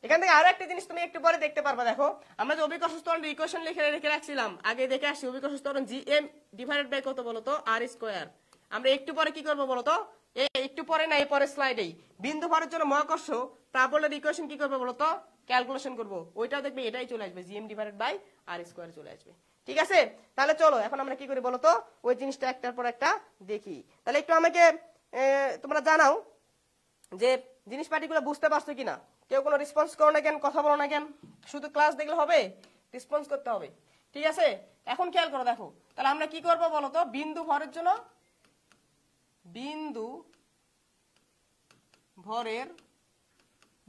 এখান থেকে আরো একটা জিনিস তুমি একটু পরে দেখতে পারবা। দেখো আমরা যে অভিকর্ষ ত্বরণের ইকুয়েশন লিখে রাখছিলাম আগে দেখে আসছি অভিকর্ষ ত্বরণ জি এম ডিভাইডেড বাই কত বলতো আর স্কয়ার। আমরা একটু পরে কি করব বলতো একটু পরে না এই পরের স্লাইডেই বিন্দু ভরের জন্য মহাকর্ষ প্রাবল্যের ইকুয়েশন কি করবে বলতো ক্যালকুলেশন করব, ওইটাও দেখবে এটাই চলে আসবে G M divided by R square চলে আসবে, ঠিক আছে? তাহলে চলো এখন আমরা কি করি বলতো ওই জিনিসটা একটার পর একটা দেখি। তাহলে একটু আমাকে তোমরা জানাও যে জিনিস পার্টিগুলো বুঝতে পারছো কিনা। কেউ কোনো রেসপন্স করো না কেন, কথা বলো না কেন, শুধু ক্লাস দেখলে হবে? রেসপন্স করতে হবে, ঠিক আছে? এখন খেয়াল করো, দেখো তাহলে আমরা কি করবো বলতো বিন্দু ভরের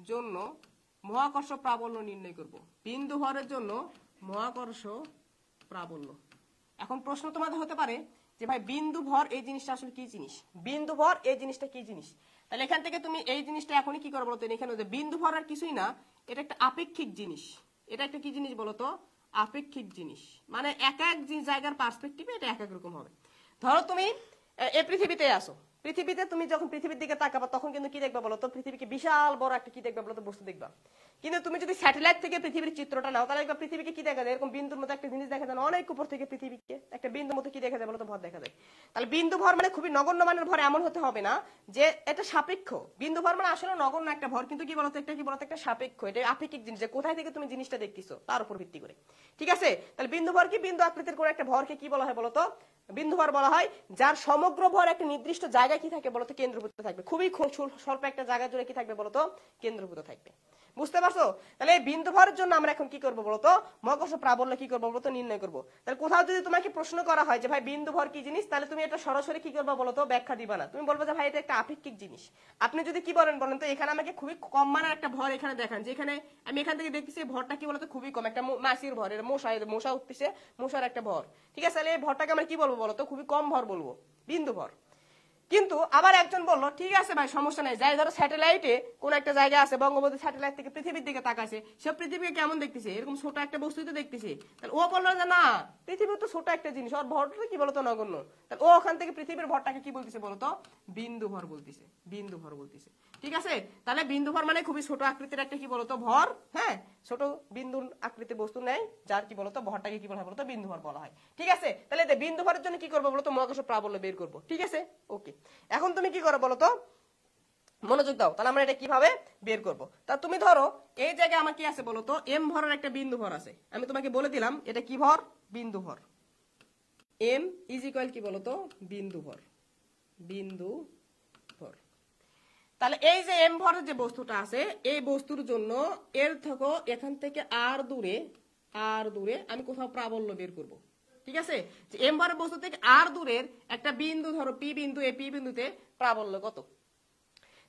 জন্য মহাকর্ষ প্রাবল্য নির্ণয় করব। বিন্দু ভরের জন্য মহাকর্ষ প্রাবল্য। এখন প্রশ্ন তোমাদের হতে পারে যে ভাই বিন্দু ভর এই জিনিসটা আসলে কি জিনিস, বিন্দু ভর এই জিনিসটা কি জিনিস? তাহলে এখান থেকে তুমি এই জিনিসটা এখনই কি করো বলতো এখানে যে বিন্দু ভর আর কিছুই না, এটা একটা আপেক্ষিক জিনিস। এটা একটা কি জিনিস বলতো আপেক্ষিক জিনিস, মানে এক এক জায়গার পার্সপেক্টিভে এটা এক এক রকম হবে। ধরো তুমি এই পৃথিবীতে আসো, পৃথিবীতে তুমি যখন পৃথিবীর দিকে তাকাবা তখন কিন্তু কি দেখবা বলো তো, পৃথিবীকে বিশাল বড় একটা কি দেখবা বলো তো, বস্তু দেখবা। কিন্তু তুমি যদি স্যাটেলাইট থেকে পৃথিবীর চিত্রটা নাও তাহলে দেখবা পৃথিবীকে কি দেখা যায়, এরকম বিন্দুর মতো একটা জিনিস দেখা যায় না, অনেক উপর থেকে পৃথিবীকে একটা বিন্দুর মতো কি দেখা যায় বলো তো, ভর দেখা যায়। তাহলে বিন্দু ভর মানে খুবই নগণ্য মানের ভর এমন হতে হবে না যে এটা সাপেক্ষ। বিন্দু ভর মানে আসলে নগণ্য একটা ভর, কিন্তু কি বলতো একটা কি বলতো একটা সাপেক্ষ, এটা আপেক্ষিক জিনিস, যে কোথায় থেকে তুমি জিনিসটা দেখতেছো তার উপর ভিত্তি করে। ঠিক আছে, তাহলে বিন্দু ভর কি, বিন্দু আকৃতির করে একটা ভরকে কি বলা হয় বলতো, বিন্দু ভর বলা হয়। যার সমগ্র ভর একটা নির্দিষ্ট জায়গায় কি থাকে বলতো, কেন্দ্রভূত থাকবে, খুবই স্বল্প একটা জায়গা জুড়ে কি থাকবে বলতো, কেন্দ্রভূত থাকবে। বুঝতে পারছো? তাহলে এই বিন্দু ভরের জন্য আমরা এখন কি করবো বলতো, মহাকর্ষ প্রাবল্য কি করবো বলতো, নির্ণয় করবো। তাহলে কোথাও যদি তোমাকে প্রশ্ন করা হয় যে ভাই বিন্দু ভর কি জিনিস, তাহলে তুমি এটা সরাসরি কি করবা বলতো, ব্যাখ্যা দিবা না, তুমি বলবো যে ভাই এটা একটা আপেক্ষিক জিনিস। আপনি যদি কি বলেন বলেন তো, এখানে আমাকে খুবই কম মানের একটা ভর এখানে দেখান, যেখানে আমি এখান থেকে দেখতেছি ভরটা কি বলতো খুবই কম, একটা মাসির ভর, এটা মশা উঠতেছে, মশার একটা ভর। ঠিক আছে, তাহলে এই ভরটাকে আমরা কি বলবো বলতো, খুবই কম ভর বলবো, বিন্দু ভর। কিন্তু আবার একজন বললো ঠিক আছে ভাই সমস্যা নাই, যাই ধরো স্যাটেলাইটে কোন একটা জায়গা আছে, বঙ্গবন্ধু স্যাটেলাইট থেকে পৃথিবীর দিকে তাকাছে, সে পৃথিবীকে কেমন দেখতেছে, এরকম ছোট একটা বস্তু তো দেখতেছে। তাহলে ও বললো যে না, পৃথিবী তো ছোট একটা জিনিস, ওর ভরটা কি বলতো নগণ্য। তাহলে ও ওখান থেকে পৃথিবীর ভরটাকে কি বলতেছে বলতো, বিন্দু ভর বলতেছে, বিন্দু ভর বলতেছে। ঠিক আছে, তাহলে বিন্দু ভর মানে খুবই ছোট আকৃতির একটা কি বলতো ভর, হ্যাঁ, ছোট বিন্দুর আকৃতির বস্তু নেই, যার কি বলতো ভরটাকে কি বলা হয় বলতো, বিন্দু ভর বলা হয়। ঠিক আছে, তাহলে বিন্দু ভরের জন্য কি করবো বলতো, মহাকর্ষ প্রাবল্য বের করবো। ঠিক আছে, ওকে, এখন তুমি কি করো বলতো, মনোযোগ দাও, তাহলে আমরা এটা কিভাবে বের করবো। তা তুমি ধরো এই জায়গায় আমার কি আছে বলতো, এম ভরের একটা বিন্দু ভর আছে, আমি তোমাকে বলে দিলাম এটা কি ভর, বিন্দু ভর। এম ইজ ইকুয়াল কি বলতো, বিন্দু ভর, বিন্দু ভর। তাহলে এই যে এম ভরের যে বস্তুটা আছে, এই বস্তুর জন্য এর থেকে এখান থেকে আর দূরে আমি কোথাও প্রাবল্য বের করব। ঠিক আছে, যে এম ভরের বস্তু থেকে আর দূরের একটা বিন্দু ধরো পি বিন্দু, এই পি বিন্দুতে প্রাবল্য কত।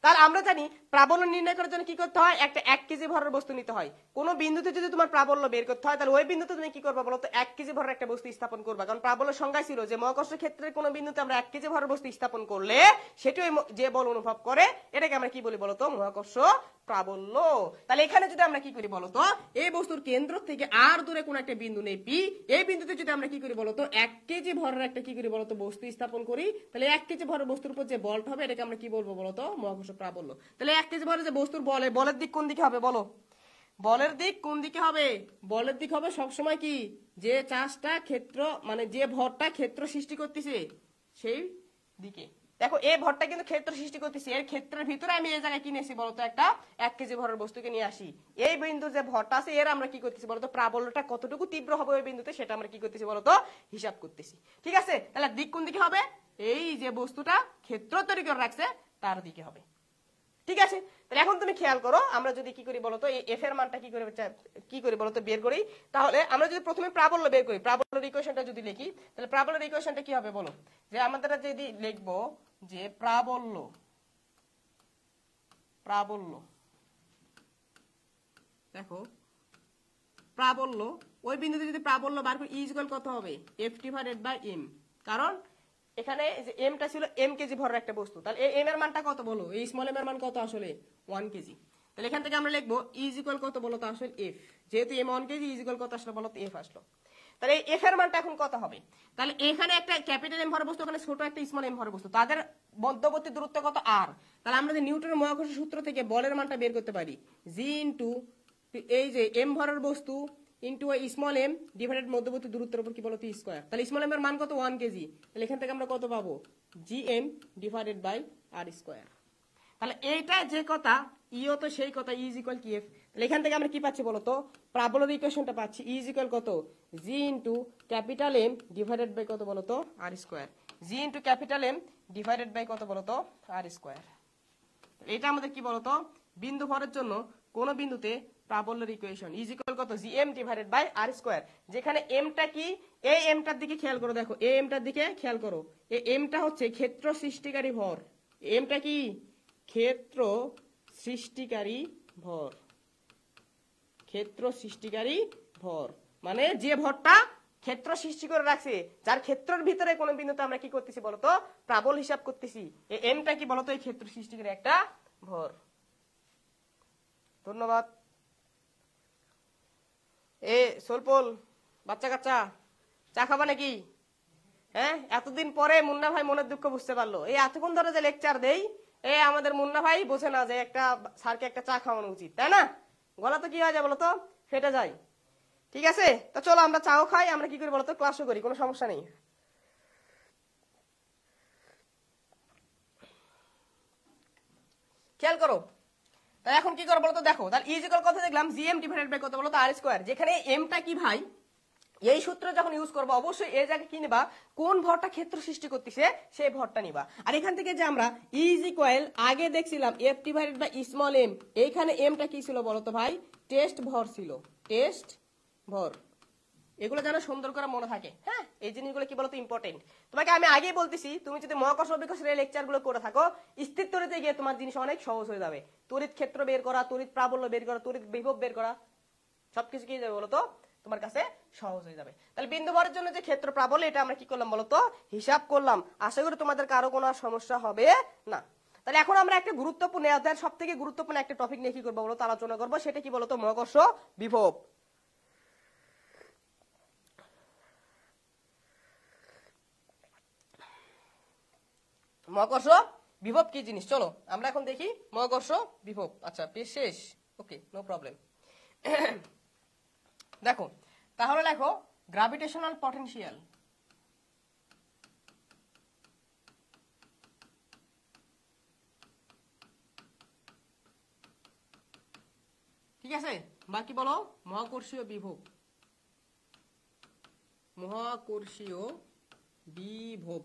তাহলে আমরা জানি প্রাবল্য নির্ণয় করার জন্য কি করতে হয়, একটা 1 কেজি ভরের বস্তু নিতে হয়। কোন বিন্দুতে যদি তোমার প্রাবল্য বের করতে হয়, তাহলে ওই বিন্দুতে তুমি কি করবে বলতো, 1 কেজি ভরের একটা বস্তু স্থাপন করবা। কারণ প্রাবল্য সংজ্ঞা ছিল যে মহাকর্ষ ক্ষেত্রের কোন বিন্দুতে আমরা 1 কেজি ভরের বস্তু স্থাপন করলে সেটি যে বল অনুভব করে এটাকে আমরা কি বলি বলতো, মহাকর্ষ প্রাবল্য। তাহলে এখানে যদি আমরা কি করি বলতো, এই বস্তুর কেন্দ্র থেকে আর দূরে কোন একটা বিন্দু নেই পি, এই বিন্দুতে যদি আমরা কি করি বলতো 1 কেজি ভরের একটা কি করি বলতো বস্তু স্থাপন করি, তাহলে 1 কেজি ভরের বস্তুর উপর যে বলটা হবে এটাকে আমরা কি বলবো বলতো, মহাকর্ষ প্রাবল্য। তাহলে 1 কেজি ভরের যে বস্তুর বলের দিক কোন দিকে হবে বলো, বলের দিক কোন দিকে হবে, বলের দিক হবে সবসময় কি, যে চার্জটা ক্ষেত্র মানে যে ভরটা ক্ষেত্র সৃষ্টি করতেছে সেই দিকে। দেখো এই ভরটা কিন্তু ক্ষেত্র সৃষ্টি করতেছি, এর ক্ষেত্রের ভিতরে আমি এই জায়গায় কি নিয়েছি বলতো, একটা 1 কেজি ভরের বস্তুকে নিয়ে আসি। এই বিন্দু যে ভরটা আছে এর আমরা কি করতেছি বলতো, প্রাবল্যটা কতটুকু তীব্র হবে ওই বিন্দুতে সেটা আমরা কি করতেছি বলতো, হিসাব করতেছি। ঠিক আছে, তাহলে দিক কোন দিকে হবে, এই যে বস্তুটা ক্ষেত্র তৈরি করে রাখছে তার দিকে হবে। ঠিক আছে, তাহলে এখন তুমি খেয়াল করো, আমরা যদি কি করি বলতো, এই এফ এর মানটা কি করি বলতো বের করি, তাহলে আমরা যদি প্রথমে প্রাবল্য বের করি, প্রাবল্যের ইকুয়েশনটা যদি লিখি, তাহলে প্রাবল্যের ইকুয়েশনটা কি হবে বলো, যে আমাদের যদি লিখবো যে প্রাবল্য দেখো প্রাবল্য, ওই বিন্দুতে যদি প্রাবল্য বার করি ই ইকুয়াল কত হবে, এফ ডিভাইডেড বাই এম। কারণ এখানে যে এমটা ছিল এম কেজি ভরের একটা বস্তু, তাহলে এম এর মানটা কত বলো, এই স্মল এম এর মান কত আসলে 1 কেজি। তাহলে এখান থেকে আমরা লিখবো ইজ ইকুয়াল কত বলো তো আসলে এফ, যেহেতু এম 1 কেজি, ইজ ইকুয়াল কত আসলে বলো তো এফ আসলো। তাহলে এই এফ এর মানটা এখন কত হবে, তাহলে এখানে একটা ক্যাপিটাল এম ভরের বস্তু, ওখানে ছোট একটা স্মল এম ভরের বস্তু, তাদের মধ্যবর্তী দূরত্ব কত আর। তাহলে আমরা যে নিউটনের মহাকর্ষ সূত্র থেকে বলের মানটা বের করতে পারি, জি ইনটু এই যে এম ভরের বস্তু ইনটু স্মল এম ডিভাইডেড মধ্যবর্তী দূরত্বের উপর কি বলতো স্কয়ার। তাহলে স্মল এম এর মান কত 1 কেজি, তাহলে এখান থেকে আমরা কত পাবো, G M divided by R square. তাহলে এইটা যে কথা ইও তো সেই কথা, ইজ ইকুয়াল কি এফ। তাহলে এখান থেকে আমরা কি পাচ্ছি বলতো, প্রাবল্যের ইকুয়েশনটা পাচ্ছি, ইজ ইকুয়াল কত, G into capital M divided by কত বলতো R square, G into capital M divided by কত বলতো আর স্কয়ার। এটা আমাদের কি বলতো, বিন্দু ভরের জন্য কোন বিন্দুতে প্রাবল্যের ইকুয়েশন ইজ ইকুয়াল কত, G M divided by R square. যেখানে এমটা কি, এই এমটার দিকে খেয়াল করো, দেখো এই এমটার দিকে খেয়াল করো, এই এমটা হচ্ছে ক্ষেত্র সৃষ্টিকারী ভর, এমটা কি ক্ষেত্র সৃষ্টিকারী ভর, ক্ষেত্র সৃষ্টিকারী ভর মানে যে ভরটা ক্ষেত্র সৃষ্টি করে রাখছে, যার ক্ষেত্রের ভিতরে কোন বিন্দুতে আমরা কি করতেছি বলতো, প্রাবল্য হিসাব করতেছি, এই এমটা কি বলতো, এই ক্ষেত্র সৃষ্টিকারী একটা ভর। ধন্যবাদ। এ সোলপোল বাচ্চা কাচ্চা চা খাবা নাকি, হ্যাঁ, এতদিন পরে মুন্না ভাই মনের দুঃখ বুঝতে পারলো। এই এতক্ষণ ধরে যে লেকচার দেই, আমাদের মুন্না ভাই বোঝে না যে একটা স্যারকে একটা চা খাওয়ানো উচিত, তাই না? গলা তো কি হয় যায় বলতো, ফেটে যায়। ঠিক আছে, তো চলো আমরা চাও খাই, আমরা কি করি বলতো, ক্লাসও করি, কোনো সমস্যা নেই। খেয়াল করো, তাহলে এখন কি করবো বলতো, দেখো তাহলে ইজিক্যাল কথা দেখলাম জিএম ডিভাইডেড বাই কত বলতো আর স্কোয়ার, যেখানে এমটা কি ভাই, এই সূত্র যখন ইউজ করবো অবশ্যই এই জায়গায় কি নিবা, কোন ভরটা ক্ষেত্র সৃষ্টি করতেছে সেই ভরটা নিবা। আর এখান থেকে যে আমরা ইজ ইকুয়াল আগে দেখছিলাম F divided by small M, এইখানে এমটা কি ছিল বলতো ভাই, টেস্ট ভর ছিল, টেস্ট ভর। এগুলো যেন সুন্দর করে মনে থাকে। হ্যাঁ, এই জিনিসগুলো কি বলতো ইম্পর্টেন্ট। তোমাকে আমি আগেই বলতেছি, তুমি যদি মহাকর্ষ অভিকর্ষের এই লেকচার গুলো করে থাকো, স্থির তড়িতে গিয়ে তোমার জিনিস অনেক সহজ হয়ে যাবে। তড়িৎ ক্ষেত্র বের করা, তড়িৎ প্রাবল্য বের করা, তড়িৎ বিভব বের করা, সবকিছু কি যাবে বলতো তোমার কাছে সহজ হয়ে যাবে। তাহলে বিন্দু ভরের জন্য যে ক্ষেত্র প্রাবল্য, এটা আমরা কি করলাম বলতো, হিসাব করলাম। আশা করি তোমাদের কারো কোনো সমস্যা হবে না। তাহলে এখন আমরা একটা গুরুত্বপূর্ণ অধ্যায়ের সব থেকে গুরুত্বপূর্ণ একটা টপিক নিয়ে কি করবো বলতো, আলোচনা করবো। সেটা কি বলতো, মহাকর্ষ বিভব। মহাকর্ষ বিভব কি জিনিস, চলো আমরা এখন দেখি মহাকর্ষ বিভব। আচ্ছা, পেজ শেষ, ওকে, নো প্রবলেম। দেখো তাহলে লেখো গ্র্যাভিটেশনাল পটেনশিয়াল। ঠিক আছে, বাকি বলো মহাকর্ষীয় বিভব, মহাকর্ষীয় বিভব।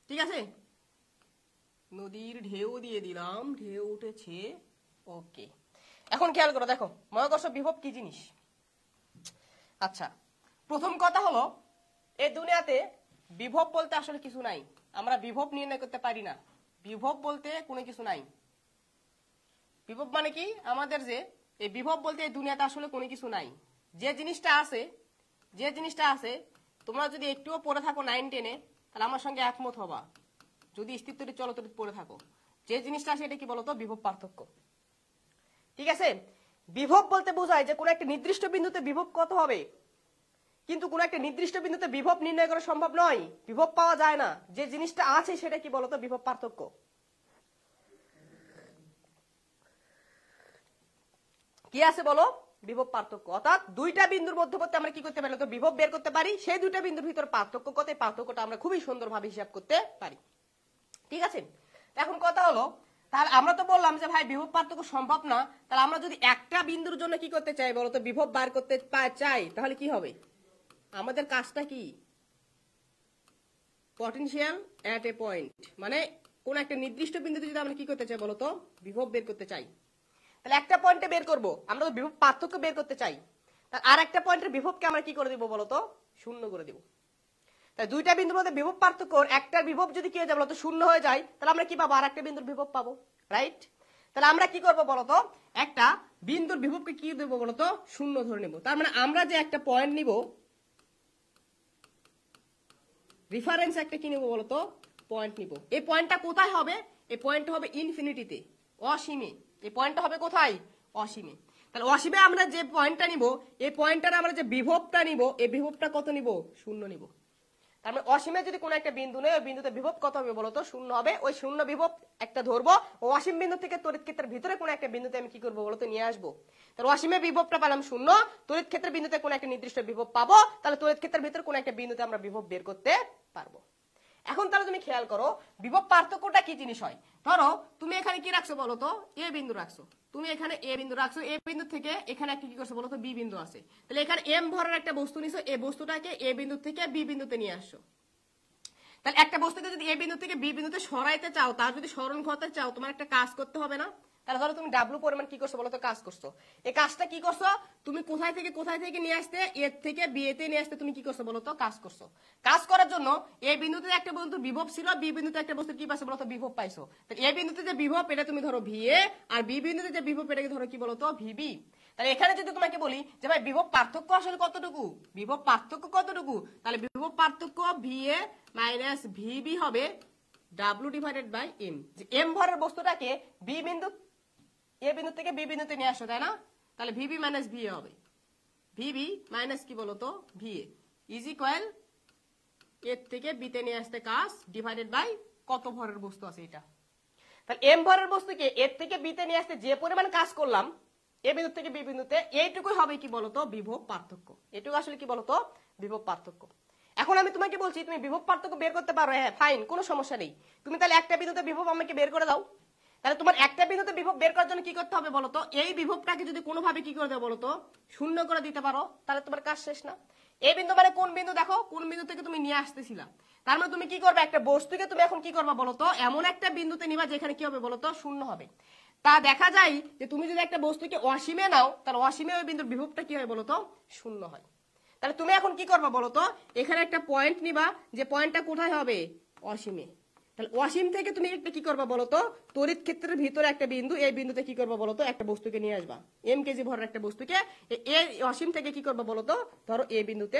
ঠিক আছে, নদীর ঢেউ দিয়ে দিলাম, ঢেউ উঠেছে, ওকে। এখন খেয়াল করো, দেখো মহাকর্ষ বিভব কি জিনিস। আচ্ছা, প্রথম কথা হলো এই দুনিয়াতে বিভব বলতে আসলে কিছু নাই, আমরা বিভব নির্ণয় করতে পারি না। বিভব বলতে কোনো কিছু নাই। বিভব মানে কি, আমাদের যে এই বিভব বলতে এই দুনিয়াতে আসলে কোনো কিছু নাই। যে জিনিসটা আছে, যে জিনিসটা আছে, তোমরা যদি একটুও পড়ে থাকো 9 10-এ, তাহলে আমার সঙ্গে একমত হবা। যদি স্থির তড়িৎ চল তড়িৎ পড়ে থাকো, যে জিনিসটা আছে এটা কি বলতো, বিভব পার্থক্য। ঠিক আছে, বিভব বলতে বোঝায় যে কোনো একটা নির্দিষ্ট বিন্দুতে বিভব কত হবে, কিন্তু কোনো একটা নির্দিষ্ট বিন্দুতে বিভব নির্ণয় করা সম্ভব নয়, বিভব পাওয়া যায় না। যে জিনিসটা আছে সেটা কি বলতো, বিভব পার্থক্য। কি আছে বলো, বিভব পার্থক্য। অর্থাৎ দুইটা বিন্দুর মধ্যবর্তী আমরা কি করতে পারি তো, বিভব বের করতে পারি। সেই দুইটা বিন্দুর ভিতর পার্থক্য কত, পার্থক্যটা আমরা খুবই সুন্দরভাবে হিসাব করতে পারি। ঠিক আছে, এখন কথা হলো, তাহলে আমরা তো বললাম যে ভাই বিভব পার্থক্য সম্ভব না, তাহলে আমরা যদি একটা বিন্দুর জন্য কি করতে চাই বলতো, বিভব বার করতে চাই, তাহলে কি হবে, আমাদের কাজটা কি, পটেনশিয়াল এট এ পয়েন্ট, মানে কোন একটা নির্দিষ্ট বিন্দুতে যদি আমরা কি করতে চাই বলতো, বিভব বের করতে চাই, তাহলে একটা পয়েন্টে বের করব। আমরা তো বিভব পার্থক্য বের করতে চাই, তার আর একটা পয়েন্টের বিভবকে আমরা কি করে দিব বলতো, শূন্য করে দিব। তাই দুইটা বিন্দুর মধ্যে বিভব পার্থক্য, একটার বিভব যদি কি হয়ে যায় বলতো, শূন্য হয়ে যায়, তাহলে আমরা কি পাবো, আর একটা বিন্দুর বিভব পাবো, রাইট? তাহলে আমরা কি করবো বলতো, একটা বিন্দুর বিভবকে কি দেবো বলতো, শূন্য ধরে নেব। তার মানে আমরা যে একটা পয়েন্ট নিব, রেফারেন্স একটা কি নেব বলতো, পয়েন্ট নিব। এই পয়েন্টটা কোথায় হবে, এই পয়েন্টটা হবে ইনফিনিটিতে, অসীমে। এই পয়েন্টটা হবে কোথায়, অসীমে। তাহলে অসীমে আমরা যে পয়েন্টটা নিব, এই পয়েন্টটার আমরা যে বিভবটা নিব, এই বিভবটা কত নিব, শূন্য নিব। তার মানে অসীমে যদি কোনো একটা বিন্দু নেই, ওই বিন্দুতে বিভব কত হবে বলতো, শূন্য হবে। ওই শূন্য বিভব একটা ধরবো, ও অসীম বিন্দু থেকে তড়িৎ ক্ষেত্রের ভিতরে কোনো একটা বিন্দুতে আমি কি করবো বলতো, নিয়ে আসবো। তাহলে অসীমে বিভবটা পেলাম শূন্য, তড়িৎ ক্ষেত্রের বিন্দুতে কোনো একটা নির্দিষ্ট বিভব পাবো, তাহলে তড়িৎ ক্ষেত্রের ভিতরে কোনো একটা বিন্দুতে আমরা বিভব বের করতে পারবো। এখন তাহলে তুমি খেয়াল করো বিভব পার্থক্যটা কি জিনিস হয়। ধরো তুমি এখানে কি রাখছো বলতো, এ বিন্দু রাখছো, তুমি এখানে এ বিন্দু রাখছো, এ বিন্দু থেকে এখানে একটা কি করছো বলতো, বি বিন্দু আছে। তাহলে এখানে এম ভরের একটা বস্তু নিছো, এই বস্তুটাকে এ বিন্দু থেকে বি বিন্দুতে নিয়ে আসছো। তাহলে একটা বস্তুকে যদি এ বিন্দু থেকে বি বিন্দুতে সরাইতে চাও, তার যদি সরণ করতে চাও, তোমার একটা কাজ করতে হবে না? তাহলে ধরো তুমি ডাব্লু পরিমাণ কি করছো বলতো, কাজ করছো। এই কাজটা কি করছো, তুমি কোথায় থেকে নিয়ে আসতে, এর থেকে বি এতে নিয়ে আসতে তুমি কি করছো বলতো, কাজ করছো। কাজ করার জন্য এই বিন্দুতে একটা বস্তু বিভব ছিল, বি বিন্দুতে একটা বস্তু কি পাইছো বলতো, বিভব পাইছো। তাহলে এ বিন্দুতে যে বিভব এটা তুমি ধরো ভি এ, আর বি বিন্দুতে যে বিভব এটাকে ধরো কি বলতো, ভিবি। তাহলে এখানে যদি তোমাকে বলি যে ভাই বিভব পার্থক্য আসলে কতটুকু, বিভব পার্থক্য কতটুকু, তাহলে বিভব পার্থক্য ভি এ মাইনাস ভিবি হবে ডাব্লু ডিভাইডেড বাই এম। যে এম ভরের বস্তুটাকে বি বিন্দু, এ বিন্দু থেকে বি বিন্দুতে নিয়ে আসো, তাই না? তাহলে ভিবি মাইনাস ভিএ হবে, ভিবি মাইনাস কি বলতো, ভিএ ইজ ইকুয়াল এর থেকে বিতে নিয়ে আসতে কাজ ডিভাইডেড বাই কত ভরের বস্তু আছে এটা। তাহলে এম ভরের বস্তুকে এর থেকে বিতে নিয়ে আসতে যে পরিমাণ কাজ করলাম এ বিন্দু থেকে বি বিন্দুতে, এইটুকুই হবে কি বলতো বিভব পার্থক্য। এটুকু আসলে কি বলতো বিভব পার্থক্য। এখন আমি তোমাকে বলছি তুমি বিভব পার্থক্য বের করতে পারো, হ্যাঁ ফাইন, কোনো সমস্যা নেই। তুমি তাহলে একটা বিন্দুতে বিভব আমাকে বের করে দাও। তাহলে তোমার একটা বিন্দুতে বিভব বের করার জন্য কি করতে হবে বলতো, এই বিভবটাকে যদি কোনোভাবে কি করে দেবো বলতো শূন্য করে দিতে পারো, তাহলে তোমার কাজ শেষ না। এই বিন্দু মানে কোন বিন্দু, দেখো কোন বিন্দু থেকে তুমি নিয়ে আসতেছিলা, তার মানে তুমি কি করবে একটা বস্তুকে তুমি এখন কি করবা বলতো এমন একটা বিন্দুতে নিবা যেখানে কি হবে বলতো শূন্য হবে। তা দেখা যায় যে তুমি যদি একটা বস্তুকে অসীমে নাও তাহলে অসীমে ওই বিন্দুর বিভবটা কি হয় বলতো শূন্য হয়। তাহলে তুমি এখন কি করবা বলতো এখানে একটা পয়েন্ট নিবা, যে পয়েন্টটা কোথায় হবে অসীমে। তাহলে অসীম থেকে তুমি একটা কি করবা বলতো তড়িৎ ক্ষেত্রের ভিতরে একটা বিন্দু, এই বিন্দুতে কি করবা বলতো একটা বস্তুকে নিয়ে আসবা, এম কেজি ভরের একটা বস্তুকে এই অসীম থেকে কি করবা বলতো ধরো এ বিন্দুতে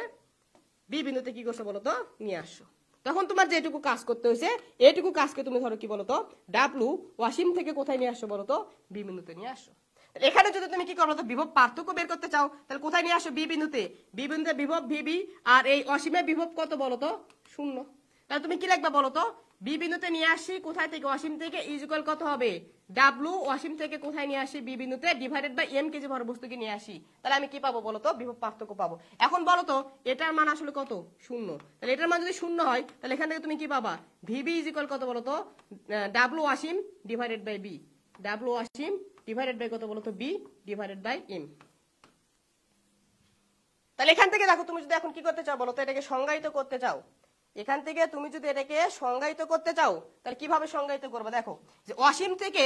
বি বিন্দুতে কি করছো বলতো নিয়ে আসছো। তখন তোমার যেটুকু কাজ করতে হয়েছে এইটুকু কাজকে তুমি ধরো কি বলতো ডাব্লু অসীম থেকে কোথায় নিয়ে আসছো বলতো বি বিন্দুতে নিয়ে আসছো। এখানে যদি তুমি কি করো বিভব পার্থক্য বের করতে চাও তাহলে কোথায় নিয়ে আসো বি বিন্দুতে, বি বিন্দুতে বিভব ভিবি, আর এই অসীমে বিভব কত বলতো শূন্য। তাহলে তুমি কি লিখবা বলতো বি বিন্দুতে নিয়ে আসি কোথায় থেকে অসীম থেকে ইজ ইকুয়াল কত হবে ডাব্লু অসীম থেকে কোথায় নিয়ে আসি বি বিন্দুতে ডিভাইডেড বাই এম কেজি ভর বস্তুকে নিয়ে আসি, তাহলে আমি কি পাবো বলতো বিভব পার্থক্য পাবো। এখন বলতো এটার মান আসলে কত শূন্য, তাহলে এটার মান যদি শূন্য হয় তাহলে এখান থেকে তুমি কি পাবা ভিবি ইজ ইকুয়াল কত বলতো ডাব্লু অসীম ডিভাইডেড বাই বি, ডাব্লু অসীম ডিভাইডেড বাই কত বলতো বি ডিভাইডেড বাই এম। তাহলে এখান থেকে দেখো তুমি যদি এখন কি করতে চাও বলতো এটাকে সংজ্ঞায়িত করতে চাও, এখান থেকে তুমি যদি এটাকে সংজ্ঞায়িত করতে চাও তাহলে কিভাবে সংজ্ঞায়িত করবে, দেখো যে অসীম থেকে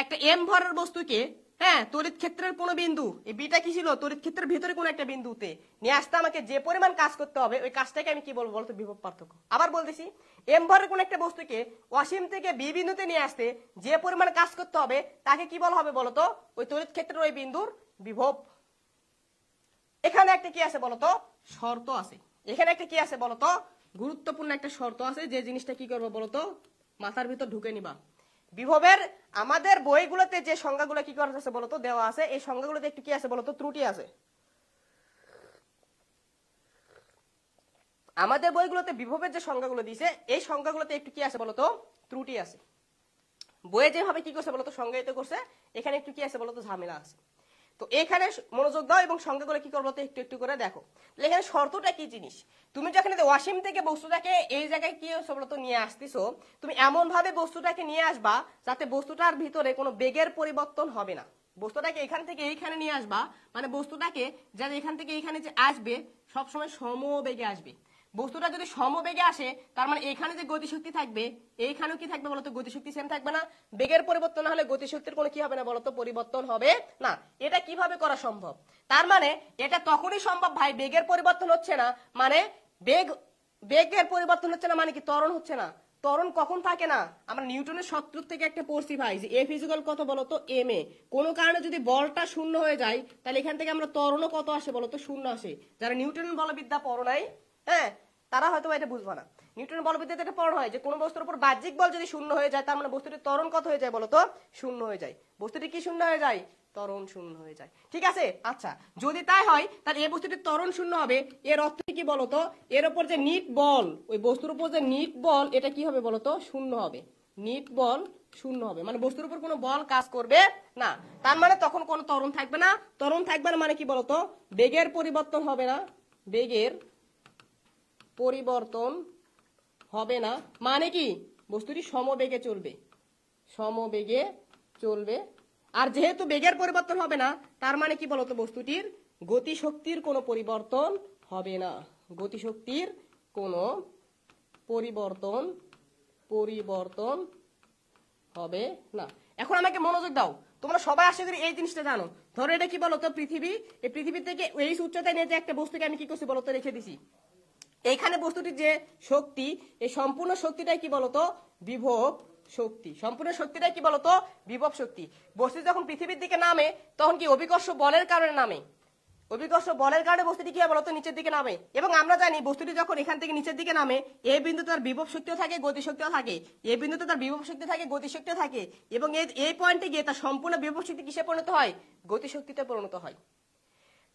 একটা এম ভরের বস্তুকে হ্যাঁ তড়িৎ ক্ষেত্রের কোনো বিন্দু, এই বিটা কি ছিল তড়িৎ ক্ষেত্রের ভিতরে কোনো একটা বিন্দুতে নিয়ে আসতে আমাকে যে পরিমাণ কাজ করতে হবে ওই কাজটাকে আমি কি বলবো বলতো বিভব পার্থক্য। আবার বলতেছি এম ভরের কোনো একটা বস্তুকে অসীম থেকে বি বিন্দুতে নিয়ে আসতে যে পরিমাণ কাজ করতে হবে তাকে কি বলা হবে বলতো ওই তড়িৎ ক্ষেত্রের ওই বিন্দুর বিভব। এখানে একটা কি আছে বলতো শর্ত আছে, এখানে একটা কি আছে বলতো গুরুত্বপূর্ণ একটা শর্ত আছে, যে জিনিসটা কি করবো বলতো মাথার ভিতর ঢুকে নিবা। বিভবের আমাদের বইগুলোতে যে সংজ্ঞাগুলো কি করা আছে বলতো দেওয়া আছে, এই সংজ্ঞাগুলোতে একটু কি আছে বলতো ত্রুটি আছে। আমাদের বইগুলোতে বিভবের যে সংজ্ঞাগুলো দিয়েছে এই সংজ্ঞাগুলোতে একটু কি আছে বলতো ত্রুটি আছে। বইয়ে যেভাবে কি করছে বলতো সংজ্ঞায়িত করছে এখানে একটু কি আছে বলতো ঝামেলা আছে। তো এখানে মনোযোগ দাও এবং সংজ্ঞাগুলো কি করবো একটু একটু করে দেখো। এখানে শর্তটা কি জিনিস, তুমি যখন অসীম থেকে বস্তুটাকে এই জায়গায় কি বলতো নিয়ে আসতেছো, তুমি এমন ভাবে বস্তুটাকে নিয়ে আসবা যাতে বস্তুটার ভিতরে কোনো বেগের পরিবর্তন হবে না। বস্তুটাকে এখান থেকে এইখানে নিয়ে আসবা মানে বস্তুটাকে যাতে এখান থেকে এইখানে যে আসবে সবসময় সমবেগে আসবে। বস্তুটা যদি সমবেগে আসে তার মানে এখানে যে গতিশক্তি থাকবে এইখানেও কি থাকবে বলতো গতিশক্তি সেম থাকবে না। বেগের পরিবর্তন না হলে গতিশক্তির কোনো কি হবে না বলতো পরিবর্তন হবে না। এটা কিভাবে করা সম্ভব, তার মানে এটা তখনই সম্ভব ভাই বেগের পরিবর্তন হচ্ছে না মানে বেগের পরিবর্তন হচ্ছে না মানে কি ত্বরণ হচ্ছে না। ত্বরণ কখন থাকে না, আমরা নিউটনের সূত্র থেকে একটা পড়ছি ভাই যে এফ ইকুয়াল কত বলতো এম এ, কোনো কারণে যদি বলটা শূন্য হয়ে যায় তাহলে এখান থেকে আমরা ত্বরণও কত আসে বলতো শূন্য আসে। যারা নিউটনের বলবিদ্যা পড়ো নাই হ্যাঁ তারা হয়তো এটা বুঝবা না। নিউটনের বলবিদ্যাতে এটা পড়া হয় যে কোন বস্তুর উপর বাহ্যিক বল যদি শূন্য হয়ে যায় তার মানে বস্তুটির ত্বরণ কত হয়ে যায় বলতো শূন্য হয়ে যায়। বস্তুটি কি শূন্য হয়ে যায়, ত্বরণ শূন্য হয়ে যায়, ঠিক আছে। আচ্ছা যদি তাই হয় তাহলে এই বস্তুটির ত্বরণ শূন্য হবে, এর অর্থ কি বলতো এর উপর যে নিট বল ওই বস্তুর উপর যে নিট বল এটা কি হবে বলতো শূন্য হবে, নিট বল শূন্য হবে মানে বস্তুর উপর কোনো বল কাজ করবে না। তার মানে তখন কোনো ত্বরণ থাকবে না, ত্বরণ থাকবে না মানে কি বলতো বেগের পরিবর্তন হবে না, বেগের পরিবর্তন হবে না মানে কি বস্তুটি সমবেগে চলবে, সমবেগে চলবে। আর যেহেতু বেগের পরিবর্তন হবে না তার মানে কি বলতো বস্তুটির গতিশক্তির কোনো পরিবর্তন হবে না, গতিশক্তির কোনো পরিবর্তন হবে না। এখন আমাকে মনোযোগ দাও, তোমরা সবাই আশা করি এই জিনিসটা জানো। ধরো এটা কি বলতো পৃথিবী, এই পৃথিবী থেকে এই উচ্চতায় নিয়ে যে একটা বস্তুকে আমি কি করছি বলতো রেখে দিছি, এইখানে বস্তুটির যে শক্তি এই সম্পূর্ণ শক্তিটাই কি বলতো বিভব শক্তি, সম্পূর্ণ শক্তিটাই কি বলতো বিভব শক্তি। বস্তু যখন পৃথিবীর দিকে নামে তখন কি অভিকর্ষ বলের কারণে নামে, অভিকর্ষ বলের কারণে বস্তুটি কি হয় বলতো নিচের দিকে নামে। এবং আমরা জানি বস্তুটি যখন এখান থেকে নিচের দিকে নামে এই বিন্দুতে তার বিভব শক্তিও থাকে গতিশক্তিও থাকে, এই বিন্দুতে তার বিভব শক্তি থাকে গতিশক্তিও থাকে এবং এই পয়েন্টে গিয়ে তার সম্পূর্ণ বিভব শক্তি কিসে পরিণত হয়, গতিশক্তিতে পরিণত হয়।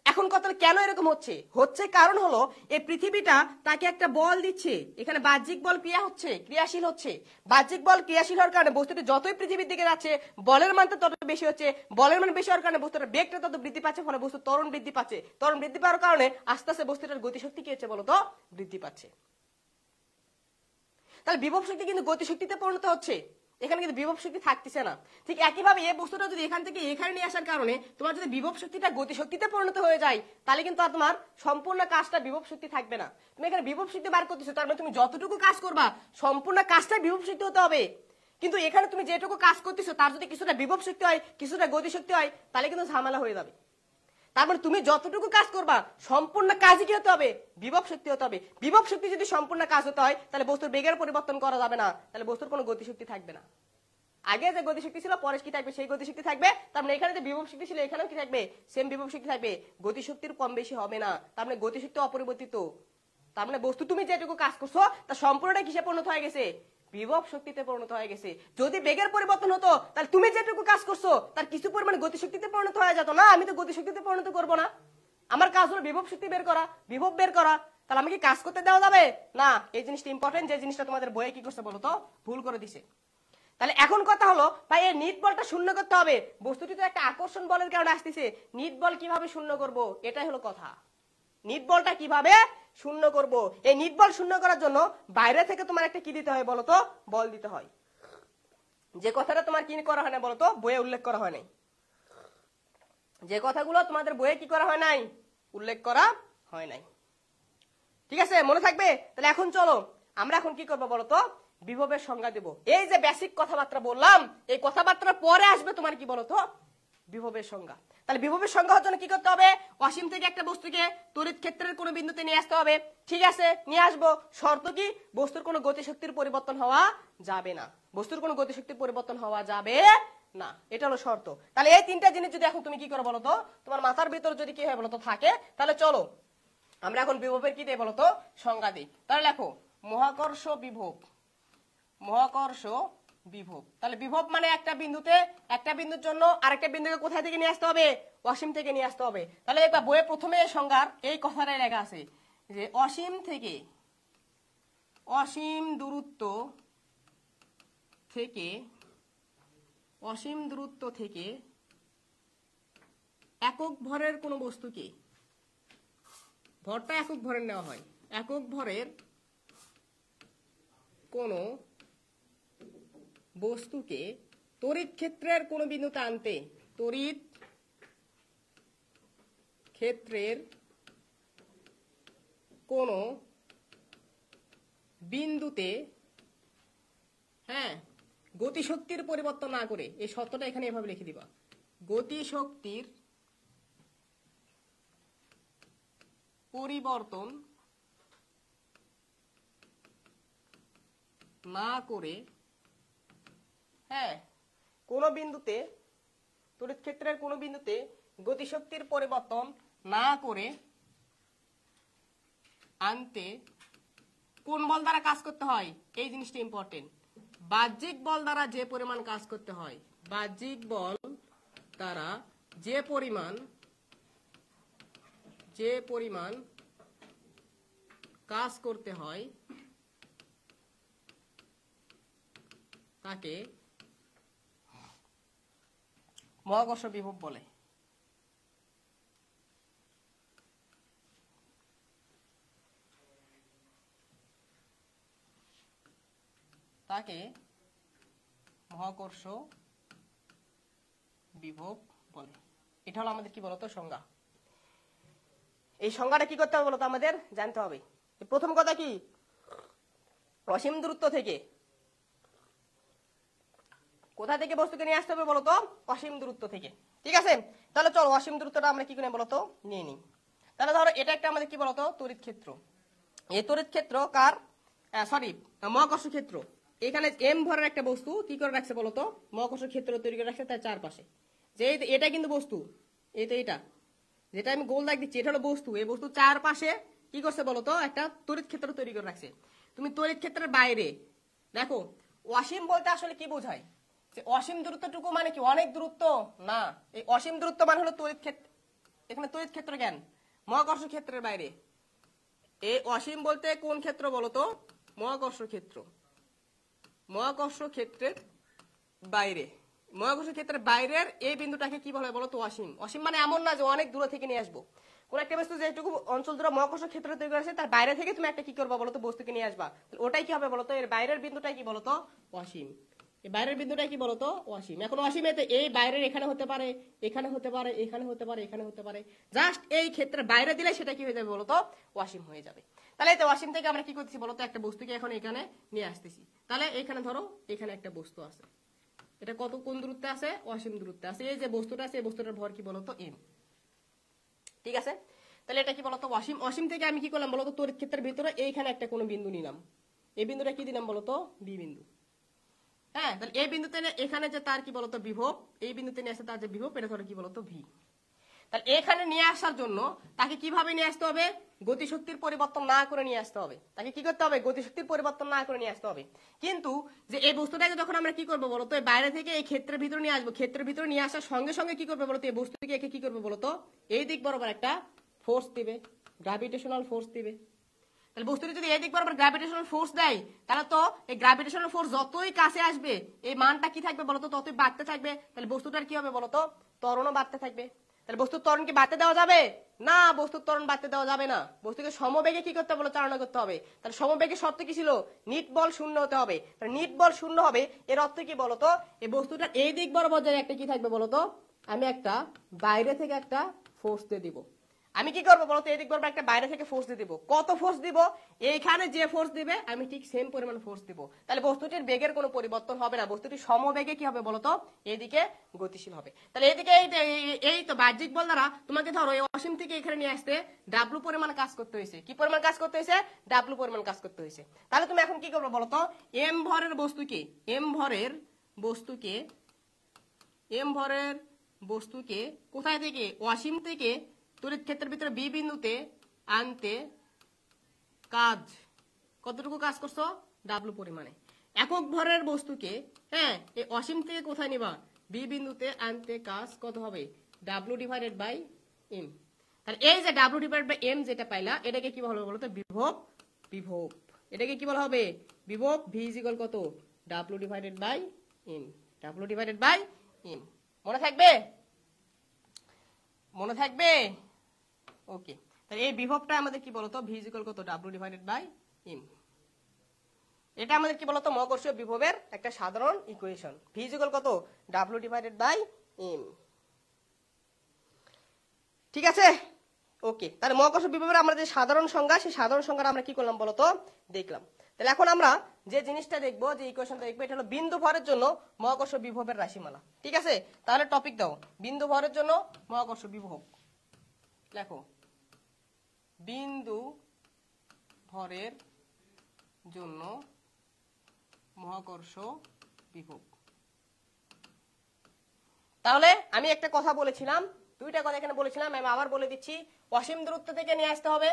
এখন কথা কেন এরকম হচ্ছে, হচ্ছে কারণ হলো এই পৃথিবীটা তাকে একটা বল দিচ্ছে, এখানে বাহ্যিক বল ক্রিয়াশীল হচ্ছে। বাহ্যিক বল ক্রিয়াশীল হওয়ার কারণে বস্তুটি যতই পৃথিবীর দিকে যাচ্ছে বলের মানটা তত বেশি হচ্ছে, বলের মান বেশি হওয়ার কারণে বস্তুটার বেগটা তত বৃদ্ধি পাচ্ছে, ফলে বস্তু ত্বরণ বৃদ্ধি পাচ্ছে। ত্বরণ বৃদ্ধি পাওয়ার কারণে আস্তে আস্তে বস্তুটার গতিশক্তি কি হচ্ছে বলতো, বৃদ্ধি পাচ্ছে। তাহলে বিভব শক্তি কিন্তু গতিশক্তিতে পরিণত হচ্ছে, এখানে কিন্তু বিভব শক্তি থাকতেছে না। ঠিক একইভাবে এই বস্তুটা যদি এখান থেকে এখানে নিয়ে আসার কারণে তোমার যদি বিভব শক্তিটা গতিশক্তিতে পরিণত হয়ে যায়, তাহলে কিন্তু আর তোমার সম্পূর্ণ কাজটা বিভব শক্তি থাকবে না। তুমি এখানে বিভব শক্তি বার করতেছো, তার মানে তুমি যতটুকু কাজ করবা সম্পূর্ণ কাজটা বিভব শক্তি হতে হবে। কিন্তু এখানে তুমি যেটুকু কাজ করতেছো তার যদি কিছুটা বিভব শক্তি হয় কিছুটা গতিশক্তি হয়, তাহলে কিন্তু ঝামেলা হয়ে যাবে। তারপরে তুমি যতটুকু কাজ করবা সম্পূর্ণ কাজই কি হতে হবে, বিভব শক্তি হতে হবে। বিভব শক্তি যদি সম্পূর্ণ কাজ হতে হয় তাহলে বস্তুর বেগের পরিবর্তন করা যাবে না, তাহলে বস্তুর কোনো গতিশক্তি থাকবে না। আগে যে গতিশক্তি ছিল পরে কি থাকবে, সেই গতিশক্তি থাকবে। তার মানে এখানে যে বিভব শক্তি ছিল এখানেও কি থাকবে, সেম বিভব শক্তি থাকবে, গতিশক্তির কম বেশি হবে না। তার মানে গতিশক্তি অপরিবর্তিত। তার মানে বস্তু তুমি যেটুকু কাজ করছো তা সম্পূর্ণটা কিসে পরিণত হয়ে গেছে, বিভব শক্তিতে পরিণত হয়ে গেছে। যদি বেগের পরিবর্তন হতো তাহলে তুমি যেটুকু কাজ করছো তার কিছু পরিমাণ গতিশক্তিতে পরিণত হয়ে যেত না। আমি তো গতিশক্তিতে পরিণত করব না, আমার কাজ হলো বিভব শক্তি বের করা, বিভব বের করা। তাহলে আমি কি কাজ করতে দেওয়া যাবে না? এই জিনিসটা ইম্পর্টেন্ট, যে জিনিসটা তোমাদের বইয়ে কি করছে বলো তো, ভুল করে দিছে। তাহলে এখন কথা হলো ভাই এই নিট বলটা শূন্য করতে হবে। বস্তুটি তো একটা আকর্ষণ বলের কারণে আসতেছে, নিট বল কিভাবে শূন্য করব, এটাই হলো কথা। নিট বলটা কিভাবে শূন্য করব, এই নিট বল শূন্য করার জন্য বাইরে থেকে তোমার একটা কি দিতে হয় বলো তো, বল দিতে হয়। যে কথাটা তোমার কি করা হয় না বলো তো, বইয়ে উল্লেখ করা হয় নাই। যে কথাগুলো তোমাদের বইয়ে কি করা হয় নাই, উল্লেখ করা হয় নাই। ঠিক আছে, মনে থাকবে। তাহলে এখন চলো আমরা এখন কি করবো বলতো, বিভবের সংজ্ঞা দেব। এই যে বেসিক কথাবার্তা বললাম এই কথাবার্তার পরে আসবে তোমার কি বলতো, বিভবের সংজ্ঞা। তাহলে বিভবের সংজ্ঞা হওয়ার জন্য কি করতে হবে, অসীম থেকে একটা বস্তুকে তড়িৎ ক্ষেত্রের কোনো বিন্দুতে নিয়ে আসতে হবে। ঠিক আছে, নিয়ে আসবো। শর্ত কি, বস্তুর কোনো গতিশক্তির পরিবর্তন হওয়া যাবে না, বস্তুর কোনো গতিশক্তির পরিবর্তন হওয়া যাবে না, এটা হলো শর্ত। তাহলে এই তিনটা জিনিস যদি এখন তুমি কি করো বলতো, তোমার মাথার ভিতর যদি কি হয় বলতো থাকে, তাহলে চলো আমরা এখন বিভবের কি দেই বলতো, সংজ্ঞা দিই। তাহলে লেখো মহাকর্ষ বিভব। মহাকর্ষ বিভব, তাহলে বিভব মানে একটা বিন্দুতে, একটা বিন্দুর জন্য আরেকটা বিন্দুকে কোথায় থেকে নিয়ে আসতে হবে, অসীম থেকে নিয়ে আসতে হবে। তাহলে একবার বইয়ে প্রথমে সংজ্ঞার এই কথাটাই লেখা আছে যে অসীম থেকে, অসীম দূরত্ব থেকে, অসীম দূরত্ব থেকে একক ভরের কোন বস্তুকে, ভরটা একক ভরের নেওয়া হয়, একক ভরের কোন বস্তুকে তড়িৎ ক্ষেত্রের কোন বিন্দুতে আনতে, তড়িৎ ক্ষেত্রের কোন বিন্দুতে, হ্যাঁ, গতিশক্তির পরিবর্তন না করে, এই শর্তটা এখানে এভাবে লিখে দিবা, গতিশক্তির পরিবর্তন না করে, হ্যাঁ, কোন বিন্দুতে, তড়িৎ ক্ষেত্রের কোন বিন্দুতে গতিশক্তির পরিবর্তন না করে আনতে কোন বল দ্বারা কাজ করতে হয়, এই জিনিসটা ইম্পর্টেন্ট। বাহ্যিক বল দ্বারা যে পরিমাণ কাজ করতে হয়, বাহ্যিক বল দ্বারা যে পরিমাণ কাজ করতে হয় তাকে মহাকর্ষ বিভব বলে। তাকে মহাকর্ষ বিভব বলে। এটা হলো আমাদের কি বলতো সংজ্ঞা। এই সংজ্ঞাটা কি করতে হবে বলতো, আমাদের জানতে হবে। প্রথম কথা কি, অসীম দূরত্ব থেকে, কোথা থেকে বস্তুকে নিয়ে আসতে হবে বলতো, অসীম দূরত্ব থেকে। ঠিক আছে, তাহলে চলো অসীম দূরত্বটা আমরা কি করে বলতো নিয়ে নিই। তাহলে ধরো এটা একটা আমাদের কি বলতো তড়িৎ ক্ষেত্র। এই তড়িৎ ক্ষেত্র কার, সরি, মহাকর্ষ ক্ষেত্র। এখানে এম ভরের একটা বস্তু কি করে রাখছে বলতো, মহাকর্ষ ক্ষেত্র তৈরি করে রাখছে তার চারপাশে। যে এটা কিন্তু বস্তু, এই তো এটা যেটা আমি গোল দাগ দিচ্ছি এটা হলো বস্তু। এই বস্তু চারপাশে কি করছে বলতো, একটা তড়িৎ ক্ষেত্র তৈরি করে রাখছে। তুমি তড়িৎ ক্ষেত্রের বাইরে দেখো, অসীম বলতে আসলে কি বোঝায়, যে অসীম দূরত্বটুকু মানে কি অনেক দূরত্ব না, এই অসীম দূরত্ব মানে হলো তড়িৎ ক্ষেত্র, এখানে তড়িৎ ক্ষেত্র জ্ঞান মহাকর্ষ ক্ষেত্রের বাইরে। এই অসীম বলতে কোন ক্ষেত্র বলতো? মহাকর্ষ ক্ষেত্র। মহাকর্ষ ক্ষেত্রের বাইরে। মহাকর্ষ ক্ষেত্রের বাইরের এই বিন্দুটাকে কি বলা হয় বলতো? অসীম। অসীম মানে এমন না যে অনেক দূর থেকে নিয়ে আসবো। কোন একটা বস্তু যেটুকু অঞ্চল ধরে মহাকর্ষ ক্ষেত্র তৈরি করেছে তার বাইরে থেকে তুমি একটা কি করবা বলতো? বস্তুকে নিয়ে আসবা। ওটাই কি হবে বলতো? এর বাইরের বিন্দুটাই কি বলতো? অসীম। এই বাইরের বিন্দুটাই কি বলতো? অসীম। এখন অসীম এতে এই বাইরের এখানে হতে পারে, এখানে হতে পারে, এখানে হতে পারে, এখানে হতে পারে, জাস্ট এই ক্ষেত্রের বাইরে দিলে সেটা কি হয়ে যাবে বলতো? অসীম হয়ে যাবে। তাহলে এই অসীম থেকে আমরা কি করতেছি বলতো? একটা বস্তুকে এখন এখানে নিয়ে আসতেছি। তাহলে এখানে ধরো এখানে একটা বস্তু আছে, এটা কত কোন দূরত্বে আছে? অসীম দূরত্বে আছে। এই যে বস্তুটা আছে এই বস্তুটার ভর কি বলতো? এম। ঠিক আছে, তাহলে এটা কি বলতো? অসীম। অসীম থেকে আমি কি করলাম বলতো? তড়িৎ ক্ষেত্রের ভিতরে এইখানে একটা কোনো বিন্দু নিলাম। এই বিন্দুটা কি দিলাম বলতো? বি বিন্দু। হ্যাঁ, তাহলে এই বিন্দুতে এখানে যে তার কি বলতো? বিভব। এই বিন্দুতে নিয়ে আসে তার যে বিভব, এটা ধরো কি বলতো? ভি। তাহলে এখানে নিয়ে আসার জন্য তাকে কিভাবে নিয়ে আসতে হবে? গতিশক্তির পরিবর্তন না করে নিয়ে আসতে হবে। তাকে কি করতে হবে? গতিশক্তির পরিবর্তন না করে নিয়ে আসতে হবে। কিন্তু যে এই বস্তুটাকে যখন আমরা কি করবো বলতো? এই বাইরে থেকে এই ক্ষেত্রের ভিতরে নিয়ে আসবো, ক্ষেত্রের ভিতরে নিয়ে আসার সঙ্গে সঙ্গে কি করবে বলতো? এই বস্তুটিকে একে কি করবে বলতো? এই দিক বরাবর একটা ফোর্স দিবে, গ্র্যাভিটেশনাল ফোর্স দিবে। তাহলে বস্তুটি যদি এই দিক বরাবর গ্র্যাভিটেশনাল ফোর্স দেয়, তাহলে তো এই গ্র্যাভিটেশনাল ফোর্স যতই কাছে আসবে এই মানটা কি থাকবে বলতো? ততই বাড়তে থাকবে। তাহলে বস্তুটার কি হবে বলতো? ত্বরণও বাড়তে থাকবে। তাহলে বস্তুর ত্বরণ কি বাড়তে দেওয়া যাবে না? বস্তুর ত্বরণ বাড়তে দেওয়া যাবে না। বস্তুকে সমবেগে কি করতে হবে? চালনা করতে হবে। তাহলে সমবেগের শর্ত কি ছিল? নিট বল শূন্য হতে হবে। তাহলে নিট বল শূন্য হবে, এর অর্থ কি বলতো? এই বস্তুটার এই দিক বরাবর যায় একটা কি থাকবে বলতো? আমি একটা বাইরে থেকে একটা ফোর্স দিয়ে দিব। আমি কি করবো বলতো? এই দিক বরাবর একটা বাইরে থেকে ফোর্স দিয়ে দিব। কত ফোর্স দিব? এইখানে যে ফোর্স দিবে আমি ঠিক সেম পরিমাণ ফোর্স দিব। তাহলে বস্তুটির বেগের কোনো পরিবর্তন হবে না। বস্তুটি সমবেগে কি হবে বলতো? এইদিকে গতিশীল হবে। তাহলে এইদিকে এই তো বাহ্যিক বল দ্বারা তোমাকে ধরো এই অসীম থেকে এখানে নিয়ে আসতে ডাব্লু পরিমাণ কাজ করতে হয়েছে। কি পরিমাণ কাজ করতে হয়েছে? ডাব্লু পরিমাণ কাজ করতে হয়েছে। তাহলে তুমি এখন কি করবে বলতো? এম ভরের বস্তুকে কোথায় থেকে? অসীম থেকে তড়িৎ ক্ষেত্রের ভিতরে বি বিন্দুতে আনতে কাজ কতটুকু কাজ করছো? ডাব্লু পরিমাণে। একক ভরের বস্তুকে হ্যাঁ এই অসীম থেকে কোথায় নিবা? বি বিন্দুতে আনতে কাজ কত হবে? W divided by M. তাহলে এই যে ডাব্লু ডিভাইডেড বাই এম যেটা পাইলা, এটাকে কি বলা হবে বলতো? বিভব। এটাকে কি বলা হবে? বিভব। ভি ইজ ইকুয়াল কত? W divided by M. মনে থাকবে? ওকে, তাহলে এই বিভবটা আমাদের কি বলতো? ভি ইজ ইকুয়াল কত? W divided by M. এটা আমাদের কি বলতো? মহাকর্ষীয় বিভবের একটা সাধারণ ইকুয়েশন। ভি ইজ ইকুয়াল কত? W divided by M. ঠিক আছে, ওকে। তাহলে মহাকর্ষ বিভবের আমরা যে সাধারণ সংজ্ঞা, সেই সাধারণ সংজ্ঞাটা আমরা কি করলাম বলতো? দেখলাম। তাহলে এখন আমরা যে জিনিসটা দেখবো, যে ইকুয়েশনটা দেখবো, এটা হলো বিন্দু ভরের জন্য মহাকর্ষ বিভবের রাশিমালা। ঠিক আছে, তাহলে টপিক দাও বিন্দু ভরের জন্য মহাকর্ষ বিভব। লেখো বিন্দু ভরের জন্য মহাকর্ষ বিভব। তাহলে আমি একটা কথা বলেছিলাম, দুইটা কথা এখানে বলেছিলাম, আমি আবার বলে দিচ্ছি। অসীম দূরত্ব থেকে নিয়ে আসতে হবে।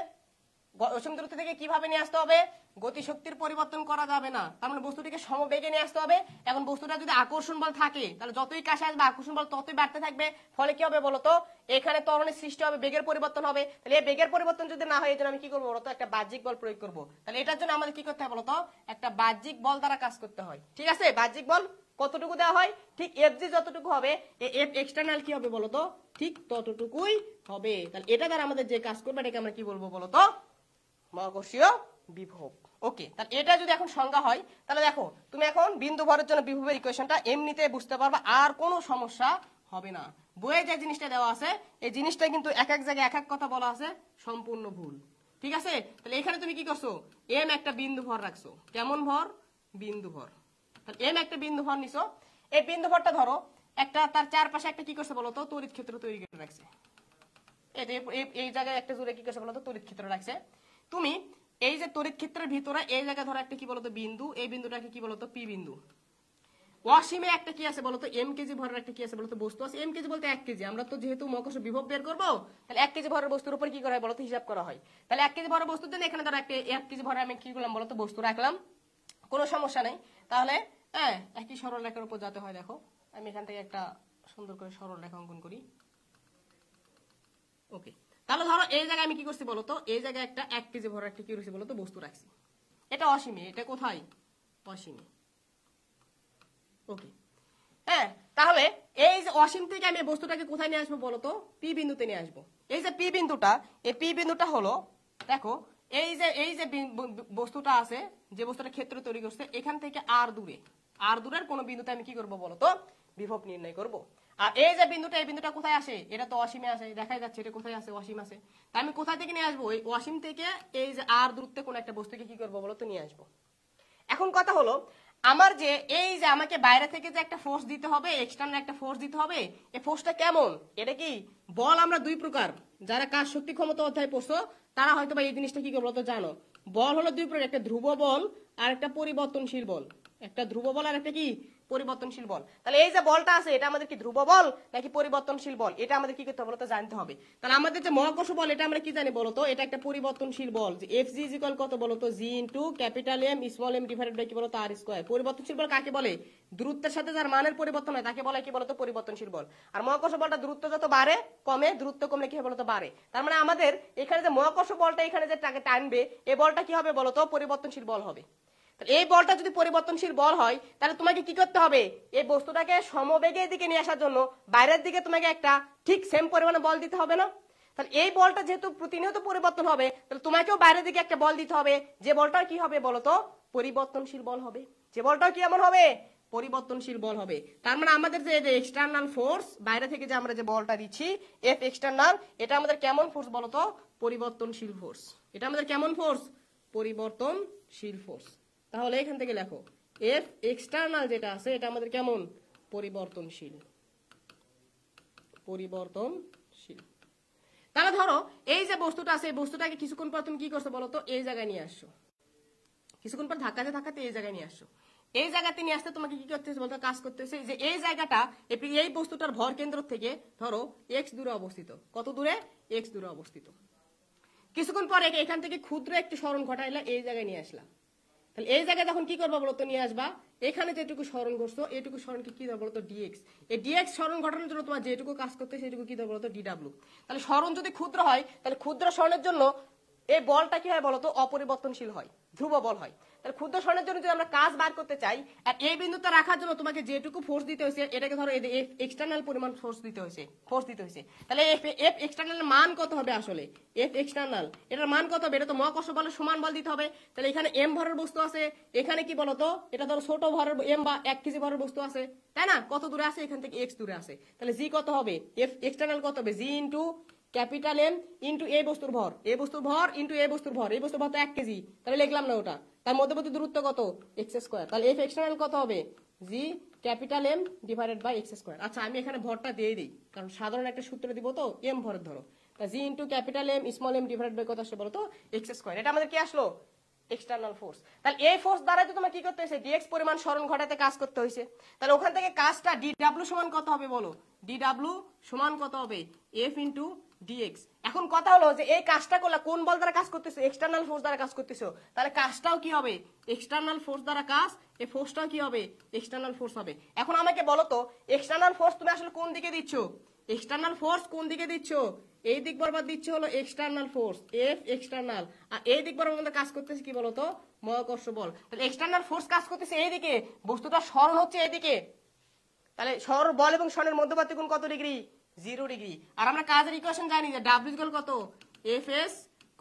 অসীম দূরত্ব থেকে কিভাবে নিয়ে আসতে হবে? গতিশক্তির পরিবর্তন করা যাবে না, তার মানে বস্তুটিকে সমবেগে নিয়ে আসতে হবে। এখন বস্তুটা যদি আকর্ষণ বল থাকে, তাহলে যতই কাছে আসবে আকর্ষণ বল ততই বাড়তে থাকবে। ফলে কি হবে বলতো? এখানে ত্বরণের সৃষ্টি হবে, বেগের পরিবর্তন হবে। তাহলে এই বেগের পরিবর্তন যদি না হয়, এই জন্য আমি কি করবো বলতো? একটা বাহ্যিক বল প্রয়োগ করবো। তাহলে এটার জন্য আমাদের কি করতে হয় বলতো? একটা বাহ্যিক বল দ্বারা কাজ করতে হয়। ঠিক আছে, বাহ্যিক বল কতটুকু দেওয়া হয়? ঠিক এফ জি যতটুকু হবে, এফ এক্সটার্নাল কি হবে বলতো? ঠিক ততটুকুই হবে। তাহলে এটা দ্বারা আমাদের যে কাজ করবে এটাকে আমরা কি বলবো বলতো? মহাকর্ষীয় বিভব। ওকে, তাহলে এটা যদি এখন সংজ্ঞা হয়, তাহলে দেখো তুমি এখন বিন্দু ভরের জন্য বিভবের ইকুয়েশনটা এমনিতে বুঝতে পারবা, আর কোনো সমস্যা হবে না। বইয়ে যে জিনিসটা দেওয়া আছে এই জিনিসটা কিন্তু এক এক জায়গায় এক এক কথা বলা আছে, সম্পূর্ণ ভুল। ঠিক আছে, তাহলে এখানে তুমি কি করছো? এম একটা বিন্দু ভর রাখছো। কেমন ভর? বিন্দু ভর। তাহলে এম একটা বিন্দু ভর নিছো। এই বিন্দু ভরটা ধরো একটা তার চারপাশে একটা কি করছে বলতো? তড়িৎ ক্ষেত্র তৈরি করে রাখছে। এই জায়গায় একটা জুড়ে কি করছে বলতো? তড়িৎ ক্ষেত্র রাখছে। তুমি এই যে তড়িৎ ক্ষেত্রের ভিতরে এই জায়গায় ধরো একটা কি বলতো? বিন্দু। এই বিন্দুটাকে কি বলতো? পি বিন্দু। অসীমে একটা কি আছে বলতো? এম কেজি ভরের একটা কি আছে বলতো? বস্তু আছে। এম কেজি বলতে 1 কেজি। আমরা তো যেহেতু মহাকর্ষ বিভব বের করবো, তাহলে 1 কেজি ভরের বস্তুর উপর কি করা হয় বলতো? হিসাব করা হয়। তাহলে 1 কেজি ভরের বস্তুর জন্য এখানে ধরো একটা 1 কেজি ভরে আমি কি করলাম বলতো? বস্তু রাখলাম, কোনো সমস্যা নেই। তাহলে হ্যাঁ, একই সরল রেখার উপর যাতে হয়। দেখো আমি এখান থেকে একটা সুন্দর করে সরল রেখা অঙ্কন করি। ওকে, তাহলে ধরো এই জায়গায় আমি কি করছি বলতো, এই জায়গায় একটা 1 কেজি ভর একটা কি রয়েছে বলতো বস্তু রাখছি, এটা অসীমে, এটা কোথায় অসীমে। ওকে, হ্যাঁ, তাহলে এই যে অসীম থেকে আমি বস্তুটাকে কোথায় নিয়ে আসবো বলতো, পি বিন্দুতে নিয়ে আসবো। এই যে পি বিন্দুটা, এই পি বিন্দুটা হলো দেখো এই যে বস্তুটা আছে, যে বস্তুটা ক্ষেত্র তৈরি করছে, এখান থেকে আর দূরের কোন বিন্দুতে আমি কি করব বলতো, বিভব নির্ণয় করব। আর এই যে বিন্দুটা, এই বিন্দুটা কোথায় আসে, এটা তো অসীমে আসে, দেখাই যাচ্ছে এটা কোথায় আছে, অসীম আছে। তাই আমি কোথায় থেকে নিয়ে আসবো, এই অসীম থেকে এই যে আর দূরত্বে কোন একটা বস্তুকে কি করবো বলতো, নিয়ে আসবো। এখন কথা হলো, আমার যে এই যে আমাকে বাইরে থেকে যে একটা ফোর্স দিতে হবে, এক্সটার্নাল একটা ফোর্স দিতে হবে, এই ফোর্সটা কেমন, এটা কি বল আমরা দুই প্রকার, যারা কাজ শক্তি ক্ষমতা অধ্যায় পড়ছো তারা হয়তো বা এই জিনিসটা কি করবো তো জানো। বল হলো দুই প্রকার, একটা ধ্রুব বল আর একটা পরিবর্তনশীল বল। একটা ধ্রুব বল আর একটা কি পরিবর্তনশীল বল। তাহলে এই যে বলটা আছে, এটা আমাদের কি ধ্রুব বল নাকি পরিবর্তনশীল বল, এটা আমাদের কি করতে হবে বলতো, জানতে হবে। তাহলে আমাদের যে মহাকর্ষ বল, এটা আমরা কি জানি বলতো, এটা একটা পরিবর্তনশীল বল, যে এফ জি ইকুয়াল কত বলতো, G into capital M small M divided by কি বলতো আর স্কয়ার। পরিবর্তনশীল বল কাকে বলে, দূরত্বের সাথে যার মানের পরিবর্তন হয় তাকে বলে কি বলতো পরিবর্তনশীল বল। আর মহাকর্ষ বলটা দূরত্ব যত বাড়ে কমে, দূরত্ব কমলে কি হবে বলতো, বাড়ে। তার মানে আমাদের এখানে যে মহাকর্ষ বলটা এখানে যে টানবে, এই বলটা কি হবে বলতো, পরিবর্তনশীল বল হবে। এই বলটা যদি পরিবর্তনশীল বল হয়, তাহলে তোমাকে কি করতে হবে, এই বস্তুটাকে সমবেগের দিকে নিয়ে আসার জন্য বাইরের দিকে তোমাকে একটা ঠিক সেম পরিমাণে বল দিতে হবে না। তাহলে এই বলটা যেহেতু প্রতিনিয়ত পরিবর্তন হবে, তাহলে তোমাকেও বাইরের দিকে একটা বল দিতে হবে, যে বলটা কি হবে বলতো, পরিবর্তনশীল বল হবে। যে বলটা কি এমন হবে, পরিবর্তনশীল বল হবে। তার মানে আমাদের যে এক্সটার্নাল ফোর্স, বাইরে থেকে যে আমরা যে বলটা দিচ্ছি এফ এক্সটার্নাল, এটা আমাদের কেমন ফোর্স বলতো, পরিবর্তনশীল ফোর্স। এটা আমাদের কেমন ফোর্স, পরিবর্তনশীল ফোর্স। তাহলে এখান থেকে লেখো এফ এক্সটার্নাল যেটা আছে, এটা আমাদের কেমন, পরিবর্তনশীল। পরিবর্তনশীল। তাহলে ধরো এই যে বস্তুটা আছে, এই বস্তুটাকে কিছুক্ষণ পর তুমি কি করছো বলতো, এই জায়গায় নিয়ে আসছো, কিছুক্ষণ পর ধাক্কাতে এই জায়গায় নিয়ে আসছো। এই জায়গাতে নিয়ে আসতে তোমাকে কি করতে হচ্ছে বলতো, কাজ করতে হচ্ছে, যে এই জায়গাটা এই বস্তুটার ভর কেন্দ্র থেকে ধরো এক্স দূরে অবস্থিত, কত দূরে, এক্স দূরে অবস্থিত। কিছুক্ষণ পরে এখান থেকে ক্ষুদ্র একটু সরণ ঘটাইলা, এই জায়গায় নিয়ে আসলা। তাহলে এই জায়গায় যখন কি করবা বলতো, নিয়ে আসবা, এখানে যেটুকু সরণ করছো, এইটুকু সরণকে কি ধর বলতো, ডিএক্স। এই ডিএক্স সরণ ঘটানোর জন্য তোমার যেটুকু কাজ করতে সেটুকু কি ধর বলতো, ডিডাব্লিউ। তাহলে সরণ যদি ক্ষুদ্র হয়, তাহলে ক্ষুদ্র সরণের জন্য এই বলটা কি হয় বলতো, অপরিবর্তনশীল হয়, ধ্রুব বল হয়। তাহলে ক্ষুদ্র সরণের জন্য যদি আমরা কাজ বার করতে চাই, আর এই বিন্দুতে রাখার জন্য তোমাকে যেটুকু ফোর্স দিতে হয়েছে, এটাকে ধরো এক্সটার্নাল পরিমাণ ফোর্স দিতে হয়েছে, তাহলে এফ এক্সটার্নাল মান কত হবে আসলে, এফ এক্সটার্নাল এটার মান কত হবে, এটা তো মহাকর্ষ বলের সমান বল দিতে হবে। তাহলে এখানে এম ভরের বস্তু আছে, এখানে কি বলতো, এটা ধরো ছোট ভরের এম বা 1 কেজি ভরের বস্তু আছে, তাই না, কত দূরে আছে, এখান থেকে এক্স দূরে আছে। তাহলে জি কত হবে, এফ এক্সটার্নাল কত হবে, জি ইন্টু ক্যাপিটাল এম ইন্টু এই বস্তুর ভর, এই বস্তুর ভর ইন্টু এই বস্তুর ভর, এই বস্তুর ভর তো 1 কেজি, তাহলে লিখলাম না ওটা, তার মধ্যবর্তী দূরত্ব কত, এক্স স্কয়ার। তাহলে এফ এক্সটার্নাল কত হবে, G capital M divided by X square. আচ্ছা আমি এখানে ভরটা দিয়ে দিই, কারণ সাধারণ একটা সূত্র দিব তো, এম ভরের ধরো, তা G into capital M small M divided by কত আসে বলো তো, এক্স স্কয়ার। এটা আমাদের কি আসলো, এক্সটার্নাল ফোর্স। তাহলে এই ফোর্স দ্বারা তো তোমার কি করতে হয়েছে, ডিএক্স পরিমাণ সরণ ঘটাতে কাজ করতে হয়েছে। তাহলে ওখান থেকে কাজটা ডিডব্লিউ সমান কত হবে বলো, ডিডব্লিউ সমান কত হবে, এফ ইন্টু ডিএক্স। এখন কথা হলো যে এই কাজটা করলে কোন বল দ্বারা কাজ করতেছো, এক্সটার্নাল ফোর্স দ্বারা কাজ করতেছো, তাহলে কাজটাও কি হবে, এক্সটার্নাল ফোর্স দ্বারা কাজ, এই ফোর্সটাও কি হবে, এক্সটার্নাল ফোর্স হবে। এখন আমাকে বলো তো, এক্সটার্নাল ফোর্স তুমি আসলে কোন দিকে দিচ্ছ, এক্সটার্নাল ফোর্স কোন দিকে দিচ্ছ, এই দিক বরাবর দিচ্ছে হলো এক্সটার্নাল ফোর্স, এফ এক্সটার্নাল, আর এই দিক বরাবর আমাদের কাজ করতেছে কি বলতো, মহাকর্ষ বল। তাহলে এক্সটার্নাল ফোর্স কাজ করতেছে এইদিকে, বস্তুটা সরণ হচ্ছে এইদিকে, তাহলে সর বল এবং সরণের মধ্যবর্তী কোণ কত ডিগ্রি, 0 ডিগ্রি। আর আমরা কাজের ইকুয়েশন জানি যে ডাব্লিউ ইকুয়াল কত, এফ এস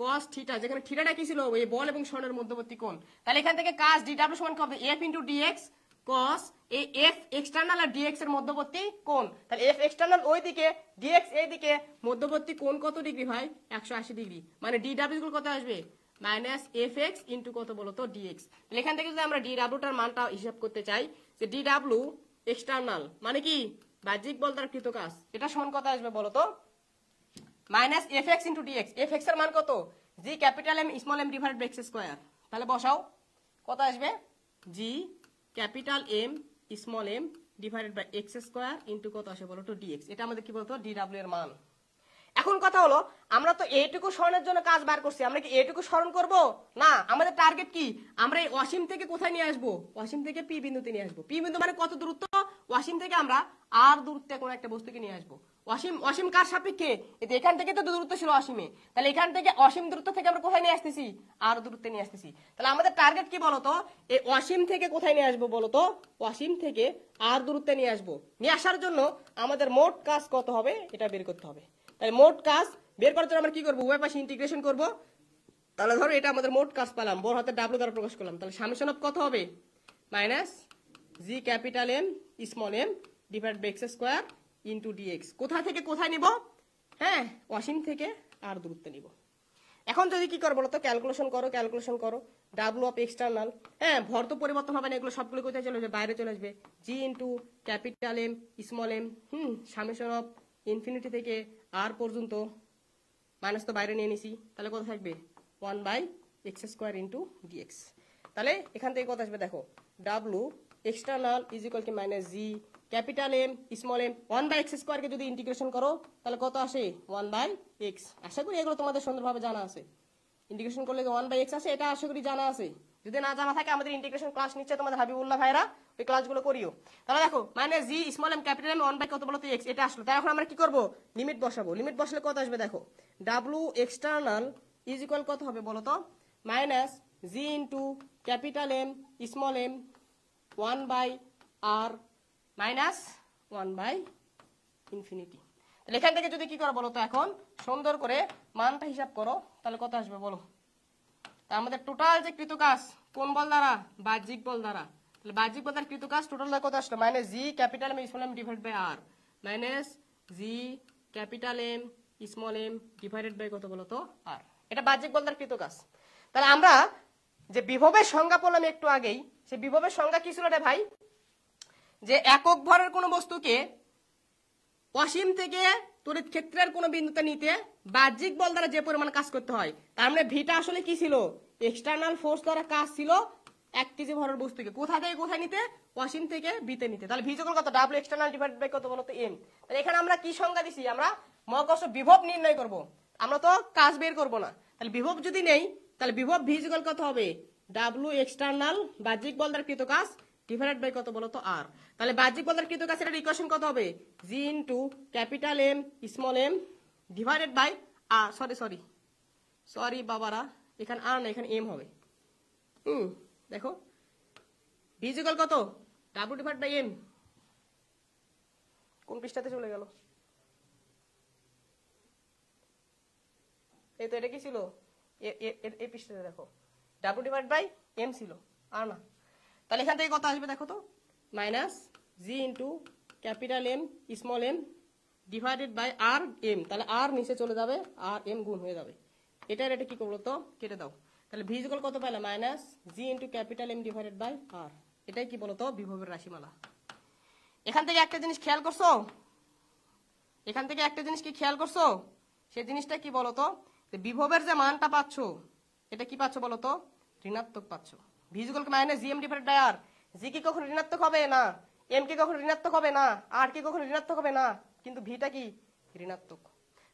কস থিটা, যেখানে থিটাটা কি ছিল, এই বল এবং সরণের মধ্যবর্তী কোণ। তাহলে এখান থেকে কাজ ডিডব্লিউ সমান কত, এফ ইন্টু ডিএক্স কস এই এফ এক্সটার্নাল আর ডিএক্স এর মধ্যবর্তী কোণ। তাহলে এফ এক্সটার্নাল ওই দিকে, ডিএক্স এই দিকে, মধ্যবর্তী কোণ কত ডিগ্রি ভাই, 180 ডিগ্রি। মানে ডিডব্লিউ কত আসবে, মাইনাস এফ এক্স ইন্টু কত বলতো, ডিএক্স। তাহলে এখান থেকে যদি আমরা ডিডব্লিউটার মানটা হিসাব করতে চাই, যে ডিডব্লিউ এক্সটার্নাল মানে কি, বাহ্যিক বল দ্বারা কৃত কাজ, এটা সমান কত আসবে বলতো, minus F X into D X. F X এর মান কত, G capital M small M divided by X square. তাহলে বসাও কত আসবে, G capital M small M divided by X square into কত আসে বলতো, ডিএক্স। এটা আমাদের কি বলতো, ডিডব্লিউ এর মান। এখন কথা হলো, আমরা তো এইটুকু সরণের জন্য কাজ বার করছি, আমরা কি এইটুকু সরণ করব না, আমাদের টার্গেট কি, আমরা এই অসীম থেকে কোথায় নিয়ে আসবো, অসীম থেকে পি বিন্দুতে নিয়ে আসবো। পি বিন্দু মানে কত দূরত্ব, অসীম থেকে আমরা আর দূরত্বে কোন একটা বস্তুকে নিয়ে আসবো, অসীম অসীম কার সাপেক্ষে? এখান থেকে তো দূরত্ব ছিল অসীমে, তাহলে এখান থেকে অসীম দূরত্ব থেকে আমরা কোথায় নিয়ে আসতেছি? আর দূরত্বে নিয়ে আসতেছি। তাহলে আমাদের টার্গেট কি বলতো? এই অসীম থেকে কোথায় নিয়ে আসবো বলতো? অসীম থেকে আর দূরত্বে নিয়ে আসবো। নিয়ে আসার জন্য আমাদের মোট কাজ কত হবে এটা বের করতে হবে। তাহলে মোট কাজ বের করার জন্য আমরা কি করবো? উভয় পাশে ইন্টিগ্রেশন করবো। তাহলে ধরো এটা আমাদের মোট কাজ পেলাম, বড় হাতের ডাব্লিউ দ্বারা প্রকাশ করলাম। তাহলে সামেশন অফ কত হবে? Minus G capital M small M divide by X square into D X. কোথা থেকে কোথায় নিব? হ্যাঁ, অসীম থেকে আর দূরত্বে নিব। এখন যদি কি করো বলতো? ক্যালকুলেশন করো ডাব্লু অফ এক্সটার্নাল। হ্যাঁ, ভর তো পরিবর্তন হবে না, এগুলো সবগুলো কোথায় চলে আসবে? বাইরে চলে আসবে। G into capital M small M summation of infinity থেকে আর পর্যন্ত, মাইনাস তো বাইরে নিয়ে নিছি, তাহলে কত থাকবে? 1/x square into dx. তাহলে এখান থেকে কত আসবে দেখো? W external is equal to minus G capital M small M 1/x স্কোয়ারকে যদি ইন্টিগ্রেশন করো তাহলে কত আসে? 1/x। আশা করি এগুলো তোমাদের সুন্দরভাবে জানা আছে। ইন্টিগ্রেশন করলে 1/x আসে, এটা আশা করি জানা আছে। যদি না জানা থাকে আমাদের ইন্টিগ্রেশন ক্লাস নিচ্ছে তোমাদের হাবিবুল্লাহ ভাইরা, ওই ক্লাসগুলো করিও। তাহলে দেখো মাইনাস জি স্মল এম ক্যাপিটাল এম 1/, কত বলো তো? x। এটা আসলো। তাই এখন আমরা কি করব? লিমিট বসাবো। লিমিট বসলে কত আসবে দেখো? ডাব্লু এক্সটার্নাল ইজ ইকুয়াল কত হবে বলো তো? Minus G into capital M small M 1/r minus 1/ইনফিনিটি। তাহলে এখান থেকে যদি কি করো বলো তো? এখন সুন্দর করে মানটা হিসাব করো, তাহলে কত আসবে বলো? তা আমাদের টোটাল যে কৃত কাজ কোন বল দ্বারা? বাহ্যিক বল দ্বারা। তাহলে বাহ্যিক বল দ্বারা কৃত কাজ টোটাল কত আসলো? Minus G capital M small M divide by R minus G capital M small M divided by কত বলো তো? আর। এটা বাহ্যিক বল দ্বারা কৃত কাজ। তাহলে আমরা যে বিভবের সংজ্ঞা পড়লাম একটু আগেই, সেই বিভবের সংজ্ঞা কি ছিল রে ভাই? যে একক ভরের কোন বস্তুকে অসীম থেকে তড়িৎ ক্ষেত্রের কোন বিন্দুতে নিতে বাহ্যিক বল দ্বারা যে পরিমাণ কাজ করতে হয়, তার মানে ভিটা আসলে কি ছিল? এক্সটার্নাল ফোর্স দ্বারা কাজ ছিল এক কেজি ভরের বস্তুকে কোথা থেকে কোথায় নিতে? অসীম থেকে বিতে নিতে। তাহলে ভি যখন কত? ডাব্লিউ এক্সটার্নাল ডিভাইডেড বাই কত বলতো? এম। তাহলে এখানে আমরা কি সংজ্ঞা দিছি? আমরা মহাকর্ষ বিভব নির্ণয় করব, আমরা তো কাজ বের করব না। তাহলে বিভব যদি নেই, তাহলে বিভব ভি যখন কত হবে? ডাব্লিউ এক্সটার্নাল বাহ্যিক বল দ্বারা কৃত কাজ ডিভাইডেড বাই কত বলতো? আর। তাহলে বাহ্যিক বল দ্বারা কৃত কাজ এর ইকুয়েশন কত হবে? G into capital M small M divided by R. Sorry বাবারা, এখানে আর না, এখানে এম হবে। দেখো ভি ইকুয়াল কত? W divide by M. কোন পৃষ্ঠাতে চলে গেল? এই তো এটা কি ছিল? এই পৃষ্ঠাতে দেখো, ডাব্লিউ ডিভাইড বাই এম ছিল, আর না। তাহলে এখান থেকে কত আসবে দেখো তো? Minus G into capital M small M divided by R M. তাহলে আর নিচে চলে যাবে, আর এম গুণ হয়ে যাবে। এটা কি করবো তো? কেটে দাও। তাহলে ভি ইকুয়াল কত পাইলাম? Minus G into capital M divided by R. এটাই কি বলতো? বিভবের রাশিমালা। এখান থেকে একটা জিনিস খেয়াল করছো? এখান থেকে একটা জিনিস কি খেয়াল করছো? সেই জিনিসটা কি বলতো? বিভবের যে মানটা পাচ্ছ, এটা কি পাচ্ছ বলতো? ঋণাত্মক পাচ্ছ। V equal minus G M divided by R. G কি কখনো ঋণাত্মক হবে না? এম কি কখনো ঋণাত্মক হবে না? আর কি কখনো ঋণাত্মক হবে না? কিন্তু ভিটা কি? ঋণাত্মক।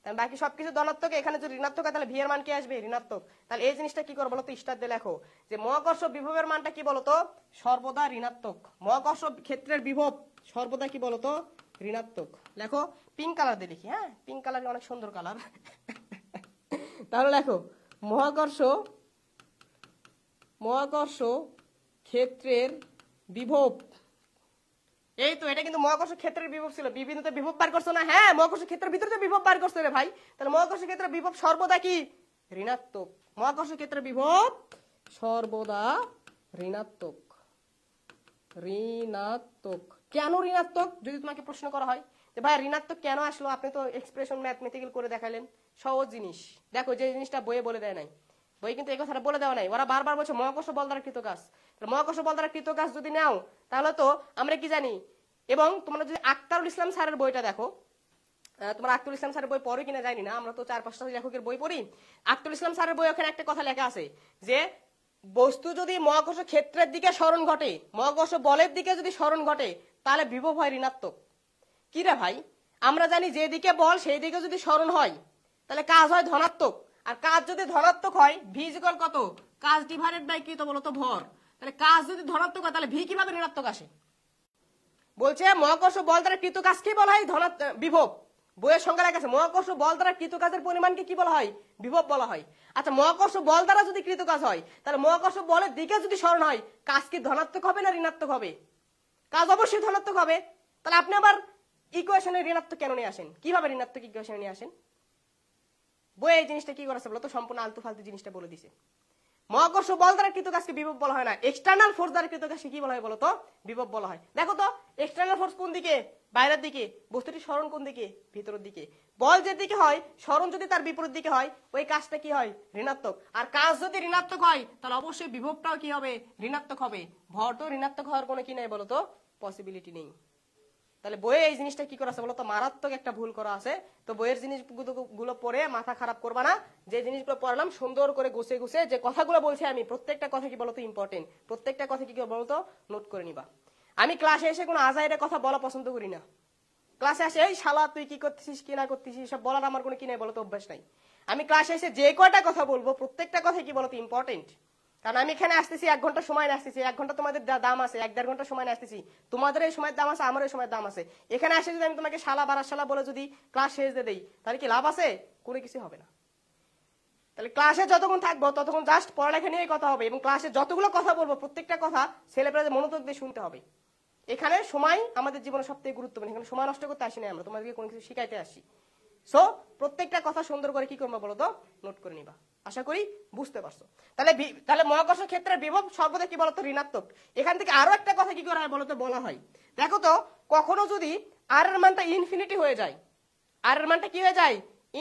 তাহলে বাকি সবকিছু ধনাত্মক, এখানে যদি ঋণাত্মক হয় তাহলে ভি এর মান কি আসবে? ঋণাত্মক। তাহলে এই জিনিসটা কি করো বলতো? স্টার দিয়ে লেখো যে মহাকর্ষ বিভবের মানটা কি বলতো? সর্বদা ঋণাত্মক। মহাকর্ষ ক্ষেত্রের বিভব সর্বদা কি বলতো? ঋণাত্মক। লেখো, পিঙ্ক কালার দিয়ে লিখি। হ্যাঁ, পিঙ্ক কালার অনেক সুন্দর কালার। তাহলে লেখো মহাকর্ষ ক্ষেত্রের বিভব। এই তো, এটা কিন্তু মহাকর্ষ ক্ষেত্রের বিভব ছিল। বিবিন্দুতে বিভব বার করছো না? হ্যাঁ, মহাকর্ষ ক্ষেত্রের ভিতরে তো বিভব বার করছো রে ভাই। তাহলে মহাকর্ষ ক্ষেত্রের বিভব সর্বদা কি? ঋণাত্মক। মহাকর্ষ ক্ষেত্রের বিভব সর্বদা ঋণাত্মক। কেন ঋণাত্মক যদি তোমাকে প্রশ্ন করা হয় যে ভাই ঋণাত্মক কেন আসলো, আপনি তো এক্সপ্রেশন ম্যাথমেটিক্যাল করে দেখালেন, সহজ জিনিস। দেখো, যে জিনিসটা বইয়ে বলে দেয় নাই, বই কিন্তু এই কথাটা বলে দেওয়া নাই। ওরা বারবার বলছে মহাকর্ষ বল দ্বারা কৃত কাজ। মহাকর্ষ বল দ্বারা কৃত কাজ যদি নাও তাহলে তো আমরা কি জানি, এবং তোমরা যদি আক্তারুল ইসলাম স্যারের বইটা দেখো, তোমরা আক্তারুল ইসলাম স্যারের বই পড়ো কিনা জানি না, আমরা তো 4-5টা লেখকের বই পড়ি। আক্তারুল ইসলাম স্যারের বই ওখানে একটা কথা লেখা আছে যে বস্তু যদি মহাকর্ষ ক্ষেত্রের দিকে স্মরণ ঘটে, মহাকর্ষ বলের দিকে যদি স্মরণ ঘটে, তাহলে বিভব হয় ঋণাত্মক। কি রে ভাই, আমরা জানি যে দিকে বল সেই দিকে যদি স্মরণ হয় তাহলে কাজ হয় ধনাত্মক। আর কাজ যদি ধনাত্মক হয়, ভি ইকুয়াল কত? কাজ ডিভাইডেড বাই কি তো বলতো? ভর। তাহলে কাজ যদি ধনাত্মক হয় তাহলে ভি কিভাবে ঋণাত্মক আসে? বলছে মহাকর্ষ বল দ্বারা কৃত কাজকে বলা হয় বিভব। বইয়ের সংজ্ঞা লেখা আছে মহাকর্ষ বল দ্বারা কৃত কাজের পরিমাণকে কি বলা হয়? বিভব বলা হয়। আচ্ছা মহাকর্ষ বল দ্বারা যদি কৃত কাজ হয় তাহলে মহাকর্ষ বলের দিকে যদি সরণ হয় কাজ কি ধনাত্মক হবে না ঋণাত্মক হবে? কাজ অবশ্যই ধনাত্মক হবে। তাহলে আপনি আবার ইকুয়েশনে ঋণাত্মক কেন নিয়ে আসেন? কিভাবে ঋণাত্মক ইকুয়েশনে নিয়ে আসেন? বই এই জিনিসটা কি করেছে বলতো? সম্পূর্ণ আলতু ফালতু জিনিসটা বলে দিছে। মহাকর্ষ বল দ্বারা কৃত কাজকে বিভব বলা হয় না, এক্সটার্নাল ফোর্স দ্বারা কৃত কাজকে কি বলা হয় বলতো? বিভব বলা হয়। দেখো তো এক্সটার্নাল ফোর্স কোন দিকে? বাইরের দিকে। বস্তুটি সরণ কোন দিকে? ভিতরের দিকে। বল যে দিকে হয়, সরণ যদি তার বিপরীত দিকে হয়, ওই কাজটা কি হয়? ঋণাত্মক। আর কাজ যদি ঋণাত্মক হয় তাহলে অবশ্যই বিভবটাও কি হবে? ঋণাত্মক হবে। ভর তো ঋণাত্মক হওয়ার কোনো কি নেই বলতো? পসিবিলিটি নেই। তাহলে বইয়ে এই জিনিসটা কি করা আছে বলতো? মারাত্মক একটা ভুল করা আছে। তো বইয়ের জিনিসগুলো পড়ে মাথা খারাপ করবা না। যে জিনিসগুলো পড়লাম সুন্দর করে গুছিয়ে গুছিয়ে যে কথাগুলো বলছি আমি, প্রত্যেকটা কথা কি বলতো ইম্পর্টেন্ট, প্রত্যেকটা কথা কি বলতো নোট করে নিবা। আমি ক্লাসে এসে কোনো আজাইরের কথা বলা পছন্দ করি না। ক্লাসে আসে এই শালা তুই কি করতেছিস কি না করতেছিস সব বলার আমার কোনো কি নাই বলতো অভ্যাস নাই। আমি ক্লাসে এসে যে কয়টা কথা বলবো প্রত্যেকটা কথা কি বলতো ইম্পর্টেন্ট। কারণ আমি এখানে আসতেছি 1 ঘন্টা সময় আসতেছি, 1 ঘন্টা তোমাদের দাম আছে, 1-1.5 ঘন্টা সময় আসতেছি, তোমাদের এই সময়ের দাম আছে, আমার এই সময়ের দাম আছে। এখানে আসে যদি আমি তোমাকে শালা বারার শালা বলে যদি ক্লাস শেষ দিয়ে দেই তাহলে কি লাভ আছে? কোনো কিছু হবে না। তাহলে ক্লাসে যতক্ষণ থাকবো ততক্ষণ জাস্ট পড়ালেখা নিয়েই কথা হবে, এবং ক্লাসে যতগুলো কথা বলবো প্রত্যেকটা কথা ছেলেপেলে মনোযোগ দিয়ে শুনতে হবে। এখানে সময় আমাদের জীবনে সবথেকে গুরুত্বপূর্ণ। এখানে সময় নষ্ট করতে আসি না, আমরা তোমাদেরকে কোনো কিছু শিখাইতে আসি। সো প্রত্যেকটা কথা সুন্দর করে কি করবো বলো তো? নোট করে নিবা। আশা করি বুঝতে পারছো। তাহলে মহাকর্ষ ক্ষেত্রের বিভব সর্বদা কি বলতো? ঋণাত্মক। এখান থেকে আরো একটা কথা কি করা হয় বলতো? বলা হয় দেখো তো কখনো যদি আর এর মানটা ইনফিনিটি হয়ে যায়, আর এর মানটা কি হয়ে যায়?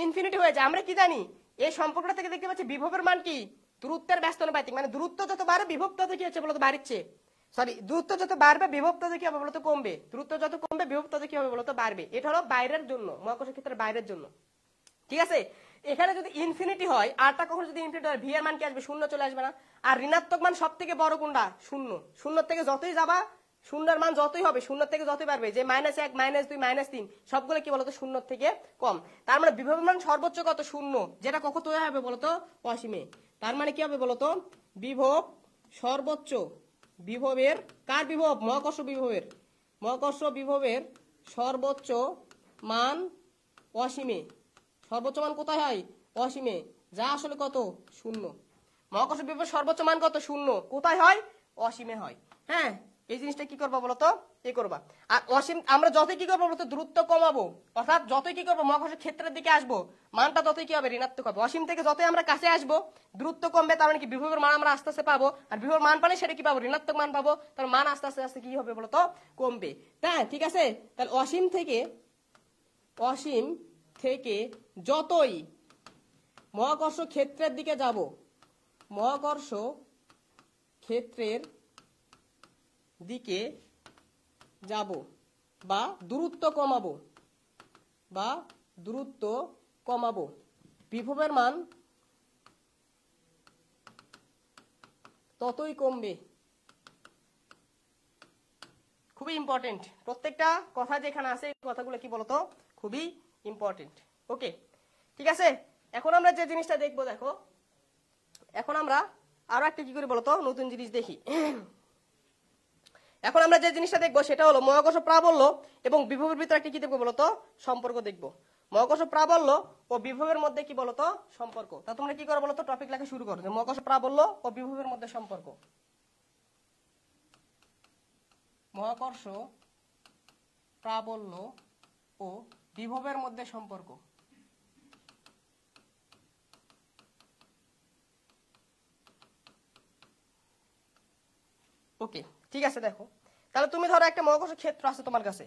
ইনফিনিটি হয়ে যায়, আমরা কি জানি এই সম্পর্কটা থেকে দেখতে পাচ্ছি বিভবের মান কি? দূরত্বের ব্যস্তানুপাতিক। মানে দূরত্ব যত বাড়ে বিভব তত কি হচ্ছে বলতো? বাড়ছে। সরি, দূরত্ব যত বাড়বে বিভব তত কি হবে বলতো? কমবে। দূরত্ব যত কমবে বিভব তত কি হবে বলতো? বাড়বে। এটা হলো বাইরের জন্য, মহাকর্ষ ক্ষেত্রের বাইরের জন্য। ঠিক আছে, এখানে যদি ইনফিনিটি হয় আরটা কখনো যদি ইনফিনিটি হয় ভি এর মান কি আসবে? শূন্য চলে আসবে না? আর ঋণাত্মক মান সব থেকে বড় কোনটা? শূন্য। শূন্য থেকে যতই যাবা শূন্যের মান যতই হবে, শূন্য থেকে যতই বাড়বে, যে -1 -2 -3 সবগুলো কি বলতো? শূন্য থেকে কম। তার মানে বিভবের মান সর্বোচ্চ কত? শূন্য। যেটা কখন তৈরি হবে বলতো? অসীমে। তার মানে কি হবে বলতো? বিভব সর্বোচ্চ, বিভবের কার বিভব? মহাকর্ষ বিভবের। মহাকর্ষ বিভবের সর্বোচ্চ মান অসীমে। সর্বোচ্চ মান কোথায় হয়? অসীমে। যা আসলে কত? শূন্য। মহাকর্ষ বিভবের সর্বোচ্চ মান কত? শূন্য। কোথায় হয়? অসীমে হয়। হ্যাঁ, এই জিনিসটা কি করবো বলতো? এ করবা। আর অসীম আমরা যতই কি করবো বলতো? দূরত্ব কমাবো, অর্থাৎ যতই কি করবো মহাকর্ষ ক্ষেত্রের দিকে আসবো মানটা ততই কি হবে? ঋণাত্মক হবে। অসীম থেকে যতই আমরা কাছে আসবো দূরত্ব কমবে, তার মানে কি বিভবের মান আমরা আস্তে আস্তে পাবো, আর বিভবের মান পালে সেটা কি পাবো? ঋণাত্মক মান পাবো। তার মান আস্তে আস্তে আস্তে কি হবে বলতো? কমবে। হ্যাঁ ঠিক আছে। তাহলে অসীম থেকে যতই মহাকর্ষ ক্ষেত্রের দিকে যাব, মহাকর্ষ ক্ষেত্রের দিকে যাব বা দূরত্ব কমাবো বিভবের মান ততই কমবে। খুবই ইম্পর্টেন্ট। প্রত্যেকটা কথা যেখানে আছে এই কথাগুলো কি বলতো? খুবই ইম্পর্টেন্ট। ওকে ঠিক আছে। এখন আমরা যে জিনিসটা দেখবো, দেখো এখন আমরা আরো একটা কি করে বলতো নতুন জিনিস দেখি। এখন আমরা যে জিনিসটা দেখবো সেটা হলো মহাকর্ষ প্রাবল্য এবং বিভবের ভিতরে একটা কি দেখবো বলতো? সম্পর্ক দেখবো। মহাকর্ষ প্রাবল্য ও বিভবের মধ্যে কি বলতো? সম্পর্ক। তা তোমরা কি করো বলতো? টপিক লেখা শুরু করো যে মহাকর্ষ প্রাবল্য ও বিভবের মধ্যে সম্পর্ক। মহাকর্ষ প্রাবল্য ও বিভবের মধ্যে সম্পর্ক। ওকে ঠিক আছে। দেখো তাহলে তুমি ধরো একটা মহাকর্ষ ক্ষেত্র আছে তোমার কাছে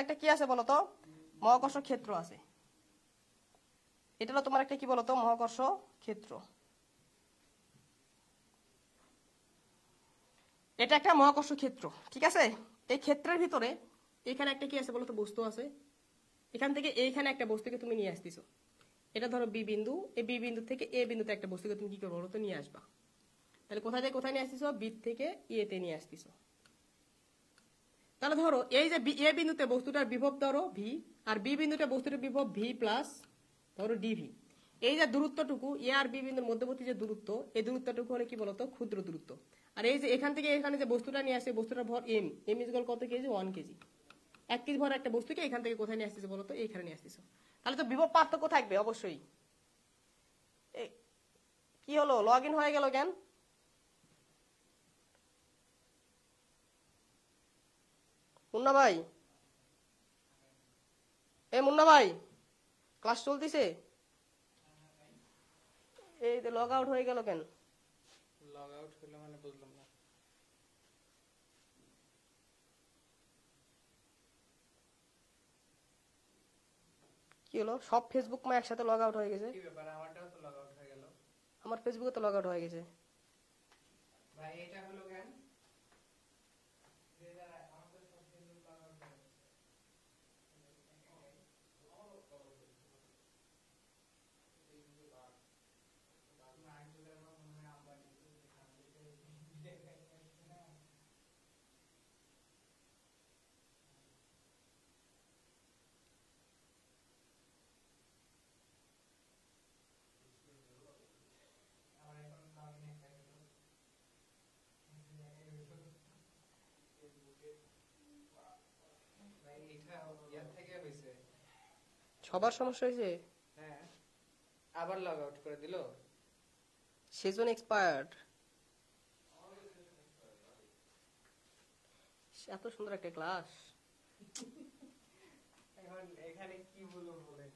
একটা কি আছে বলতো? মহাকর্ষ ক্ষেত্র আছে। এটা হলো তোমার একটা কি বলতো? মহাকর্ষ ক্ষেত্র। এটা একটা মহাকর্ষ ক্ষেত্র। ঠিক আছে। এই ক্ষেত্রের ভিতরে এখানে একটা কি আছে বলতো? বস্তু আছে। এখান থেকে এইখানে একটা বস্তুকে তুমি নিয়ে আসতেছো। এটা ধরো বি বিন্দু, এই বি বিন্দু থেকে এ বিন্দুতে একটা বস্তুকে তুমি কি করবো বলতো? নিয়ে আসবা। তাহলে কোথায় থেকে কোথায় নিয়ে আসতেছো? বি থেকে এ তে নিয়ে আসতেছো। তাহলে ধরো এই যে এ বিন্দুতে বস্তুটার বিভব ধরো ভি, আর বি বিন্দুতে বস্তুটার বিভব ভি প্লাস ধরো ডিভি। এই যে দূরত্বটুকু এ আর বি বিন্দুর মধ্যবর্তী যে দূরত্ব, এই দূরত্বটুকু হলে কি বলতো? ক্ষুদ্র দূরত্ব। আর এই যে এখান থেকে এখানে যে বস্তুটা নিয়ে আসছে, বস্তুটার ভর এম ইজ কত কেজি? 1 কেজি। 1 কেজি ভর একটা বস্তুকে এখান থেকে কোথায় নিয়ে আসতেছে বলতো? এইখানে নিয়ে আসতেছো। তাহলে তো বিভব পার্থক্য থাকবে অবশ্যই। কি হলো, লগ ইন হয়ে গেল কেন? মুন্না ভাই, মুন্না ভাই, ক্লাস চলতেছে? এই যে লগ আউট হয়ে গেল কেন? লগ আউট হলো মানে বুঝলাম না। কি হলো, সব ফেসবুক মা একসাথে লগ আউট হয়ে গেছে। কি ব্যাপার, আমারটাও তো লগ আউট হয়ে গেল। আমার ফেসবুকে তো লগ আউট হয়ে গেছে। ভাই এটা হলো কেন? ভাই এটা ইয়ার থেকে হয়েছে। সবার সমস্যা হয়েছে। হ্যাঁ, আবার লগ আউট করে দিল। সেজন এক্সপায়ার্ড। এত সুন্দর একটা ক্লাস। এখন এখানে কি বলবো বলেন?